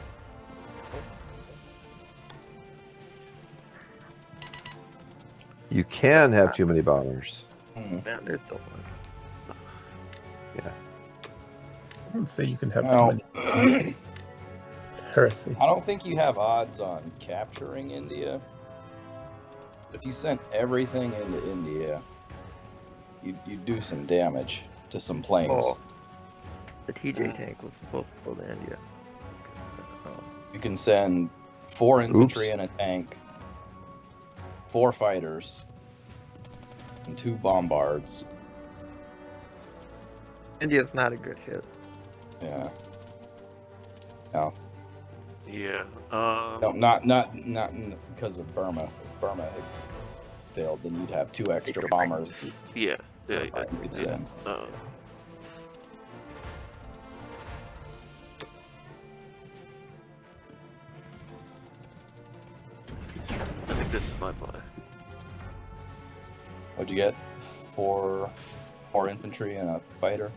Speaker 5: You can have too many bombers.
Speaker 1: Yeah, there's still one.
Speaker 5: Yeah.
Speaker 6: I don't say you can have
Speaker 7: Well,
Speaker 6: too many. It's heresy.
Speaker 7: I don't think you have odds on capturing India. If you sent everything into India, you'd do some damage to some planes.
Speaker 1: Oh, the TJ tank was supposed to go to India.
Speaker 7: You can send 4 infantry
Speaker 5: Oops.
Speaker 7: and a tank, 4 fighters, and 2 bombards.
Speaker 1: India's not a good hit.
Speaker 7: Yeah. No,
Speaker 4: Yeah.
Speaker 7: no, not because of Burma. If Burma had failed, then you'd have 2 extra bombers
Speaker 4: Yeah. Yeah.
Speaker 7: you could
Speaker 4: Yeah.
Speaker 7: send.
Speaker 4: I think this is my play.
Speaker 7: What'd you get? 4 infantry and a fighter?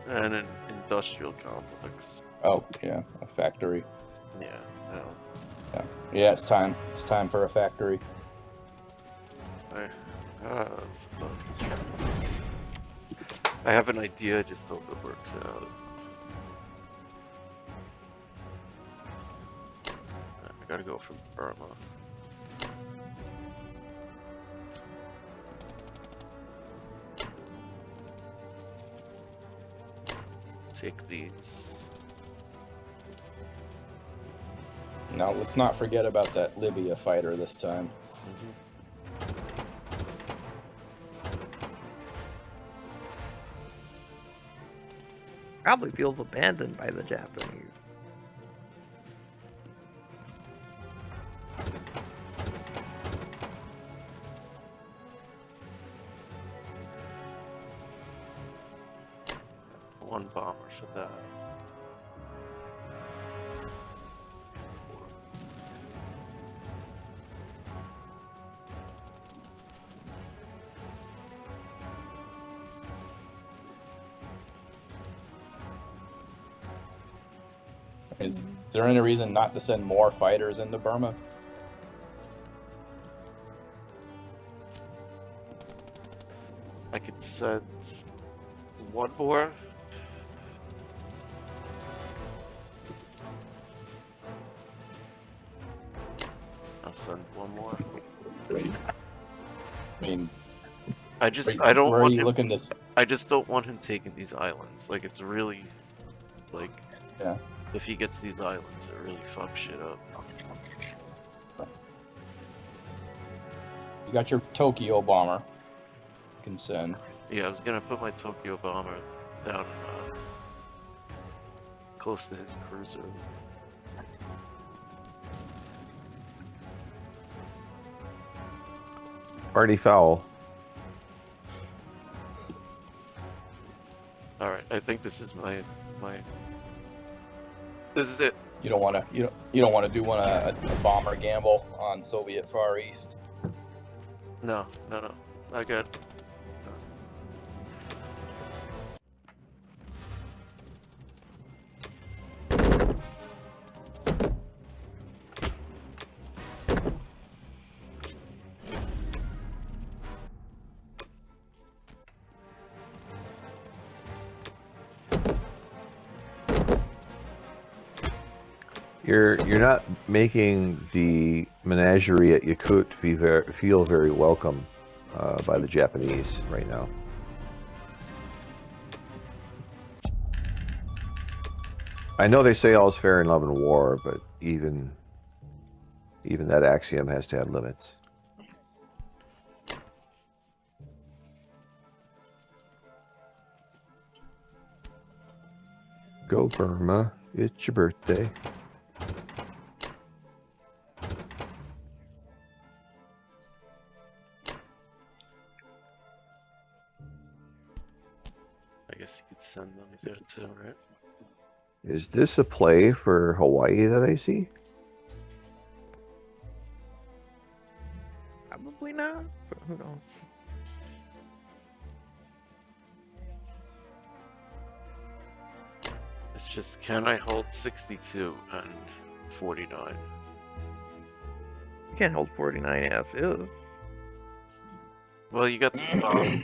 Speaker 4: And an industrial complex.
Speaker 7: Oh, yeah, a factory.
Speaker 4: Yeah. No.
Speaker 7: Yeah, it's time. It's time for a factory.
Speaker 4: I have an idea, just hope it works out. I gotta go from Burma. Take these.
Speaker 7: Now, let's not forget about that Libya fighter this time.
Speaker 1: Probably feels abandoned by the Japanese.
Speaker 4: One bomber for that.
Speaker 7: Is there any reason not to send more fighters into Burma?
Speaker 4: I could send one more. I'll send one more.
Speaker 7: I mean,
Speaker 4: I don't
Speaker 7: where are
Speaker 4: want
Speaker 7: you
Speaker 4: him.
Speaker 7: looking to?
Speaker 4: I just don't want him taking these islands. Like, it's really, like,
Speaker 7: Yeah.
Speaker 4: if he gets these islands, it really fucks shit up.
Speaker 7: You got your Tokyo bomber. You can send.
Speaker 4: Yeah, I was gonna put my Tokyo bomber down close to his cruiser.
Speaker 5: Party foul.
Speaker 4: All right, I think this is my. This is it.
Speaker 7: You don't want to. You don't want to do a bomber gamble on Soviet Far East.
Speaker 4: No. I got.
Speaker 5: You're not making the menagerie at Yakut feel very welcome by the Japanese right now. I know they say all's fair in love and war, but even that axiom has to have limits. Go Burma. It's your birthday.
Speaker 4: I guess you could send them there too, right?
Speaker 5: Is this a play for Hawaii that I see?
Speaker 1: Probably not, but who knows?
Speaker 4: It's just, can I hold 62 and 49?
Speaker 1: You can't hold 49 as is.
Speaker 4: Well, you got the bombs.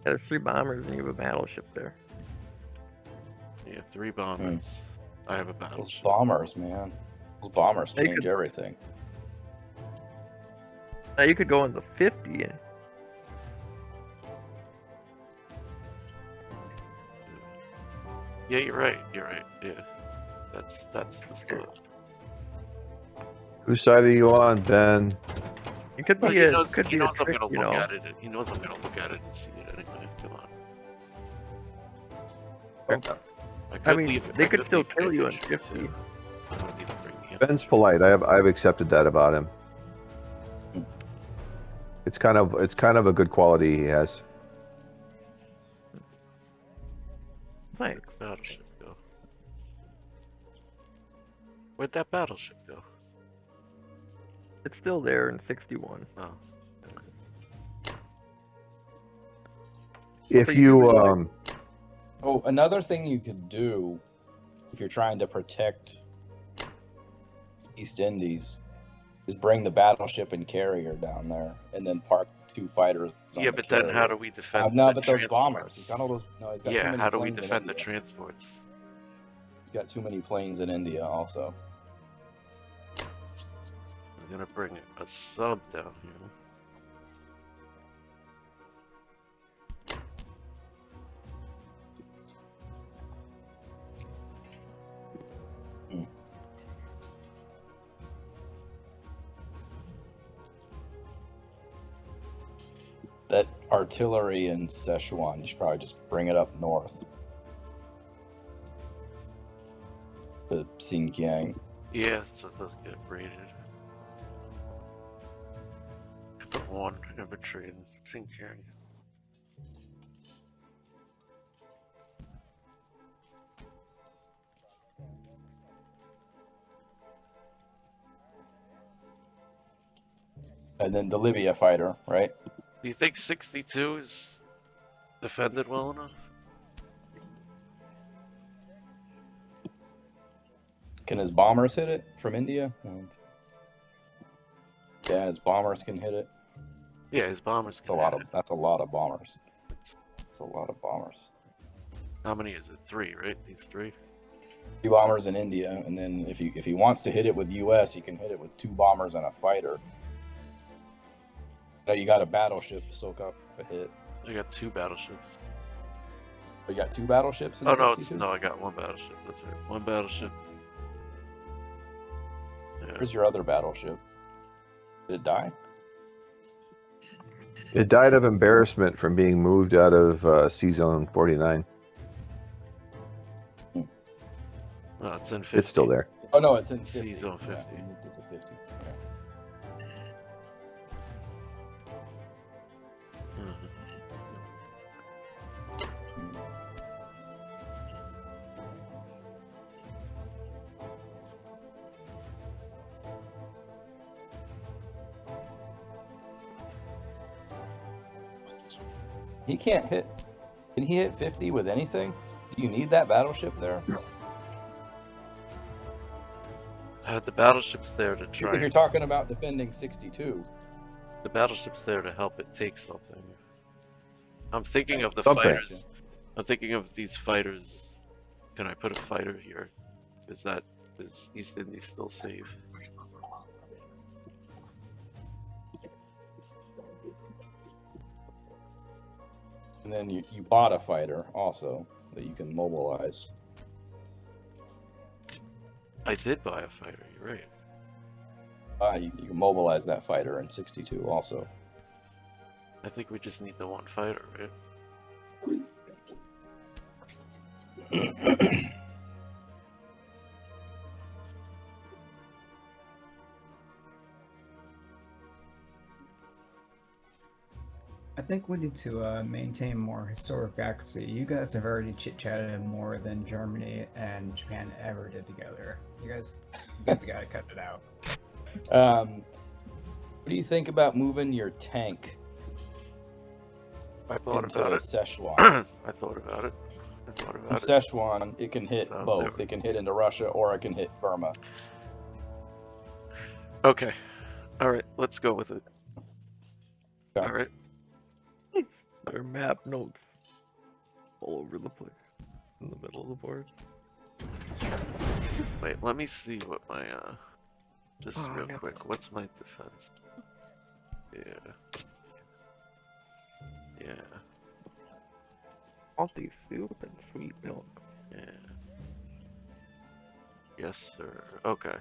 Speaker 1: Yeah, there's 3 bombers and you have a battleship there.
Speaker 4: You have 3 bombers. I have a
Speaker 7: Those
Speaker 4: battleship.
Speaker 7: bombers, man. Those bombers
Speaker 1: They
Speaker 7: change
Speaker 1: could-
Speaker 7: everything.
Speaker 1: Now you could go in the 50 and
Speaker 4: Yeah, you're right. You're right. Yeah, that's the spot.
Speaker 5: Whose side are you on, Ben?
Speaker 1: it could
Speaker 4: Well,
Speaker 1: be
Speaker 4: he
Speaker 1: a
Speaker 4: knows,
Speaker 1: could
Speaker 4: he
Speaker 1: be a
Speaker 4: knows I'm
Speaker 1: trick,
Speaker 4: gonna
Speaker 1: you
Speaker 4: look
Speaker 1: know.
Speaker 4: at it. He knows I'm gonna look at it and see it anyway. Come on.
Speaker 5: Okay.
Speaker 1: I mean, they could
Speaker 4: could
Speaker 1: still
Speaker 4: leave
Speaker 1: kill you in
Speaker 4: British
Speaker 1: 50.
Speaker 4: too. I don't need to bring him.
Speaker 5: Ben's polite. I've accepted that about him. It's kind of a good quality he has.
Speaker 1: Thanks.
Speaker 4: Battleship go? Where'd that battleship go?
Speaker 1: It's still there in 61.
Speaker 4: Oh.
Speaker 5: If
Speaker 1: So
Speaker 5: you
Speaker 7: Oh, another thing you could do if you're trying to protect East Indies is bring the battleship and carrier down there, and then park 2 fighters. On
Speaker 4: Yeah,
Speaker 7: the
Speaker 4: but then how
Speaker 7: carrier.
Speaker 4: do we defend?
Speaker 7: No,
Speaker 4: the
Speaker 7: but those bombers.
Speaker 4: transports?
Speaker 7: He's got all those. No, he's got too
Speaker 4: Yeah,
Speaker 7: many
Speaker 4: how do we
Speaker 7: planes in
Speaker 4: defend the
Speaker 7: India.
Speaker 4: transports?
Speaker 7: He's got too many planes in India, also.
Speaker 4: I'm gonna bring a sub down here.
Speaker 7: That artillery in Szechuan, you should probably just bring it up north to Xinjiang.
Speaker 4: Yeah, so it does get raided. Put 1 infantry in Xinjiang.
Speaker 7: And then the Libya fighter, right?
Speaker 4: Do you think 62 is defended well enough?
Speaker 7: Can his bombers hit it from India? Yeah, his bombers can hit it.
Speaker 4: Yeah, his bombers.
Speaker 7: That's a lot of bombers. That's a lot of bombers.
Speaker 4: How many is it? 3, right? These 3.
Speaker 7: 2 bombers in India, and then if he wants to hit it with US, he can hit it with 2 bombers and a fighter. No, you got a battleship to soak up a hit.
Speaker 4: I got 2 battleships.
Speaker 7: You got 2 battleships in
Speaker 4: Oh no,
Speaker 7: 62?
Speaker 4: no, I got 1 battleship. That's right. 1 battleship. Yeah.
Speaker 7: Where's your other battleship? Did it die?
Speaker 5: it died of embarrassment from being moved out of C Zone 49.
Speaker 4: Oh, it's in 50.
Speaker 5: It's still there.
Speaker 7: Oh no, it's in 50.
Speaker 4: Zone 50.
Speaker 7: Yeah, we moved it to 50. Yeah.
Speaker 4: Mhm.
Speaker 7: He can't hit. Can he hit 50 with anything? Do you need that battleship there?
Speaker 4: The battleship's there to
Speaker 7: If
Speaker 4: try.
Speaker 7: you're talking about defending 62,
Speaker 4: The battleship's there to help it take something. I'm thinking of the
Speaker 5: Something.
Speaker 4: fighters. I'm thinking of these fighters. Can I put a fighter here? Is East Indies still safe?
Speaker 7: and then you bought a fighter also that you can mobilize.
Speaker 4: I did buy a fighter. You're right.
Speaker 7: You can mobilize that fighter in 62 also.
Speaker 4: I think we just need the 1 fighter, right?
Speaker 2: I think we need to maintain more historic accuracy. You guys have already chit-chatted more than Germany and Japan ever did together. You guys gotta cut it out.
Speaker 7: What do you think about moving your tank
Speaker 4: I thought
Speaker 7: into
Speaker 4: about it.
Speaker 7: Szechuan?
Speaker 4: I thought about it.
Speaker 7: In Szechuan, it can hit
Speaker 4: So
Speaker 7: both.
Speaker 4: there-
Speaker 7: It can hit into Russia or it can hit Burma.
Speaker 4: Okay. All right. Let's go with it.
Speaker 7: Okay.
Speaker 4: All right.
Speaker 1: There are map notes all over the place in the middle of the board.
Speaker 4: Wait. Let me see what my just
Speaker 1: Oh,
Speaker 4: real
Speaker 1: no.
Speaker 4: quick. What's my defense? Yeah. Yeah.
Speaker 1: Salty soup and sweet milk.
Speaker 4: Yeah. Yes, sir. Okay.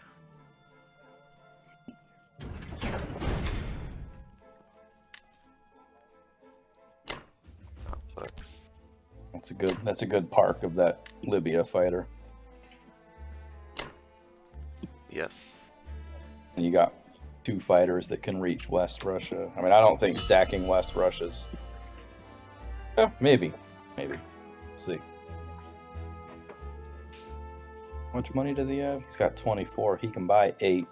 Speaker 4: Complex.
Speaker 7: That's a good park of that Libya fighter.
Speaker 4: Yes.
Speaker 7: And you got 2 fighters that can reach West Russia. I mean, I don't think stacking West Russia's. Yeah, maybe. Let's see. How much money does he have? He's got 24. He can buy 8.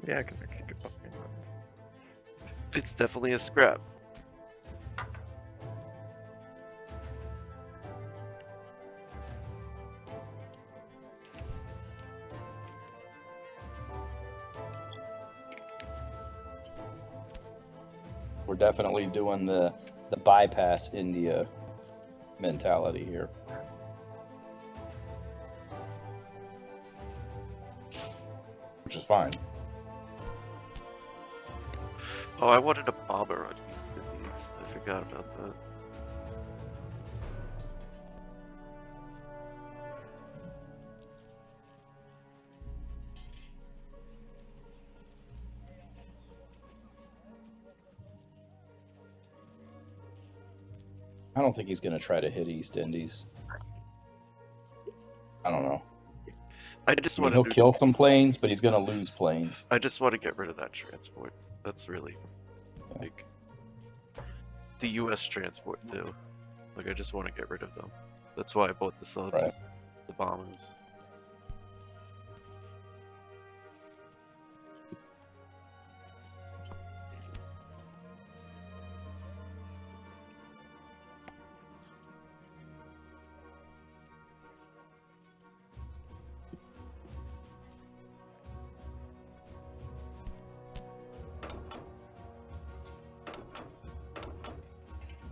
Speaker 1: Yeah, I can actually get fucking
Speaker 4: It's definitely a scrap.
Speaker 7: We're definitely doing the bypass India mentality here. Which is fine.
Speaker 4: Oh, I wanted a bomber on East Indies. I forgot about that.
Speaker 7: I don't think he's going to try to hit East Indies. I don't know.
Speaker 4: I just
Speaker 7: I mean,
Speaker 4: want
Speaker 7: he'll kill some planes, but he's going to lose planes.
Speaker 4: I just want to get rid of that transport. That's really like the U.S. transport too. Like I just want to get rid of them. That's why I bought the subs,
Speaker 7: Right.
Speaker 4: the bombers.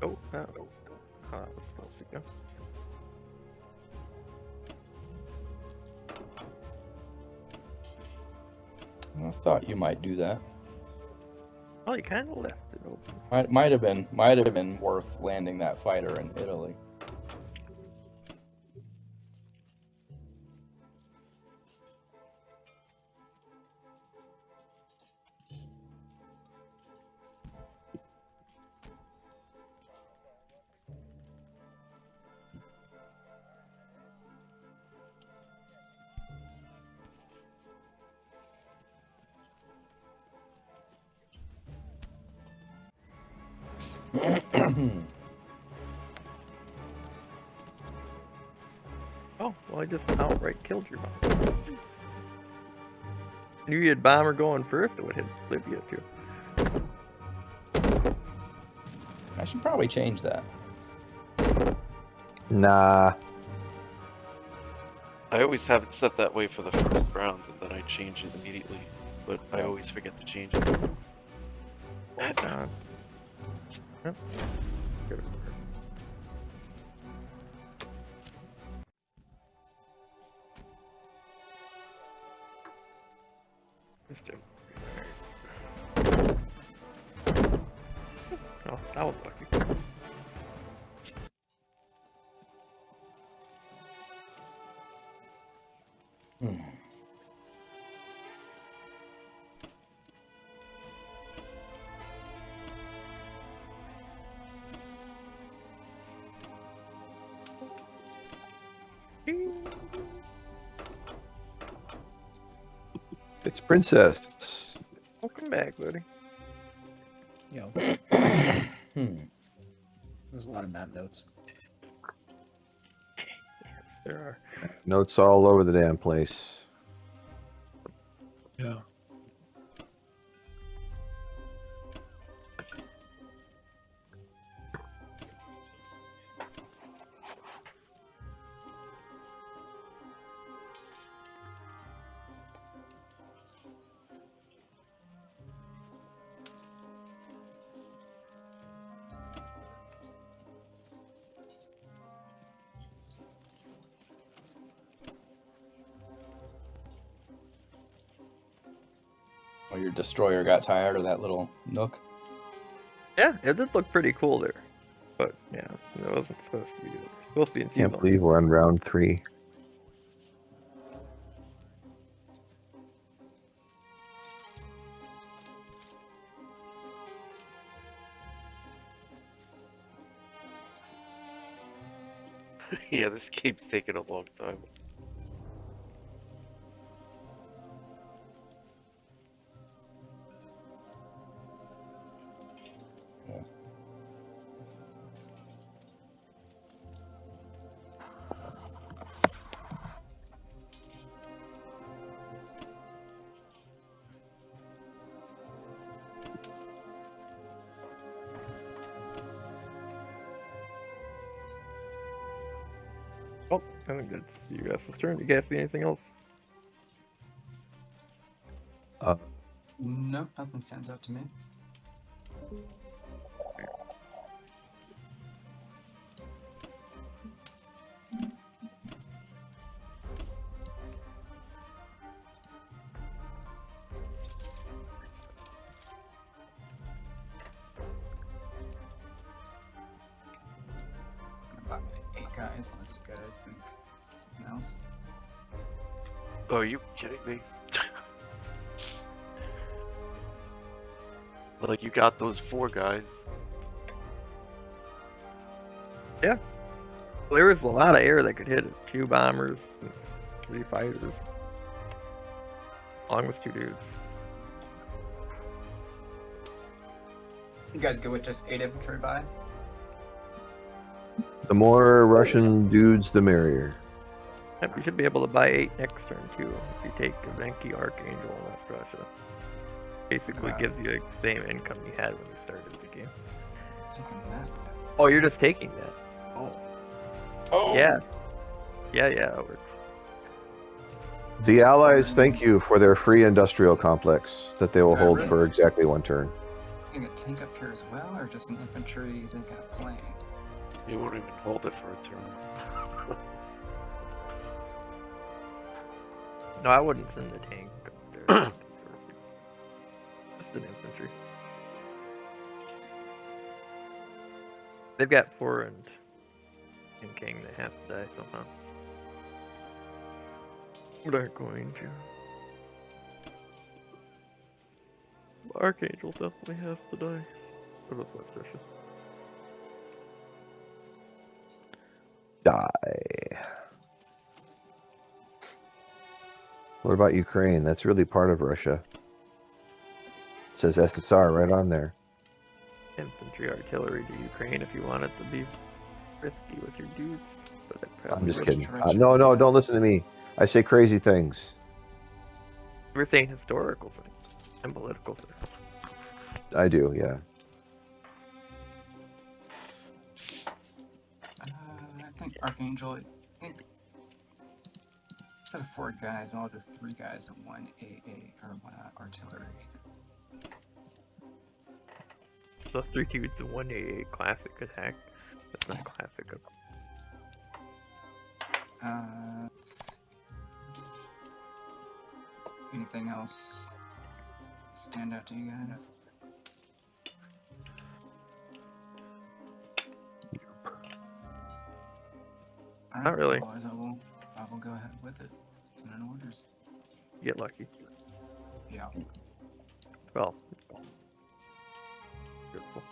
Speaker 1: Oh, that was how that was supposed to go.
Speaker 7: I thought you might do that.
Speaker 1: Oh, you kind of left it open.
Speaker 7: Might have been worth landing that fighter in Italy.
Speaker 1: Oh, well, I just outright killed your bomber. Knew you had bomber going first, it would hit Libya too.
Speaker 7: I should probably change that.
Speaker 5: Nah.
Speaker 4: I always have it set that way for the first round, and then I change it immediately. But I
Speaker 7: Yeah.
Speaker 4: always forget to change it.
Speaker 1: Yep. Good. This Jim. Oh, that was lucky.
Speaker 5: It's Princess.
Speaker 1: Welcome back, buddy.
Speaker 8: You know, there's a lot of map notes.
Speaker 1: There are.
Speaker 5: Notes all over the damn place.
Speaker 8: Yeah.
Speaker 7: Oh, your destroyer got tired of that little nook.
Speaker 1: Yeah, it did look pretty cool there. But yeah, it wasn't supposed to be. It was supposed to be in
Speaker 5: Can't
Speaker 1: T-Zone.
Speaker 5: believe we're on round 3.
Speaker 4: Yeah, this game's taking a long time.
Speaker 1: Oh, I think that's you guys' turn. You guys see anything else?
Speaker 2: Nope, nothing stands out to me. About 8 guys, unless you guys think something else.
Speaker 4: Oh, are you kidding me? Like, you got those 4 guys.
Speaker 1: Well, there was a lot of air that could hit it. 2 bombers, and 3 fighters, along with 2 dudes.
Speaker 2: You guys go with just 8 infantry by?
Speaker 5: The more Russian dudes, the merrier.
Speaker 1: Yep, you should be able to buy 8 next turn too if you take Venki, Archangel, and West Russia. Basically
Speaker 2: Wow.
Speaker 1: gives you the same income you had when you started the game.
Speaker 2: Taking that.
Speaker 1: Oh, you're just taking that.
Speaker 7: Oh.
Speaker 1: Yeah. Yeah, it works.
Speaker 5: The Allies thank you for their free industrial complex that they will
Speaker 2: Okay,
Speaker 5: hold
Speaker 2: risks.
Speaker 5: for exactly 1 turn.
Speaker 2: You got a tank up here as well, or just an infantry then got a plane?
Speaker 4: You won't even hold it for a turn.
Speaker 1: No, I wouldn't send the tank up there. Just an infantry. They've got 4 and King that has to die somehow. But aren't going to. Archangel definitely has to die. So does West Russia.
Speaker 5: Die. What about Ukraine? That's really part of Russia. It says SSR right on there.
Speaker 1: Infantry artillery to Ukraine if you want it to be risky with your dudes. But it
Speaker 5: I'm
Speaker 1: probably
Speaker 5: just
Speaker 1: wouldn't.
Speaker 5: kidding. No, don't listen to me. I say crazy things.
Speaker 1: We're saying historical things and political things.
Speaker 5: I do, yeah.
Speaker 2: I think Archangel, I think instead of 4 guys, I'll do 3 guys and 1 AA or 1 artillery.
Speaker 1: So 3 dudes and 1 AA classic attack. That's not classic.
Speaker 2: Anything else stand out to you guys? All
Speaker 1: Not really.
Speaker 2: Otherwise, I will go ahead with it. Send in orders.
Speaker 1: Get lucky.
Speaker 2: Yeah.
Speaker 1: Well. Beautiful.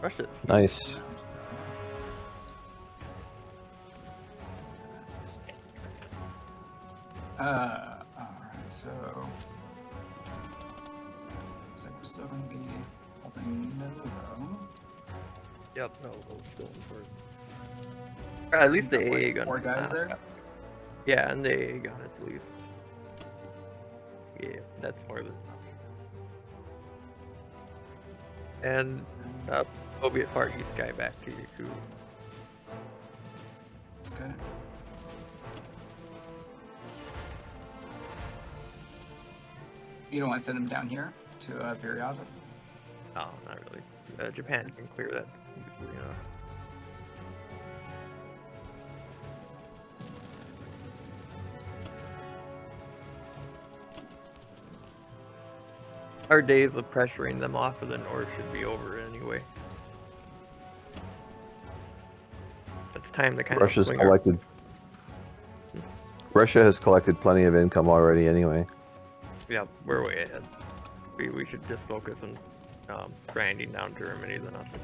Speaker 1: Russia's
Speaker 5: Nice.
Speaker 2: Alright, so looks like we're still gonna be holding Novo.
Speaker 1: Yep, no, those still important. At least the
Speaker 2: Got,
Speaker 1: AA
Speaker 2: like,
Speaker 1: gun.
Speaker 2: 4 guys there?
Speaker 1: Yeah, and the AA gun at least. Yeah, that's more than enough. And Soviet Far East guy back to Yaku.
Speaker 2: That's good. You don't want to send him down here to Viriata?
Speaker 1: No, not really. Japan can clear that easily enough. Our days of pressuring them off of the north should be over anyway. It's time to kind
Speaker 5: Russia's
Speaker 1: of swing
Speaker 5: collected. Russia has collected plenty of income already anyway.
Speaker 1: Yeah, we're way ahead. We should just focus on grinding down Germany than nothing.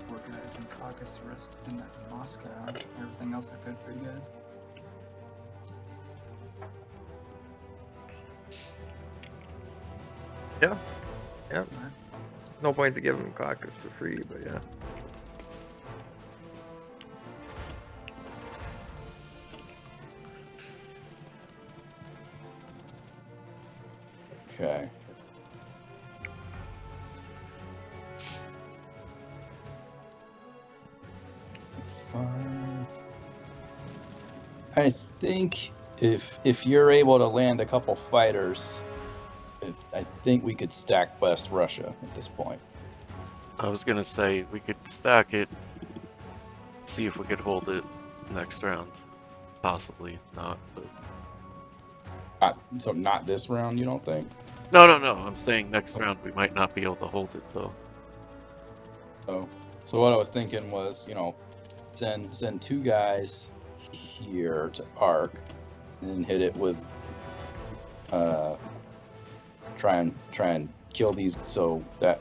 Speaker 2: 4 guys in Caucasus, the rest in Moscow. Everything else are good for you guys?
Speaker 1: Yeah. Yeah.
Speaker 2: Alright.
Speaker 1: No point to give them Caucasus for free, but yeah.
Speaker 7: Okay. I think if you're able to land a couple fighters, I think we could stack West Russia at this point.
Speaker 4: I was gonna say we could stack it, see if we could hold it next round. Possibly not, but
Speaker 7: So not this round, you don't think?
Speaker 4: no. I'm saying next round we might not be able to hold it though.
Speaker 7: Oh, so what I was thinking was, send 2 guys here to Arc, and then hit it with try and kill these, so that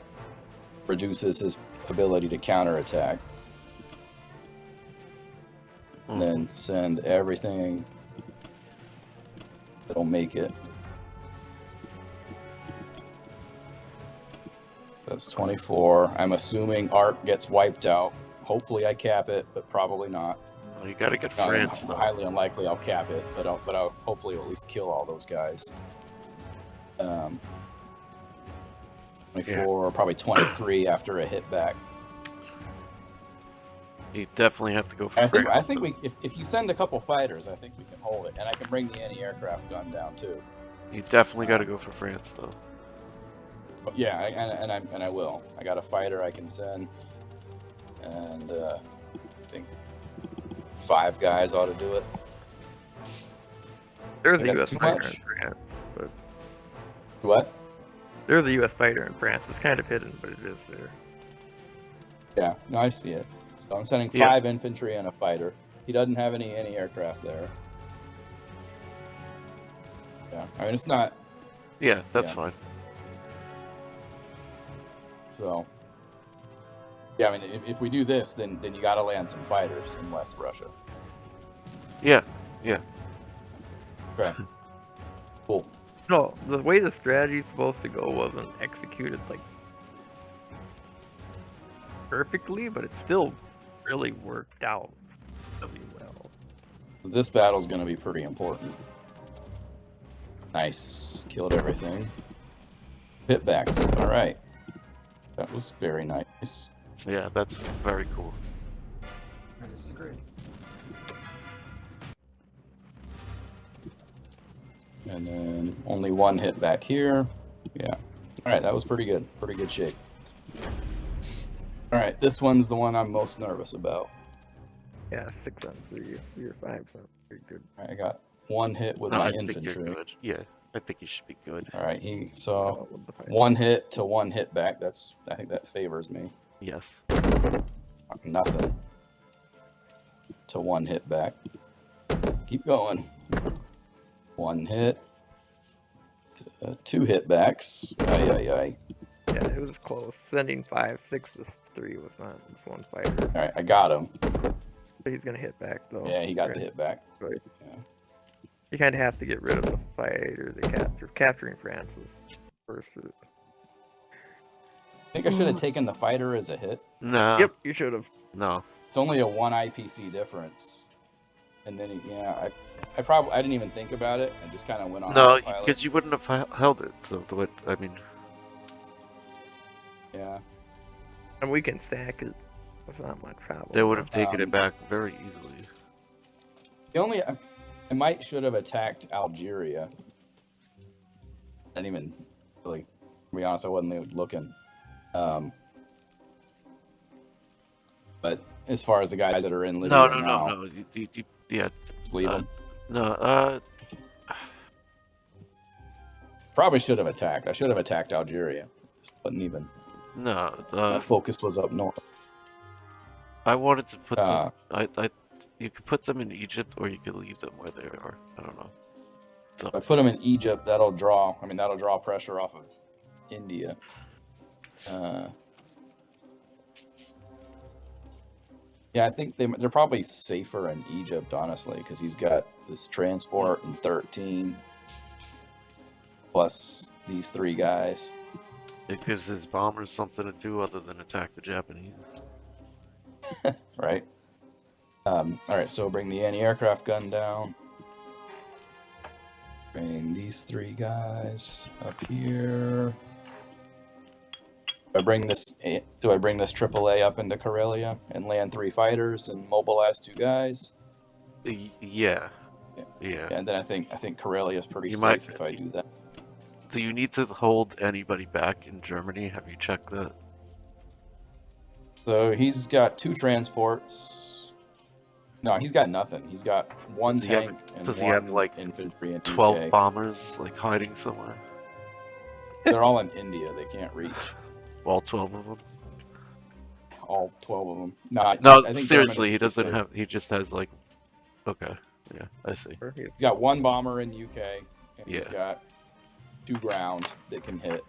Speaker 7: reduces his ability to counterattack. And then send everything that'll make it. That's 24. I'm assuming Arc gets wiped out. Hopefully I cap it, but probably not.
Speaker 4: Well, you gotta get
Speaker 7: No,
Speaker 4: France though.
Speaker 7: highly unlikely I'll cap it, but I'll hopefully at least kill all those guys. 24, probably 23 after a hit back.
Speaker 4: You definitely have to go for
Speaker 7: I
Speaker 4: France.
Speaker 7: think
Speaker 4: though.
Speaker 7: if you send a couple fighters, I think we can hold it, and I can bring the anti-aircraft gun down too.
Speaker 4: You definitely got to go for France though.
Speaker 7: But yeah, and I will. I got a fighter I can send, and I think 5 guys ought to do it.
Speaker 1: There's
Speaker 7: I
Speaker 1: a
Speaker 7: guess
Speaker 1: U.S.
Speaker 7: too
Speaker 1: fighter
Speaker 7: much.
Speaker 1: in France, but
Speaker 7: What?
Speaker 1: there's a U.S. fighter in France. It's kind of hidden, but it is there.
Speaker 7: Yeah, no, I see it. So I'm sending
Speaker 4: Yeah.
Speaker 7: 5 infantry and a fighter. He doesn't have any aircraft there. Yeah, I mean it's not.
Speaker 4: Yeah, that's
Speaker 7: Yeah.
Speaker 4: fine.
Speaker 7: So, yeah, I mean, if we do this, then you got to land some fighters in West Russia.
Speaker 4: Yeah,
Speaker 7: Okay. Cool.
Speaker 1: No, the way the strategy's supposed to go wasn't executed like perfectly, but it still really worked out really well.
Speaker 7: This battle's going to be pretty important. Nice. Killed everything. Hitbacks. All right. That was very nice.
Speaker 4: yeah, that's very cool.
Speaker 2: I disagree.
Speaker 7: And then only 1 hit back here. Yeah. All right, that was pretty good. Pretty good shape. All right, this one's the one I'm most nervous about.
Speaker 1: Yeah, 6 on 3, 3 or 5 sounds pretty good.
Speaker 7: All right, I got 1 hit with
Speaker 4: No,
Speaker 7: my
Speaker 4: I think you're
Speaker 7: infantry.
Speaker 4: good. Yeah, I think you should be good.
Speaker 7: All right, so
Speaker 1: Oh, with the fighter.
Speaker 7: 1 hit to 1 hit back. I think that favors me.
Speaker 4: Yes.
Speaker 7: Nothing to 1 hit back. Keep going. 1 hit. 2 hit backs. Ay.
Speaker 1: Yeah, it was close. Sending 5, 6 is 3 was not this one fighter.
Speaker 7: All right, I got him.
Speaker 1: But he's gonna hit back though.
Speaker 7: Yeah, he got the hit back.
Speaker 1: Right.
Speaker 7: Yeah.
Speaker 1: You kind of have to get rid of the fighter they capture. Capturing France is first.
Speaker 7: I think I should have taken the fighter as a hit.
Speaker 4: No.
Speaker 1: Yep, you should have.
Speaker 4: No.
Speaker 7: It's only a 1 IPC difference. And then, I didn't even think about it. I just kind of went on.
Speaker 4: No,
Speaker 7: autopilot.
Speaker 4: because you wouldn't have held it. So I mean.
Speaker 7: Yeah.
Speaker 1: And we can stack it. It's not much problem.
Speaker 4: They would have taken it
Speaker 7: Um,
Speaker 4: back very easily.
Speaker 7: The only I might should have attacked Algeria. I didn't even really. To be honest, I wasn't even looking. But as far as the guys that are in Libya
Speaker 4: No.
Speaker 7: now,
Speaker 4: Yeah.
Speaker 7: just leave them.
Speaker 4: No.
Speaker 7: Probably should have attacked. I should have attacked Algeria. Wasn't even.
Speaker 4: No.
Speaker 7: My focus was up north.
Speaker 4: I wanted to put
Speaker 7: Uh,
Speaker 4: them. You could put them in Egypt, or you could leave them where they are. I don't know. So,
Speaker 7: If I put them in Egypt, that'll draw pressure off of India. Yeah, I think they're probably safer in Egypt, honestly, because he's got this transport and 13, plus these 3 guys.
Speaker 4: it gives his bombers something to do other than attack the Japanese.
Speaker 7: Right. All right, so bring the anti-aircraft gun down. Bring these 3 guys up here. Do I bring this AAA up into Karelia and land 3 fighters and mobilize 2 guys?
Speaker 4: Yeah.
Speaker 7: And then I think Karelia is pretty
Speaker 4: You
Speaker 7: safe
Speaker 4: might-
Speaker 7: if I do that.
Speaker 4: Do you need to hold anybody back in Germany? Have you checked that?
Speaker 7: So he's got 2 transports. No, he's got nothing. He's got 1
Speaker 4: Does he have-
Speaker 7: tank and
Speaker 4: does he
Speaker 7: 1
Speaker 4: have, like,
Speaker 7: infantry and
Speaker 4: 12
Speaker 7: UK.
Speaker 4: bombers, like, hiding somewhere?
Speaker 7: They're all in India. They can't reach
Speaker 4: All 12 of them?
Speaker 7: all 12 of them. No,
Speaker 4: No,
Speaker 7: I think
Speaker 4: seriously, he
Speaker 7: Germany's
Speaker 4: doesn't
Speaker 7: safe.
Speaker 4: have. He just has, like. Okay. Yeah, I see.
Speaker 7: He's got 1 bomber in UK, and he's
Speaker 4: Yeah.
Speaker 7: got 2 ground that can hit,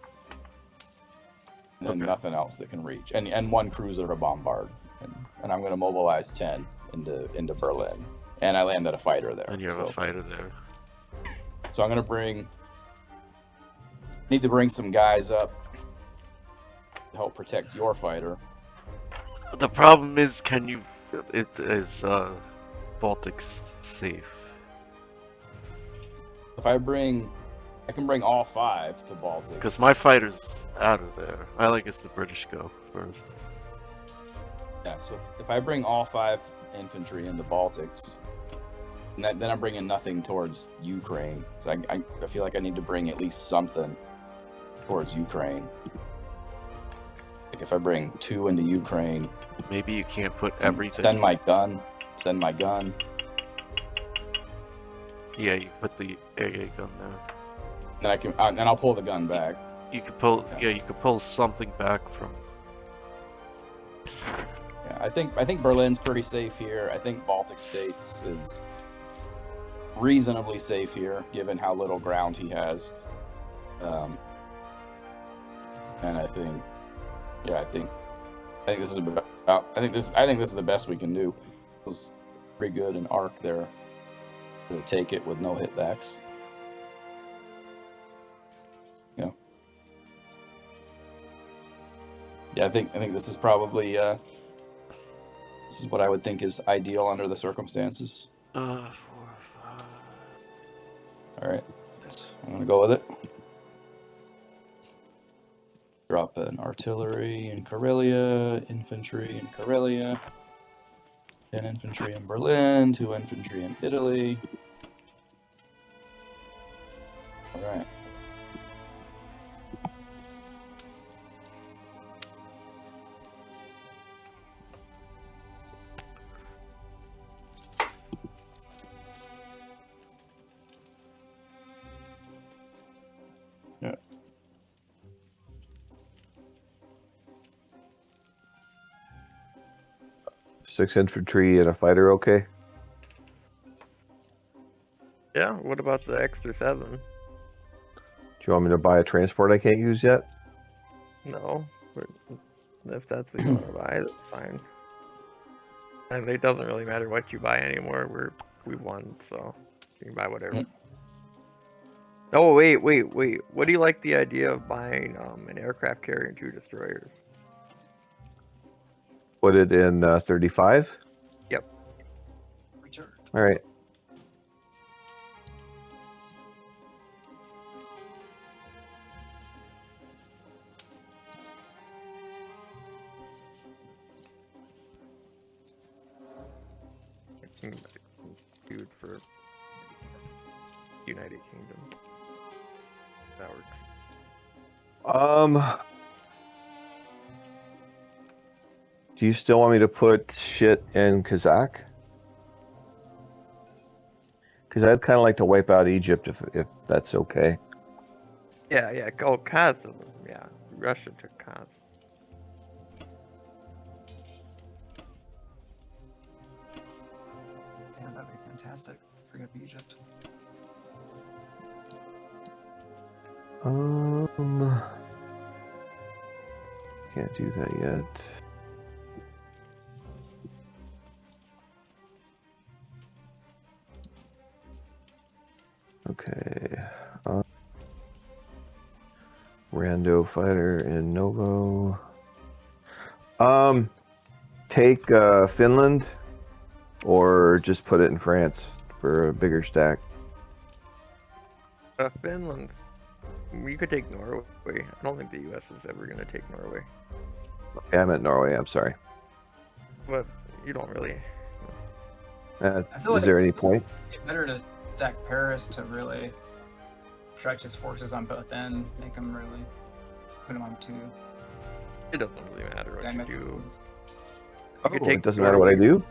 Speaker 7: and then
Speaker 4: Okay.
Speaker 7: nothing else that can reach, and 1 cruiser to bombard. And I'm going to mobilize 10 into Berlin, and I landed a fighter there.
Speaker 4: And you have a fighter there.
Speaker 7: So I'm going to need to bring some guys up to help protect your fighter.
Speaker 4: The problem is, is Baltics safe?
Speaker 7: If I can bring all 5 to Baltic.
Speaker 4: Because my fighter's out of there. I like us the British go first.
Speaker 7: Yeah, so if I bring all 5 infantry into Baltics, then I'm bringing nothing towards Ukraine. So I feel like I need to bring at least something towards Ukraine. Like if I bring 2 into Ukraine,
Speaker 4: Maybe you can't put everything.
Speaker 7: send my gun.
Speaker 4: Yeah, you put the AA gun there.
Speaker 7: Then I'll pull the gun back.
Speaker 4: You could pull. Yeah, you could pull something back from.
Speaker 7: Yeah, I think Berlin's pretty safe here. I think Baltic states is reasonably safe here, given how little ground he has. And I think this is about. I think this is the best we can do. It was pretty good in arc there to take it with no hitbacks. Yeah. Yeah, I think this is probably this is what I would think is ideal under the circumstances.
Speaker 4: 4, 5.
Speaker 7: All right, I'm gonna go with it. Drop an artillery in Karelia, infantry in Karelia, 10 infantry in Berlin, 2 infantry in Italy. All right. Yeah.
Speaker 5: Six infantry and a fighter, okay?
Speaker 1: Yeah, what about the extra 7?
Speaker 5: Do you want me to buy a transport I can't use yet?
Speaker 1: No. If that's what you want to buy, that's fine. And it doesn't really matter what you buy anymore. We won, so you can buy whatever. Oh wait. What do you like the idea of buying an aircraft carrier and 2 destroyers?
Speaker 5: Put it in 35.
Speaker 1: Yep.
Speaker 2: Return.
Speaker 5: All right.
Speaker 1: Dude for United Kingdom. That works.
Speaker 5: Do you still want me to put shit in Kazakh? Because I'd kind of like to wipe out Egypt if that's okay.
Speaker 1: Yeah. Oh, Kaz. Yeah, Russia took Kaz.
Speaker 2: Yeah, that'd be fantastic. Free up Egypt.
Speaker 5: Can't do that yet. Okay. Rando fighter in Novo. Take Finland, or just put it in France for a bigger stack.
Speaker 1: Finland. You could take Norway. I don't think the U.S. is ever gonna take Norway.
Speaker 5: Yeah, I meant Norway. I'm sorry.
Speaker 1: But you don't really.
Speaker 2: I feel
Speaker 5: Is
Speaker 2: like
Speaker 5: there any point?
Speaker 2: it's better to stack Paris to really stretch his forces on both ends, make him really put him on 2.
Speaker 1: It doesn't really matter what you do.
Speaker 5: Oh,
Speaker 1: could
Speaker 5: it
Speaker 1: take
Speaker 5: doesn't matter what I do?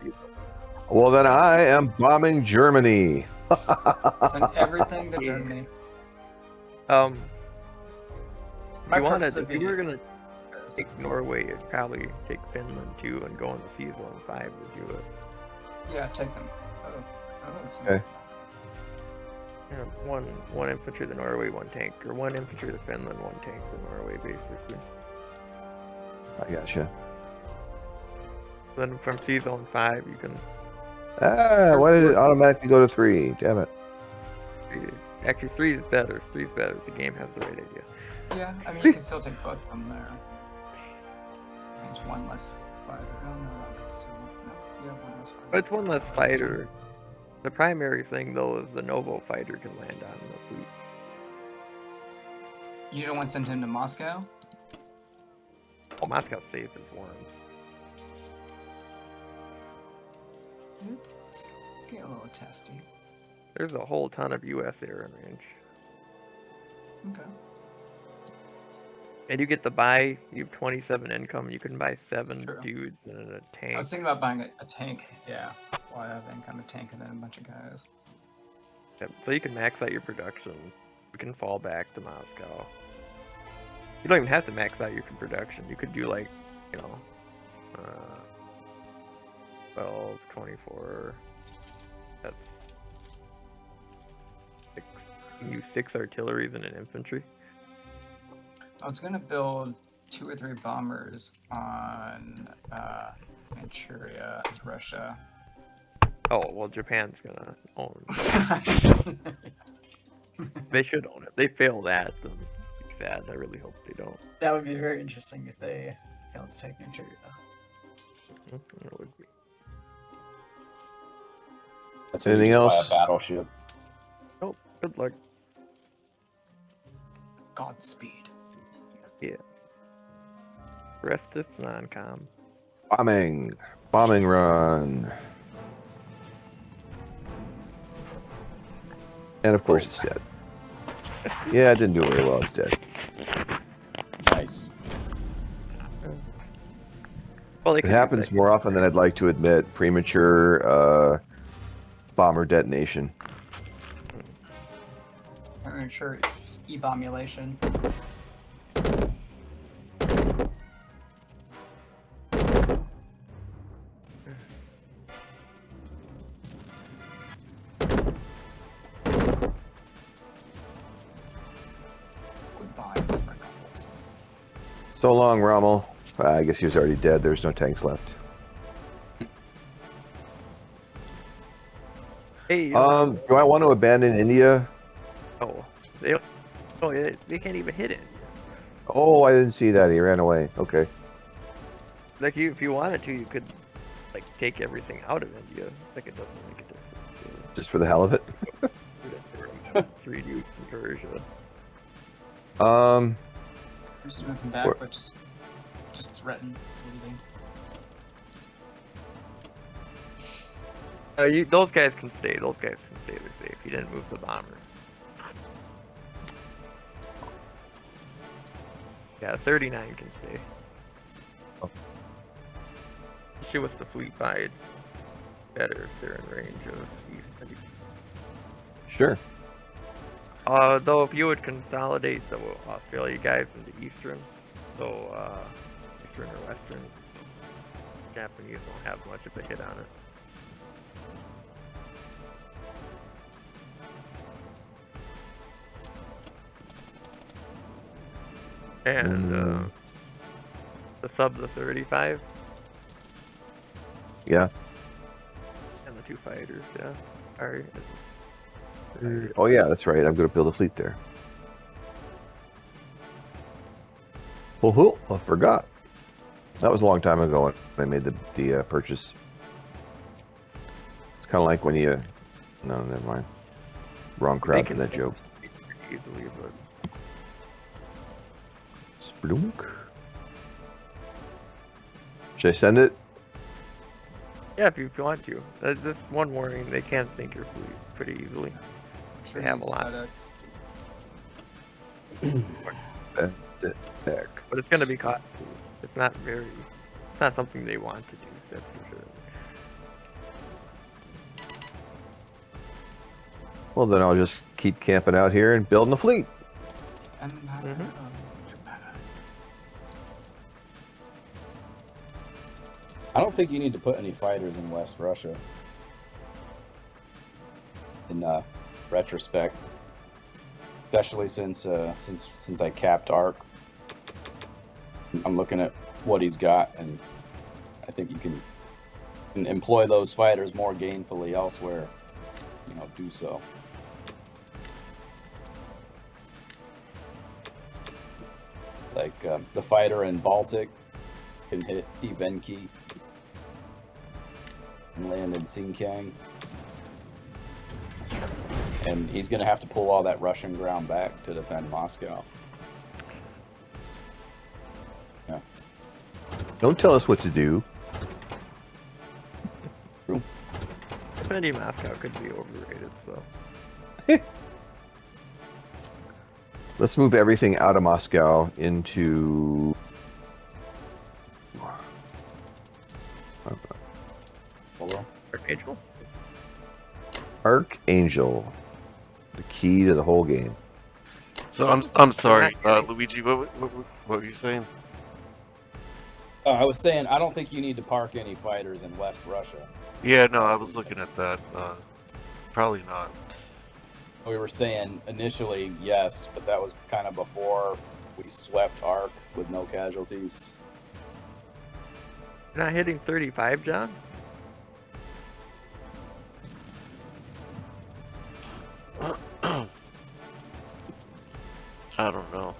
Speaker 5: Well, then I am bombing Germany.
Speaker 2: Send everything to Germany.
Speaker 1: If
Speaker 2: My
Speaker 1: you wanted,
Speaker 2: preference would
Speaker 1: if you
Speaker 2: be-
Speaker 1: were gonna take Norway, you'd probably take Finland too and go into Sea Zone 5 to do it.
Speaker 2: Yeah, take them. So-
Speaker 5: Okay.
Speaker 1: Yeah, one infantry to Norway, 1 tank, or 1 infantry to Finland, 1 tank to Norway, basically.
Speaker 5: I gotcha.
Speaker 1: Then from Sea Zone 5, you can
Speaker 5: Why did it automatically go to 3? Damn it.
Speaker 1: actually 3 is better. 3 is better. The game has the right idea.
Speaker 2: Yeah, I mean, you can still take both of them there. It's 1 less fighter. Oh, no, that's still. No, yeah, 1 less fighter.
Speaker 1: But it's 1 less fighter. The primary thing though is the Novo fighter can land on the fleet.
Speaker 2: You don't want to send him to Moscow?
Speaker 1: Oh, Moscow's safe as worms.
Speaker 2: It's getting a little testy.
Speaker 1: There's a whole ton of U.S. air in range.
Speaker 2: Okay.
Speaker 1: And you get to buy, you have 27 income, you can buy 7
Speaker 2: True.
Speaker 1: dudes and a
Speaker 2: I
Speaker 1: tank.
Speaker 2: was thinking about buying a tank, yeah. Well, I have income, a tank, and then a bunch of guys.
Speaker 1: Yep, so you can max out your production. You can fall back to Moscow. You don't even have to max out your production. You could do like, 12, 24. That's 6. You can use 6 artilleries and an infantry.
Speaker 2: I was gonna build 2 or 3 bombers on Manchuria, Russia.
Speaker 1: Oh, well, Japan's gonna own. They should own it. They fail that, then be sad. I really hope they don't.
Speaker 2: That would be very interesting if they failed to take Manchuria.
Speaker 1: It would be.
Speaker 7: That's when you
Speaker 5: Anything
Speaker 7: just buy
Speaker 5: else?
Speaker 7: a battleship.
Speaker 1: Oh, good luck.
Speaker 2: Godspeed.
Speaker 1: Yeah. Rest is non-com.
Speaker 5: Bombing run. And of course it's dead. Yeah, it didn't do very well. It's dead.
Speaker 7: Nice.
Speaker 1: Well, they
Speaker 5: It
Speaker 1: could use
Speaker 5: happens
Speaker 1: that-
Speaker 5: more often than I'd like to admit. Premature bomber detonation.
Speaker 2: I'm sure e-bombulation. Goodbye, American forces.
Speaker 5: So long, Rommel. I guess he was already dead. There's no tanks left.
Speaker 1: Hey,
Speaker 5: Do I want to abandon India?
Speaker 1: oh, they can't even hit it.
Speaker 5: Oh, I didn't see that. He ran away. Okay.
Speaker 1: Like if you wanted to, you could like take everything out of India. Like it doesn't make a difference.
Speaker 5: Just for the hell of it.
Speaker 1: 3 Dukes in Persia.
Speaker 2: I'm just moving back,
Speaker 5: Where-
Speaker 2: but just threaten leaving.
Speaker 1: Those guys can stay. Those guys can stay. They're safe. You didn't move the bomber. Yeah, 39 can stay.
Speaker 5: Oh.
Speaker 1: Especially with the fleet side, better if they're in range of east.
Speaker 5: Sure.
Speaker 1: Though if you would consolidate the Australia guys into eastern, so eastern or western, Japanese don't have much of a hit on it. And the sub the 35
Speaker 5: Yeah.
Speaker 1: and the 2 fighters, yeah. Alright.
Speaker 5: Oh yeah, that's right. I'm going to build a fleet there. Oh, I forgot. That was a long time ago when I made the purchase. It's kind of like when you... No, never mind. Wrong crowd for that joke.
Speaker 1: Easily, but
Speaker 5: Splunk. Should I send it?
Speaker 1: yeah, if you want to. Just one warning, they can sink your fleet pretty easily. They have a lot.
Speaker 5: Heck.
Speaker 1: But it's going to be costly. It's not something they want to do, that's for sure.
Speaker 5: Well, then I'll just keep camping out here and building a fleet.
Speaker 7: I don't think you need to put any fighters in West Russia. In retrospect, especially since I capped Arc, I'm looking at what he's got, and I think you can employ those fighters more gainfully elsewhere. You know, do so. Like the fighter in Baltic can hit Ivenki and land in Xinjiang. And he's going to have to pull all that Russian ground back to defend Moscow. Yeah.
Speaker 5: Don't tell us what to do.
Speaker 1: Defending Moscow could be overrated, so.
Speaker 5: Let's move everything out of Moscow into...
Speaker 1: Archangel?
Speaker 5: Archangel. The key to the whole game.
Speaker 4: So I'm sorry, Luigi. What were you saying?
Speaker 7: I was saying I don't think you need to park any fighters in West Russia.
Speaker 4: Yeah, no, I was looking at that. Probably not.
Speaker 7: We were saying initially yes, but that was kind of before we swept Arc with no casualties.
Speaker 1: You're not hitting 35, John?
Speaker 4: I don't know.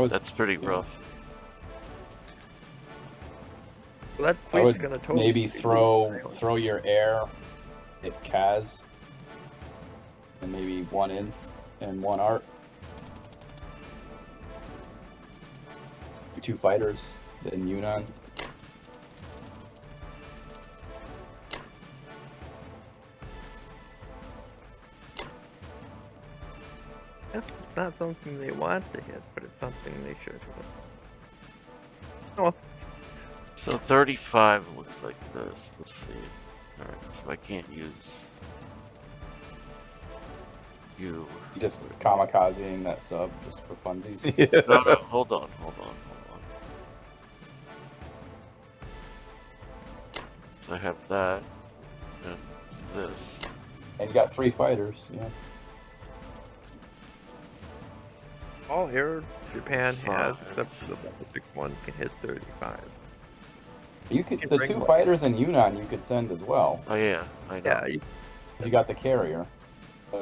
Speaker 4: That's pretty rough.
Speaker 1: Well, that
Speaker 7: I
Speaker 1: fleet's
Speaker 7: would
Speaker 1: gonna totally
Speaker 7: maybe
Speaker 1: be
Speaker 7: throw your air at Kaz, and maybe one Inf and one Art. Your 2 fighters in Yunnan.
Speaker 1: It's not something they want to hit, but it's something they should hit. Oh,
Speaker 4: So 35 looks like this. Let's see. Alright, so I can't use you.
Speaker 7: You just kamikazing that sub just for funsies.
Speaker 4: No, hold on. So I have that and this.
Speaker 7: And you got 3 fighters, yeah.
Speaker 1: All air Japan has,
Speaker 4: Fine.
Speaker 1: except for the ballistic one, can hit 35.
Speaker 7: You could
Speaker 1: Can
Speaker 7: the
Speaker 1: bring
Speaker 7: 2
Speaker 1: more.
Speaker 7: fighters in Yunnan you could send as well.
Speaker 4: Oh yeah, I know.
Speaker 1: Yeah,
Speaker 7: 'Cause you got the carrier.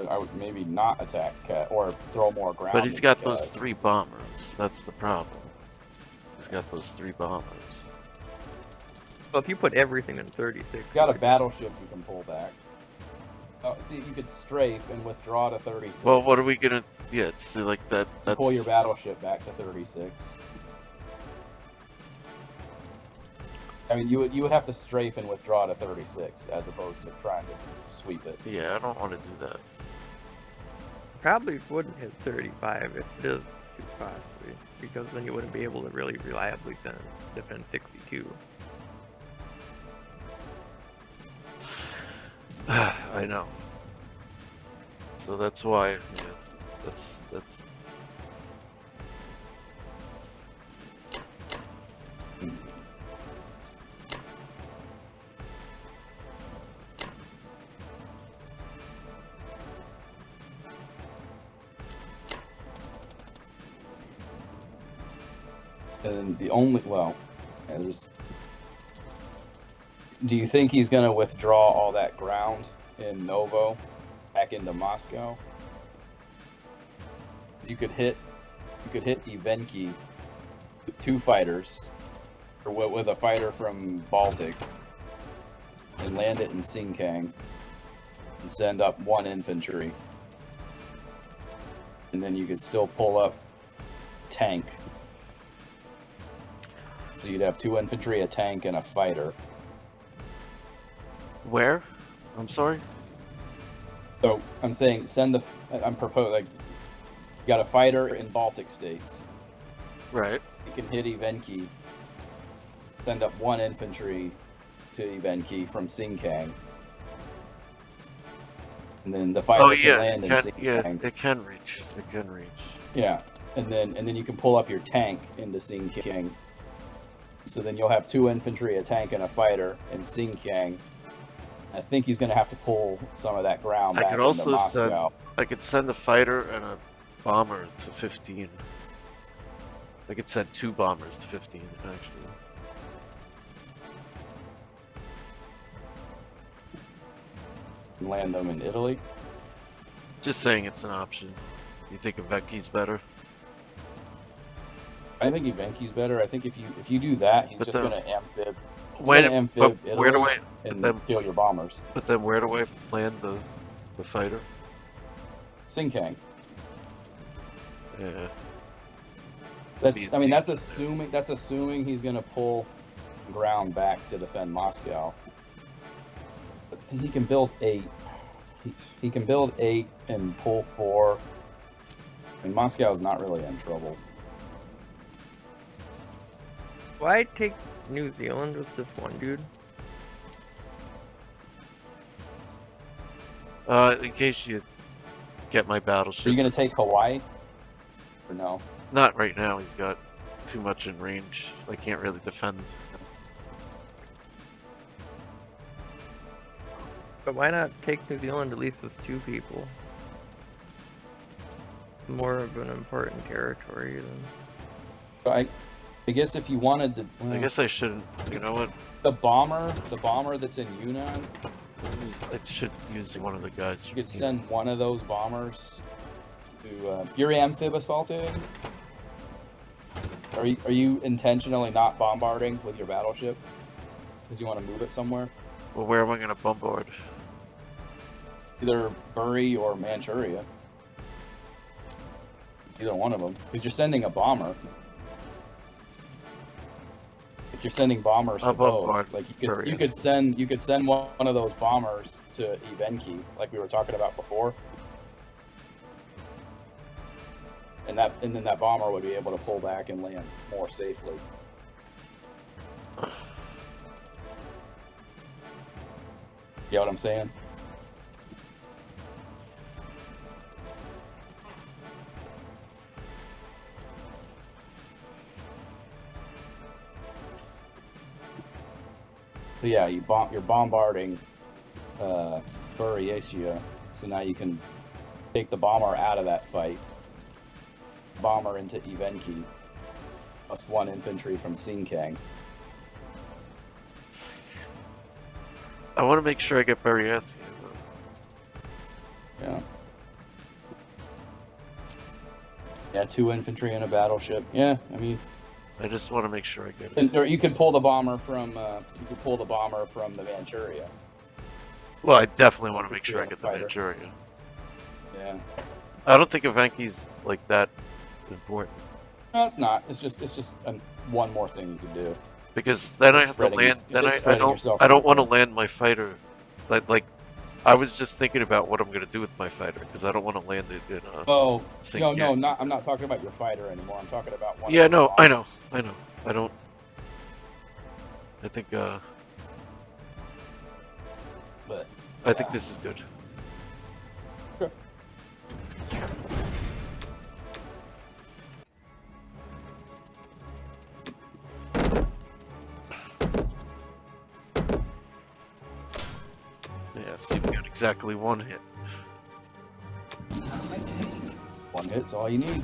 Speaker 7: I would maybe not attack Cat or throw more ground.
Speaker 4: But he's
Speaker 7: with
Speaker 4: got
Speaker 7: Cat.
Speaker 4: those 3 bombers. That's the problem. He's got those 3 bombers.
Speaker 1: well, if you put everything in 36,
Speaker 7: You got a
Speaker 1: you could-
Speaker 7: battleship you can pull back. Oh, see, you could strafe and withdraw to 36.
Speaker 4: Well, what are we gonna? Yeah, see, like that. That's
Speaker 7: Pull your battleship back to 36. I mean, you would have to strafe and withdraw to 36 as opposed to trying to sweep it.
Speaker 4: Yeah, I don't want to do that.
Speaker 1: probably wouldn't hit 35 if it is too costly, because then you wouldn't be able to really reliably defend 62.
Speaker 4: I know. So that's why. Yeah, that's.
Speaker 7: And the only yeah, there's. Do you think he's gonna withdraw all that ground in Novo back into Moscow? You could hit Ivenki with 2 fighters, or with a fighter from Baltic, and land it in Sinkang, and send up 1 infantry, and then you could still pull up tank. So you'd have 2 infantry, a tank, and a fighter.
Speaker 4: Where? I'm sorry.
Speaker 7: So I'm saying I'm proposing, like, you got a fighter in Baltic states.
Speaker 4: Right.
Speaker 7: You can hit Ivenki, send up 1 infantry to Ivenki from Sinkang. And then the fighter
Speaker 4: Oh
Speaker 7: can
Speaker 4: yeah,
Speaker 7: land
Speaker 4: it
Speaker 7: in
Speaker 4: can,
Speaker 7: Sinkang.
Speaker 4: yeah, it can reach. It can reach.
Speaker 7: Yeah, and then you can pull up your tank into Sinkang. So then you'll have 2 infantry, a tank, and a fighter in Sinkang. I think he's going to have to pull some of that ground
Speaker 4: I
Speaker 7: back
Speaker 4: could
Speaker 7: into
Speaker 4: also
Speaker 7: Moscow.
Speaker 4: I could send a fighter and a bomber to 15. I could send 2 bombers to 15 actually.
Speaker 7: And land them in Italy.
Speaker 4: Just saying it's an option. You think Ivenki's better?
Speaker 7: I think Ivenki's better. I think if you do that, he's
Speaker 4: But
Speaker 7: just
Speaker 4: the-
Speaker 7: going to amphib.
Speaker 4: When,
Speaker 7: gonna amphib
Speaker 4: but where do
Speaker 7: Italy
Speaker 4: I?
Speaker 7: and
Speaker 4: then-
Speaker 7: kill your bombers.
Speaker 4: But then where do I land the fighter?
Speaker 7: Sinkang.
Speaker 4: Yeah.
Speaker 7: I mean, that's assuming he's going to pull ground back to defend Moscow. But he can build 8. He can build 8 and pull 4. And Moscow's not really in trouble.
Speaker 1: Why take New Zealand with just 1 dude?
Speaker 4: In case you get my battleship.
Speaker 7: Are you going to take Hawaii? Or no?
Speaker 4: Not right now. He's got too much in range. I can't really defend.
Speaker 1: But why not take New Zealand at least with 2 people? More of an important territory than...
Speaker 7: I guess if you wanted to,
Speaker 4: I guess I shouldn't. You know what?
Speaker 7: the bomber that's in Yunnan,
Speaker 4: I should use one of the guys.
Speaker 7: you could send one of those bombers to. You're amphib assaulting. Are you intentionally not bombarding with your battleship because you want to move it somewhere?
Speaker 4: Well, where am I gonna bombard?
Speaker 7: Either Bury or Manchuria. Either one of them, because you're sending a bomber. If you're sending bombers to
Speaker 4: I'll
Speaker 7: both,
Speaker 4: bombard
Speaker 7: like
Speaker 4: Bury.
Speaker 7: you could send one of those bombers to Ivenki, like we were talking about before, and then that bomber would be able to pull back and land more safely. You know what I'm saying? So yeah, you're bombarding Bury Asia, so now you can take the bomber out of that fight bomber into Evenki, +1 infantry from Sinkang.
Speaker 4: I want to make sure I get Barianthi.
Speaker 7: Yeah. Yeah, 2 infantry and a battleship. Yeah, I mean,
Speaker 4: I just want to make sure I get it.
Speaker 7: and, or you can pull the bomber from the Manchuria.
Speaker 4: Well, I definitely want to make sure I
Speaker 7: Fighter.
Speaker 4: get the Manchuria.
Speaker 7: Yeah.
Speaker 4: I don't think Evenki's like that important.
Speaker 7: No, it's not. It's just one more thing you can do.
Speaker 4: Because then I
Speaker 7: It's
Speaker 4: have to
Speaker 7: spreading
Speaker 4: land.
Speaker 7: your-
Speaker 4: Then
Speaker 7: it's
Speaker 4: I
Speaker 7: spreading
Speaker 4: don't.
Speaker 7: yourself
Speaker 4: I don't
Speaker 7: too
Speaker 4: want to
Speaker 7: thin.
Speaker 4: land my fighter. Like I was just thinking about what I'm gonna do with my fighter because I don't want to land it in a.
Speaker 7: Oh, no,
Speaker 4: Sinkang.
Speaker 7: I'm not talking about your fighter anymore. I'm talking about one.
Speaker 4: Yeah,
Speaker 7: of the
Speaker 4: no, I know,
Speaker 7: bombers.
Speaker 4: I don't. I think.
Speaker 7: But
Speaker 4: I think this is good.
Speaker 7: Sure.
Speaker 4: Yeah, see, we got exactly 1 hit.
Speaker 2: Not my tank.
Speaker 7: 1 hit's all you need.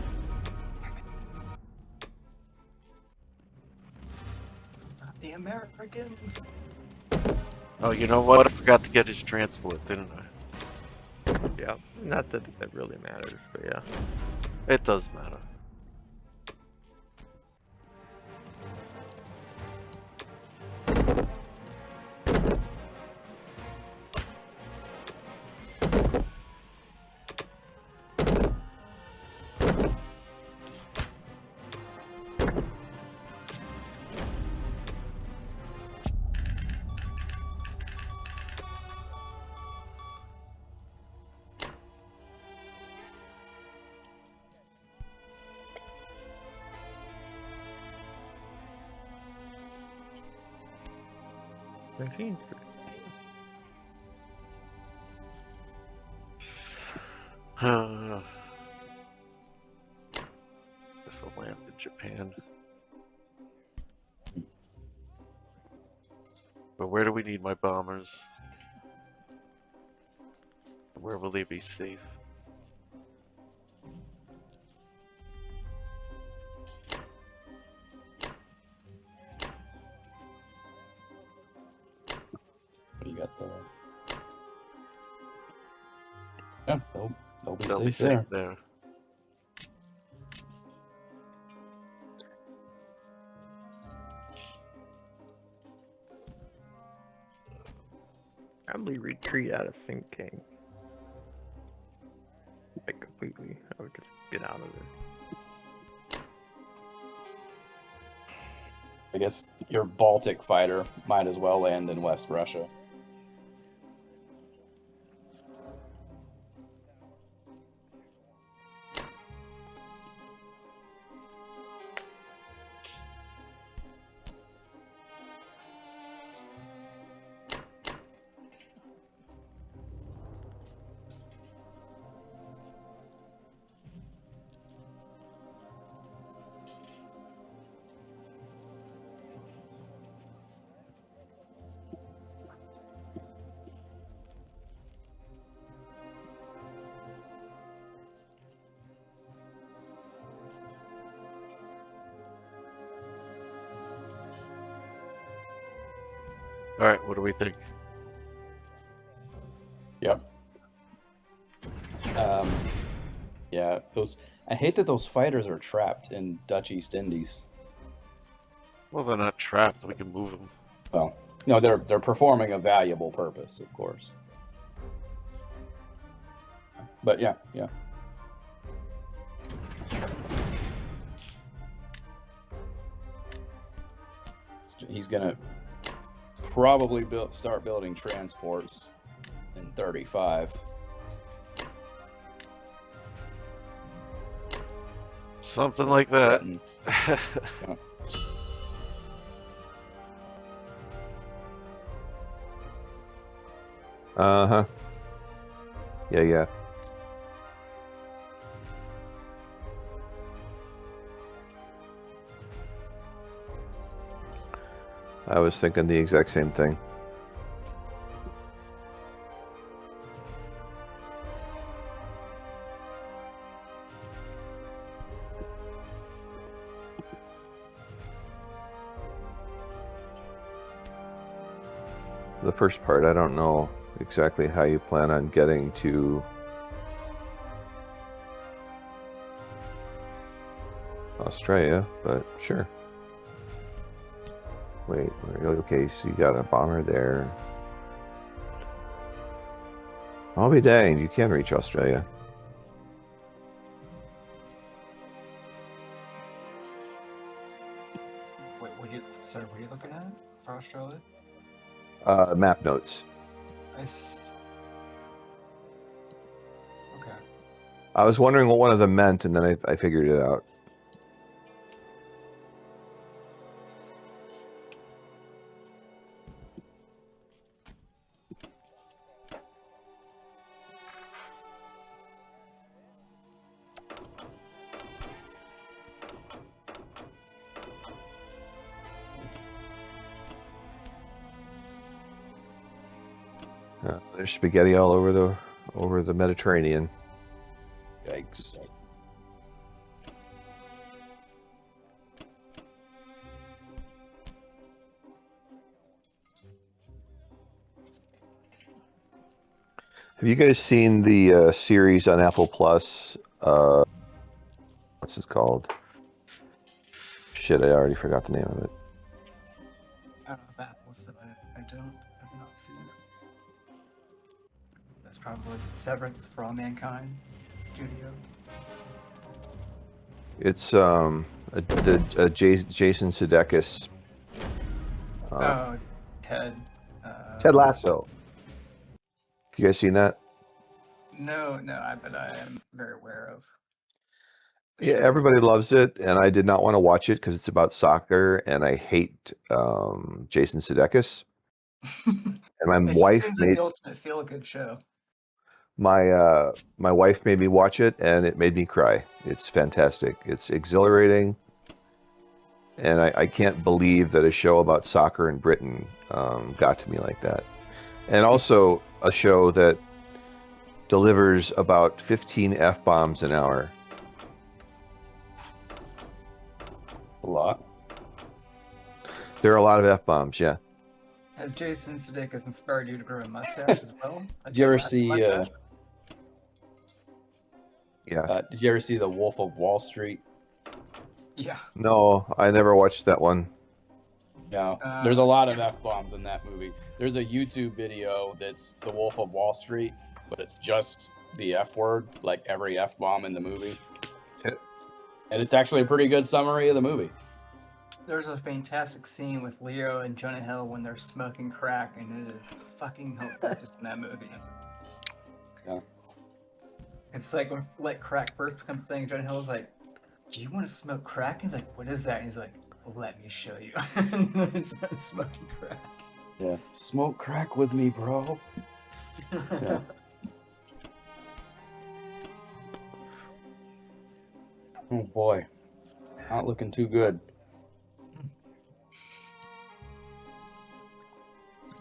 Speaker 2: Not the Americans.
Speaker 4: Oh, you know what? I forgot to get his transport, didn't I?
Speaker 1: Yeah, not that it really matters, but yeah.
Speaker 4: It does matter.
Speaker 1: Machine.
Speaker 4: This will land in Japan. But where do we need my bombers? Where will they be safe?
Speaker 7: What do you got there? Yeah, they'll be
Speaker 4: They'll
Speaker 7: safe
Speaker 4: be
Speaker 7: there.
Speaker 4: safe there.
Speaker 1: Probably retreat out of Sinkang. Like completely. I would just get out of there.
Speaker 7: I guess your Baltic fighter might as well land in West Russia.
Speaker 4: Alright, what do we think?
Speaker 7: Yep. Yeah, I hate that those fighters are trapped in Dutch East Indies.
Speaker 4: Well, they're not trapped. We can move them.
Speaker 7: Well, no, they're performing a valuable purpose, of course. But yeah. He's gonna probably start building transports in 35.
Speaker 4: Something like that.
Speaker 7: Threaten- yeah.
Speaker 5: Uh-huh. Yeah. I was thinking the exact same thing. the first part. I don't know exactly how you plan on getting to Australia, but sure. Wait, okay, so you got a bomber there. I'll be danged, you can reach Australia.
Speaker 2: Wait, what are you looking at for Australia?
Speaker 5: Map notes.
Speaker 2: Okay.
Speaker 5: I was wondering what one of them meant, and then I figured it out. There's spaghetti all over the Mediterranean.
Speaker 3: Yikes.
Speaker 5: Have you guys seen the series on Apple Plus? What's it called? Shit, I already forgot the name of it.
Speaker 2: I don't know if Apple's I have not seen it. That's probably Severance for All Mankind Studio.
Speaker 5: It's Jason Sudeikis.
Speaker 2: Ted.
Speaker 5: Ted Lasso. You guys seen that?
Speaker 2: No, but I am very aware of.
Speaker 5: Yeah, everybody loves it, and I did not want to watch it because it's about soccer, and I hate Jason Sudeikis. And my
Speaker 2: It
Speaker 5: wife
Speaker 2: seems
Speaker 5: made
Speaker 2: like the ultimate feel-good show.
Speaker 5: my wife made me watch it, and it made me cry. It's fantastic. It's exhilarating, and I can't believe that a show about soccer in Britain got to me like that. And also a show that delivers about 15 F-bombs an hour.
Speaker 3: A lot.
Speaker 5: There are a lot of F-bombs, yeah.
Speaker 2: Has Jason Sudeikis inspired you to grow a mustache as well?
Speaker 7: Did you ever see?
Speaker 5: Yeah.
Speaker 7: Did you ever see The Wolf of Wall Street?
Speaker 2: Yeah.
Speaker 5: No, I never watched that one.
Speaker 7: Yeah, there's a lot of F-bombs in that movie. There's a YouTube video that's The Wolf of Wall Street, but it's just the F word, like every F-bomb in the movie. And it's actually a pretty good summary of the movie.
Speaker 2: There's a fantastic scene with Leo and Jonah Hill when they're smoking crack, and it is fucking hilarious in that movie.
Speaker 7: Yeah.
Speaker 2: It's like when crack first becomes a thing, Jonah Hill's like, "Do you want to smoke crack?" And he's like, "What is that?" And he's like, "Well, let me show you." And then it's smoking crack.
Speaker 7: Yeah. Smoke crack with me, bro. Yeah. Oh boy. Not looking too good.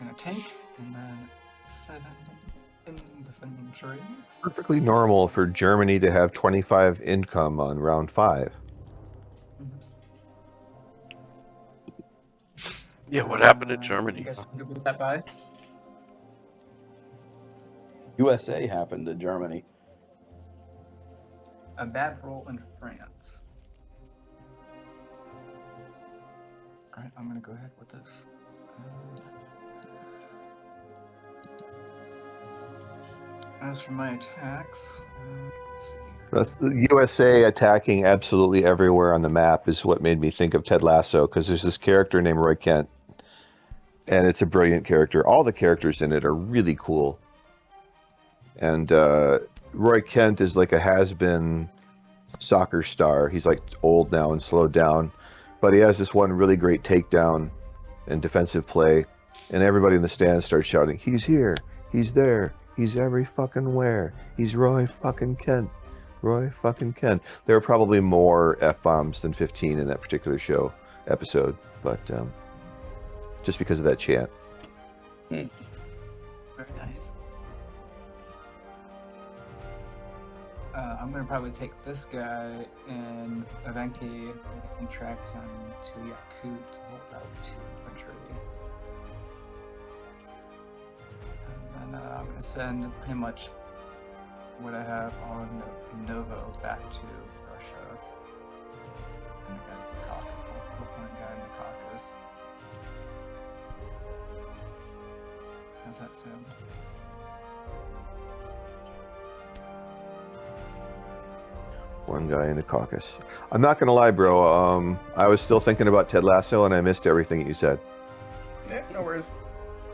Speaker 2: And a tank, and then 7 infantry.
Speaker 5: Perfectly normal for Germany to have 25 income on round 5.
Speaker 4: Yeah, what happened to Germany?
Speaker 2: You guys can put that by?
Speaker 7: USA happened to Germany.
Speaker 2: A bad roll in France. Alright, I'm gonna go ahead with this. As for my attacks, let's see here.
Speaker 5: That's the USA attacking absolutely everywhere on the map is what made me think of Ted Lasso, because there's this character named Roy Kent, and it's a brilliant character. All the characters in it are really cool. And Roy Kent is like a has-been soccer star. He's like old now and slowed down, but he has this one really great takedown and defensive play, and everybody in the stands starts shouting, "He's here, he's there, he's every fucking where, he's Roy fucking Kent, Roy fucking Kent." There are probably more F-bombs than 15 in that particular show episode, but just because of that chant.
Speaker 2: Very nice. I'm gonna probably take this guy and eventually contract him to Yakut to hold out 2 infantry. I send pretty much what I have on Novo back to Russia. And the guys in the Caucasus. I'll put one guy in the Caucasus. How's that sound?
Speaker 5: One guy in the caucus. I'm not gonna lie, bro. I was still thinking about Ted Lasso, and I missed everything that you said.
Speaker 2: Yeah, no worries.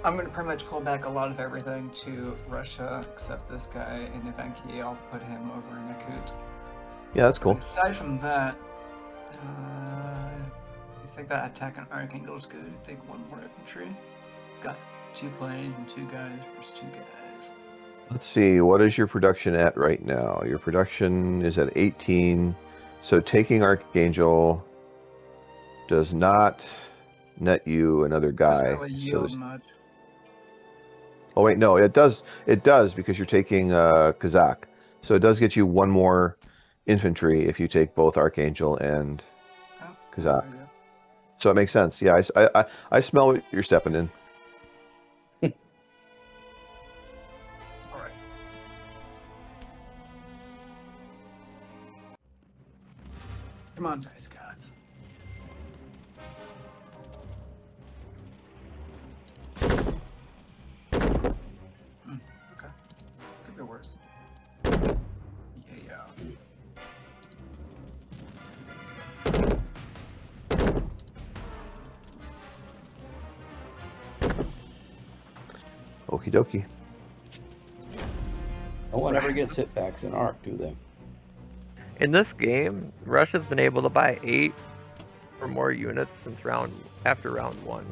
Speaker 2: I'm gonna pretty much pull back a lot of everything to Russia, except this guy in Ivanki. I'll put him over in Yakut.
Speaker 5: Yeah, that's cool.
Speaker 2: Aside from that, you think that attack on Archangel is good? You think one more infantry? It's got 2 planes and 2 guys versus 2 guys.
Speaker 5: Let's see. What is your production at right now? Your production is at 18. So taking Archangel does not net you another guy.
Speaker 2: Doesn't really yield much.
Speaker 5: Oh wait, no, it does. It does because you're taking Kazakh. So it does get you 1 more infantry if you take both Archangel and Kazakh.
Speaker 2: There you go.
Speaker 5: So it makes sense. Yeah, I smell what you're stepping in.
Speaker 2: Alright. Come on, dice gods. Okay. Could be worse. Yeah.
Speaker 5: Okie dokie.
Speaker 7: No one ever gets hitbacks in Arc, do they?
Speaker 1: In this game, Russia's been able to buy 8 or more units since after round 1.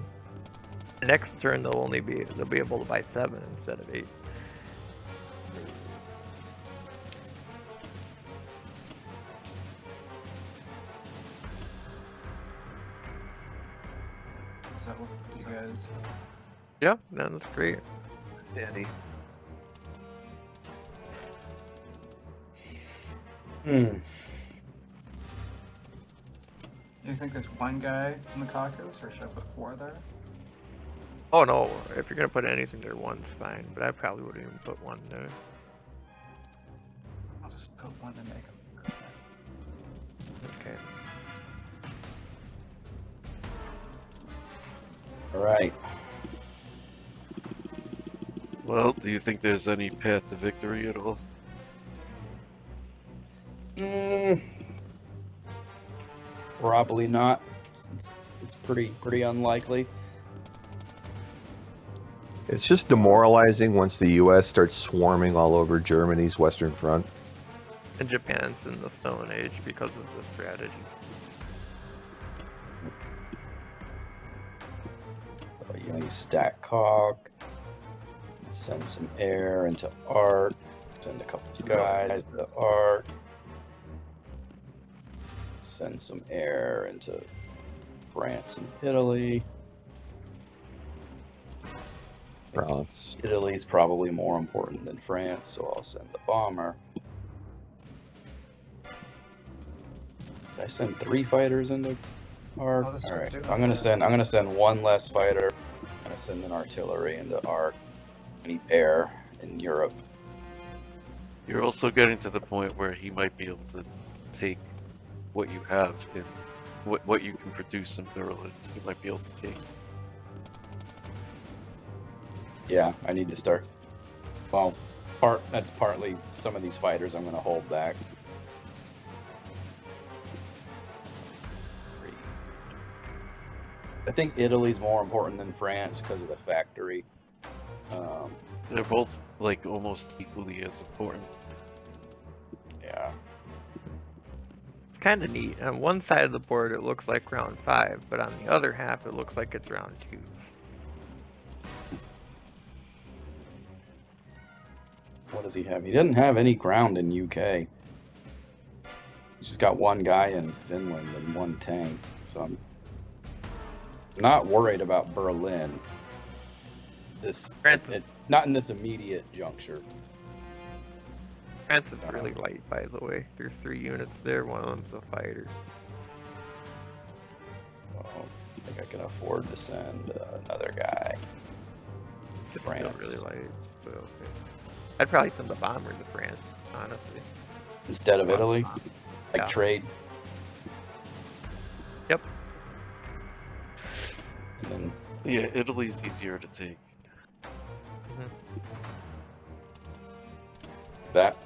Speaker 1: The next turn they'll be able to buy 7 instead of 8.
Speaker 2: Is that what you guys?
Speaker 1: Yeah, that's great.
Speaker 5: Danny.
Speaker 7: Hmm.
Speaker 2: You think there's one guy in the Caucasus, or should I put 4 there?
Speaker 1: Oh no, if you're gonna put anything there, 1's fine, but I probably wouldn't even put 1 there.
Speaker 2: I'll just put 1 to make him.
Speaker 1: Okay.
Speaker 7: All right.
Speaker 4: Well, do you think there's any path to victory at all?
Speaker 7: Probably not. It's pretty unlikely.
Speaker 5: It's just demoralizing once the U.S. starts swarming all over Germany's Western Front.
Speaker 1: And Japan's in the Stone Age because of this strategy.
Speaker 7: You know, you stack cock, send some air into Arc, send a couple guys to Arc, send some air into France and Italy.
Speaker 5: France.
Speaker 7: Italy's probably more important than France, so I'll send the bomber. Did I send 3 fighters into Arc?
Speaker 2: I'll just
Speaker 7: All right,
Speaker 2: do it.
Speaker 7: I'm gonna send 1 less fighter. I'm gonna send an artillery into Arc. I need air in Europe.
Speaker 4: You're also getting to the point where he might be able to take what you have in what you can produce in Berlin. He might be able to take.
Speaker 7: Yeah, I need to start. Well, that's partly some of these fighters I'm gonna hold back. I think Italy's more important than France because of the factory.
Speaker 4: They're both like almost equally as important.
Speaker 7: Yeah.
Speaker 1: It's kind of neat. On one side of the board it looks like round 5, but on the other half it looks like it's round 2.
Speaker 7: What does he have? He doesn't have any ground in UK. He's just got 1 guy in Finland and 1 tank. So I'm not worried about Berlin. Not in this immediate juncture.
Speaker 1: France is really light, by the way. There's 3 units there, one of them's a fighter.
Speaker 7: Oh, I think I can afford to send another guy.
Speaker 1: It's
Speaker 7: France.
Speaker 1: still really light. but okay. I'd probably send the bomber to France, honestly.
Speaker 7: Instead of Italy, like
Speaker 1: Yeah.
Speaker 7: trade.
Speaker 1: Yep.
Speaker 7: And then
Speaker 4: Yeah, Italy's easier to take.
Speaker 7: that.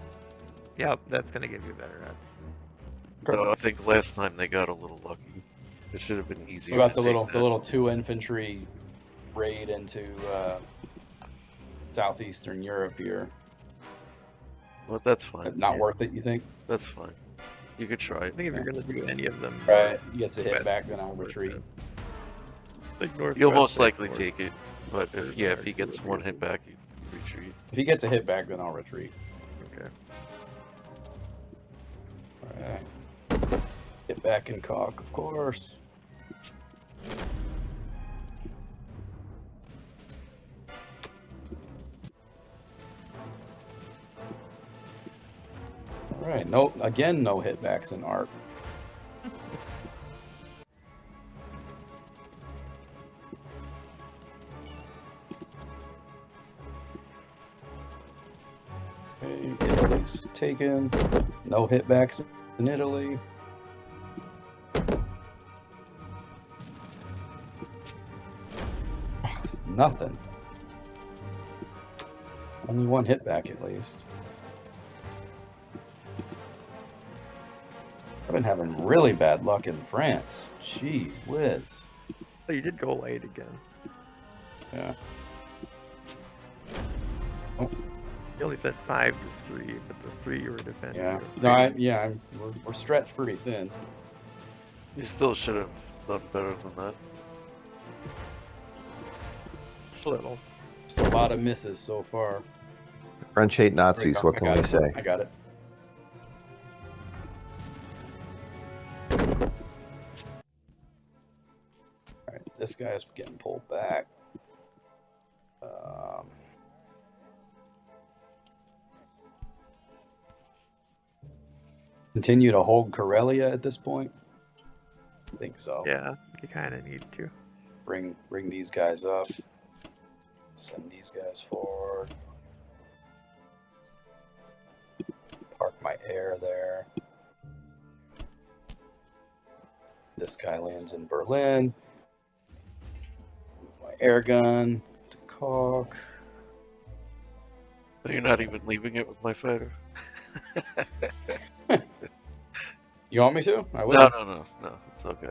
Speaker 1: Yep, that's gonna give you better odds.
Speaker 4: So I think last time they got a little lucky. It should have been easier.
Speaker 7: What about
Speaker 4: to
Speaker 7: the
Speaker 4: take
Speaker 7: little
Speaker 4: that.
Speaker 7: the little 2 infantry raid into southeastern Europe here?
Speaker 4: Well, that's fine.
Speaker 7: Not worth it, you think?
Speaker 4: That's fine. You could try
Speaker 1: I
Speaker 4: it.
Speaker 1: think if you're gonna do any of them,
Speaker 7: Right. He gets a hit
Speaker 1: West,
Speaker 7: back, then I'll retreat.
Speaker 1: like north.
Speaker 4: You'll most likely take it, but if he gets one hit back, you retreat.
Speaker 7: If he gets a hit back, then I'll retreat.
Speaker 1: Okay.
Speaker 7: Alright. Get back in cock, of course. Alright, no hitbacks in art. Okay, Italy's taken. No hitbacks in Italy. Nothing. Only one hitback at least. I've been having really bad luck in France. Gee whiz.
Speaker 1: Oh, you did go late again.
Speaker 7: Yeah.
Speaker 1: You only said 5 to 3, but the 3 you were defending.
Speaker 7: Yeah.
Speaker 1: were
Speaker 7: No, we're stretched pretty thin.
Speaker 4: You still should have done better than that.
Speaker 1: a little.
Speaker 7: Just a lot of misses so far.
Speaker 5: French hate
Speaker 7: There we
Speaker 5: Nazis.
Speaker 7: go.
Speaker 5: What
Speaker 7: I
Speaker 5: can
Speaker 7: got
Speaker 5: we
Speaker 7: it.
Speaker 5: say?
Speaker 7: I got it. Alright, this guy's getting pulled back. Continue to hold Karelia at this point? I think so.
Speaker 1: Yeah, you kind of need to.
Speaker 7: Bring these guys up. Send these guys forward. Park my air there. This guy lands in Berlin. My air gun to caulk.
Speaker 4: So you're not even leaving it with my fighter?
Speaker 7: You want me to? I will.
Speaker 4: No, it's okay.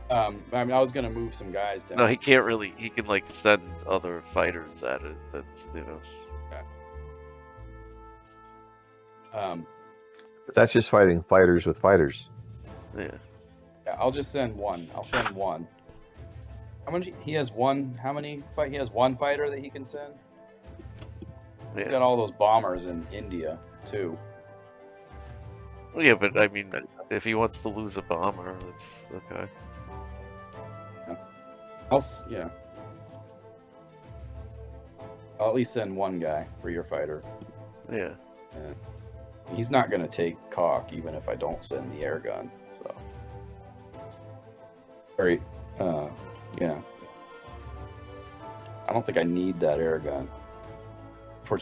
Speaker 7: I mean, I was gonna move some guys down.
Speaker 4: No, he can't really. He can like send other fighters at it. That's
Speaker 5: But that's just fighting fighters with fighters.
Speaker 4: Yeah.
Speaker 7: Yeah, I'll just send one. I'll send one. How many? He has one. How many fight? He has one fighter that he can send. He's
Speaker 4: Yeah.
Speaker 7: got all those bombers in India too.
Speaker 4: Well, yeah, but I mean, if he wants to lose a bomber, it's okay.
Speaker 7: Yeah. I'll at least send one guy for your fighter.
Speaker 4: Yeah.
Speaker 7: He's not gonna take caulk even if I don't send the air gun. So. Alright. Yeah. I don't think I need that air gun.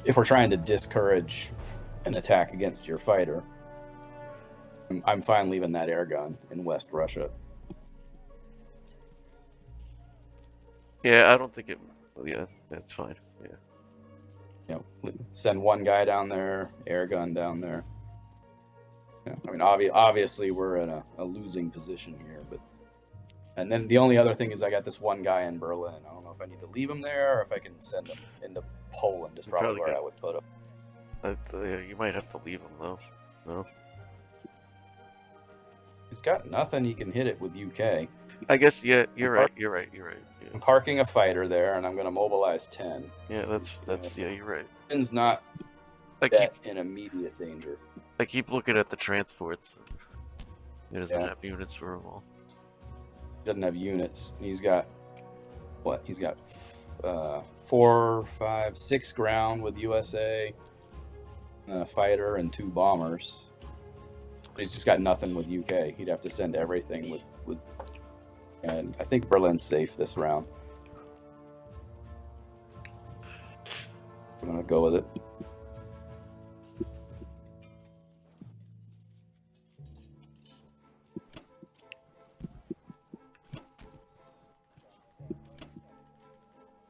Speaker 7: If we're trying to discourage an attack against your fighter, I'm fine leaving that air gun in West Russia.
Speaker 4: Yeah, I don't think it. Yeah, that's fine. Yeah.
Speaker 7: You know, send one guy down there, air gun down there. Yeah, I mean, obviously we're in a losing position here, but and then the only other thing is I got this one guy in Berlin. I don't know if I need to leave him there or if I can send him into Poland. Is probably where I would put him.
Speaker 4: Yeah, you might have to leave him though. No.
Speaker 7: He's got nothing. He can hit it with UK.
Speaker 4: I guess yeah. You're right. Yeah.
Speaker 7: I'm parking a fighter there, and I'm going to mobilize 10.
Speaker 4: Yeah, that's yeah. You're right.
Speaker 7: 10's not
Speaker 4: I
Speaker 7: that in immediate danger.
Speaker 4: keep looking at the transports. He doesn't
Speaker 7: Yeah.
Speaker 4: have units for them all.
Speaker 7: He doesn't have units. He's got what? He's got 4, 5, 6 ground with USA, a fighter, and 2 bombers. But he's just got nothing with UK. He'd have to send everything with. And I think Berlin's safe this round. I'm gonna go with it.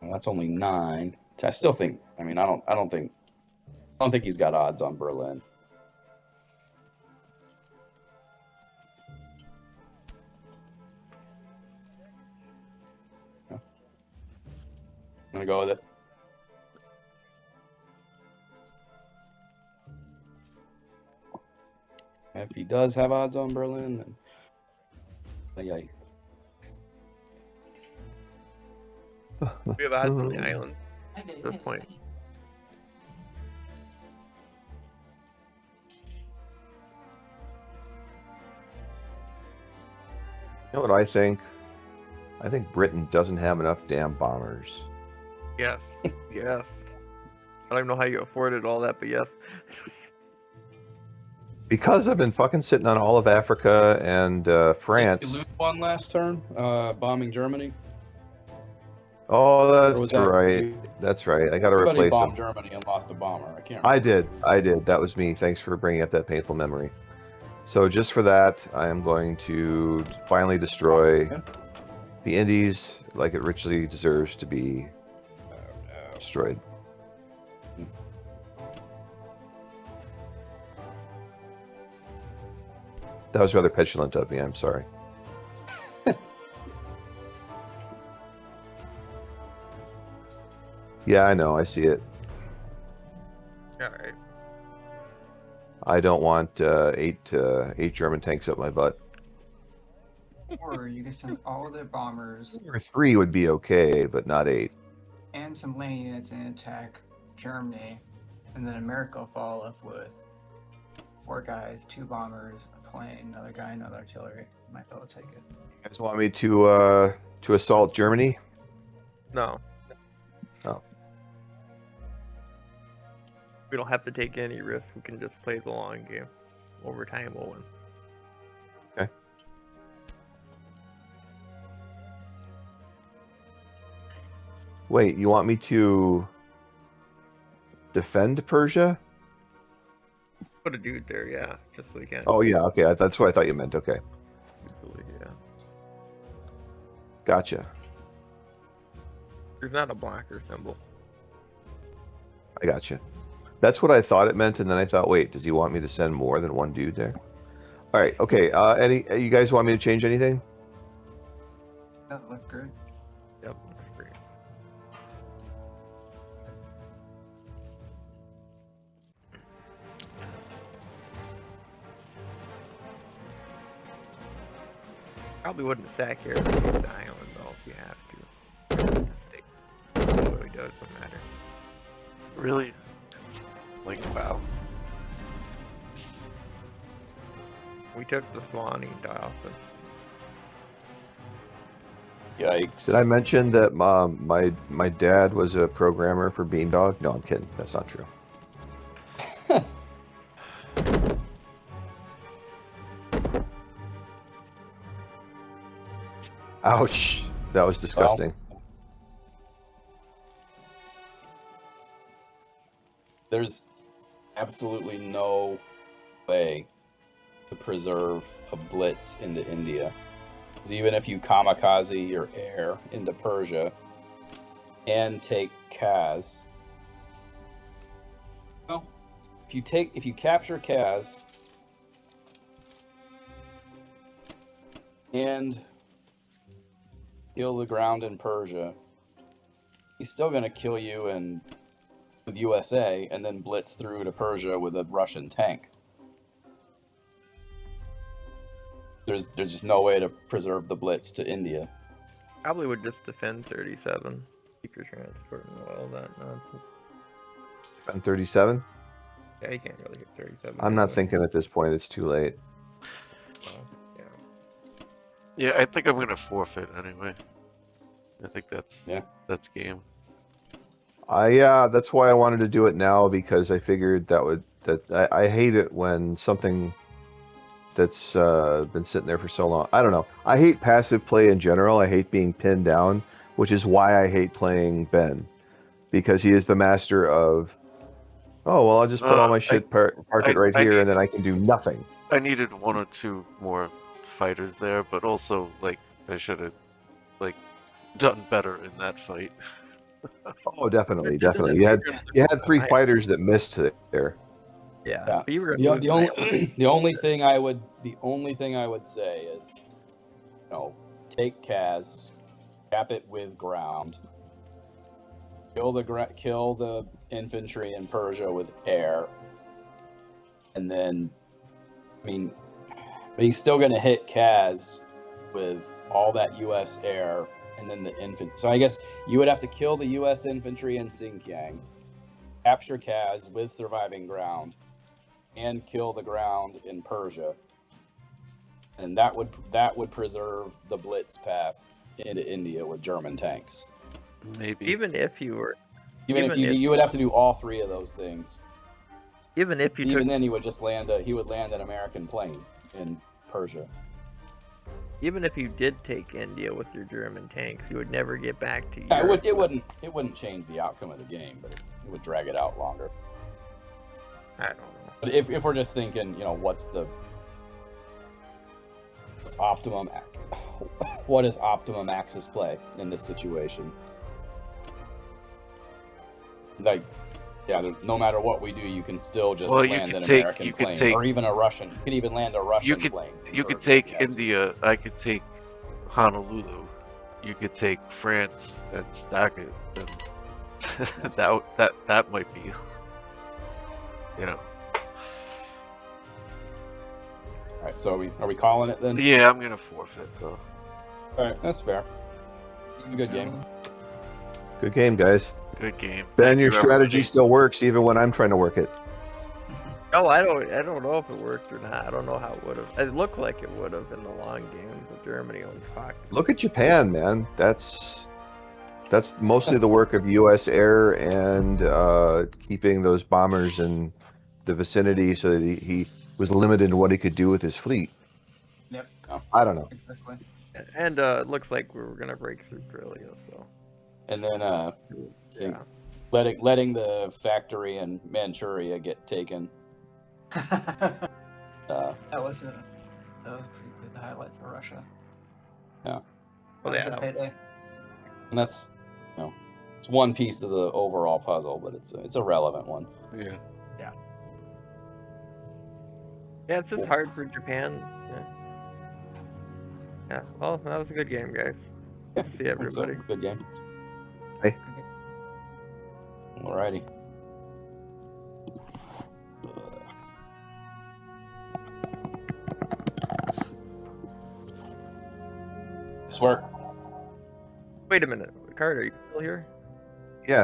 Speaker 7: Well, that's only 9. I still think. I mean, I don't think he's got odds on Berlin. I'm gonna go with it. If he does have odds on Berlin, then yeah.
Speaker 1: We have odds on the island at this point.
Speaker 5: You know what I think? I think Britain doesn't have enough damn bombers.
Speaker 1: Yes. Yes. I don't even know how you afforded all that, but yes.
Speaker 5: Because I've been fucking sitting on all of Africa and France.
Speaker 7: Did you lose one last turn, bombing Germany?
Speaker 5: Oh,
Speaker 7: Or was
Speaker 5: that's
Speaker 7: that
Speaker 5: right.
Speaker 7: you?
Speaker 5: That's right. I got to
Speaker 7: Everybody
Speaker 5: replace
Speaker 7: bombed
Speaker 5: them.
Speaker 7: Germany and lost a bomber. I can't.
Speaker 5: I
Speaker 7: remember.
Speaker 5: did. I did. That was me. Thanks for bringing up that painful memory. So just for that, I am going to finally destroy the Indies like it richly deserves to be destroyed. That was rather petulant of me. I'm sorry. Yeah, I know. I see it.
Speaker 1: Alright.
Speaker 5: I don't want eight German tanks up my butt.
Speaker 2: Or you can send all their bombers
Speaker 5: Or 3 would be okay, but not 8.
Speaker 2: and some land units and attack Germany, and then America will follow up with 4 guys, 2 bombers, a plane, another guy, another artillery. Might be able to take it.
Speaker 5: You guys want me to assault Germany?
Speaker 1: No.
Speaker 5: Oh.
Speaker 1: We don't have to take any risks. We can just play the long game. Over time, we'll win.
Speaker 5: Okay. Wait, you want me to defend Persia?
Speaker 1: Put a dude there, yeah, just so we can.
Speaker 5: Oh yeah, okay. That's what I thought you meant. Okay,
Speaker 1: Easily, yeah.
Speaker 5: gotcha.
Speaker 1: There's not a blocker symbol.
Speaker 5: I gotcha. That's what I thought it meant, and then I thought, wait, does he want me to send more than one dude there? All right, okay. You guys want me to change anything?
Speaker 2: That looked good.
Speaker 1: Yep, that's great. Probably wouldn't stack here to use the island though if you have to. Just take what he does, wouldn't matter.
Speaker 4: Really? Like, wow.
Speaker 1: We took the Swanee Dolphin.
Speaker 7: Yikes!
Speaker 5: Did I mention that my dad was a programmer for Beamdog? No, I'm kidding. That's not true. Ouch! That was disgusting.
Speaker 7: There's absolutely no way to preserve a blitz into India. Because even if you kamikaze your air into Persia and take Kaz, well, if you capture Kaz and kill the ground in Persia, he's still gonna kill you with USA and then blitz through to Persia with a Russian tank. There's just no way to preserve the blitz to India.
Speaker 1: Probably would just defend 37. Keep your transport and all that nonsense.
Speaker 5: I'm 37.
Speaker 1: Yeah, you can't really hit 37.
Speaker 5: I'm not
Speaker 1: anyway.
Speaker 5: thinking at this point it's too late.
Speaker 1: Well, yeah.
Speaker 4: Yeah, I think I'm gonna forfeit anyway. I think
Speaker 7: Yeah.
Speaker 4: that's game.
Speaker 5: Yeah, that's why I wanted to do it now, because I figured I hate it when something that's been sitting there for so long. I don't know. I hate passive play in general. I hate being pinned down, which is why I hate playing Ben, because he is the master of. Oh well, I'll just put all my shit park it right here, and then I can do nothing.
Speaker 4: I needed 1 or 2 more fighters there, but also like I should have like done better in that fight.
Speaker 5: Oh, definitely. You had 3 fighters that missed there.
Speaker 1: Yeah,
Speaker 7: Yeah.
Speaker 1: but you were
Speaker 7: The only thing I would say is, take Kaz, cap it with ground, kill the infantry in Persia with air, and then, but he's still gonna hit Kaz with all that U.S. air, and then the infantry. So I guess you would have to kill the U.S. infantry in Xinjiang, capture Kaz with surviving ground, and kill the ground in Persia, and that would preserve the Blitz path into India with German tanks.
Speaker 4: Maybe.
Speaker 1: Even if you
Speaker 7: You would have to do all 3 of those things.
Speaker 1: Even
Speaker 7: Then he would just land an American plane in Persia.
Speaker 1: Even if you did take India with your German tanks, you would never get back to
Speaker 7: Yeah,
Speaker 1: Europe.
Speaker 7: it wouldn't change the outcome of the game, but it would drag it out longer.
Speaker 1: I don't know.
Speaker 7: But if we're just thinking, what's optimum? What is optimum Axis play in this situation? Like, yeah, no matter what we do, you can still just land an American plane, or even a Russian. You could even land a Russian plane.
Speaker 4: You could take India. I could take Honolulu. You could take France and stack it. And that might be,
Speaker 7: All right, so are we calling it then?
Speaker 4: Yeah, I'm gonna forfeit though.
Speaker 7: All right, that's fair. Good game.
Speaker 5: Good game, guys.
Speaker 4: Good game.
Speaker 5: Ben, your strategy still works even when I'm trying to work it.
Speaker 1: No, I don't know if it worked or not. I don't know how it would have. It looked like it would have in the long game, but Germany only fucked.
Speaker 5: Look at Japan, man. That's mostly the work of U.S. air and keeping those bombers in the vicinity so that he was limited in what he could do with his fleet.
Speaker 2: Yep.
Speaker 5: I don't know.
Speaker 2: Exactly.
Speaker 1: And it looks like we were gonna break through Trillia, so.
Speaker 7: And then
Speaker 1: Yeah.
Speaker 7: letting the factory in Manchuria get taken.
Speaker 2: That was pretty good highlight for Russia.
Speaker 7: Yeah.
Speaker 1: Well,
Speaker 2: That was
Speaker 1: yeah,
Speaker 2: a good payday.
Speaker 7: And that's, it's one piece of the overall puzzle, but it's a relevant one.
Speaker 4: Yeah.
Speaker 1: Yeah, it's just hard for Japan. Yeah. Well, that was a good game, guys. Good to see everybody.
Speaker 7: Good game.
Speaker 5: Hey.
Speaker 7: Alrighty. Swear.
Speaker 1: Wait a minute, Carter, are you still here?
Speaker 5: Yeah.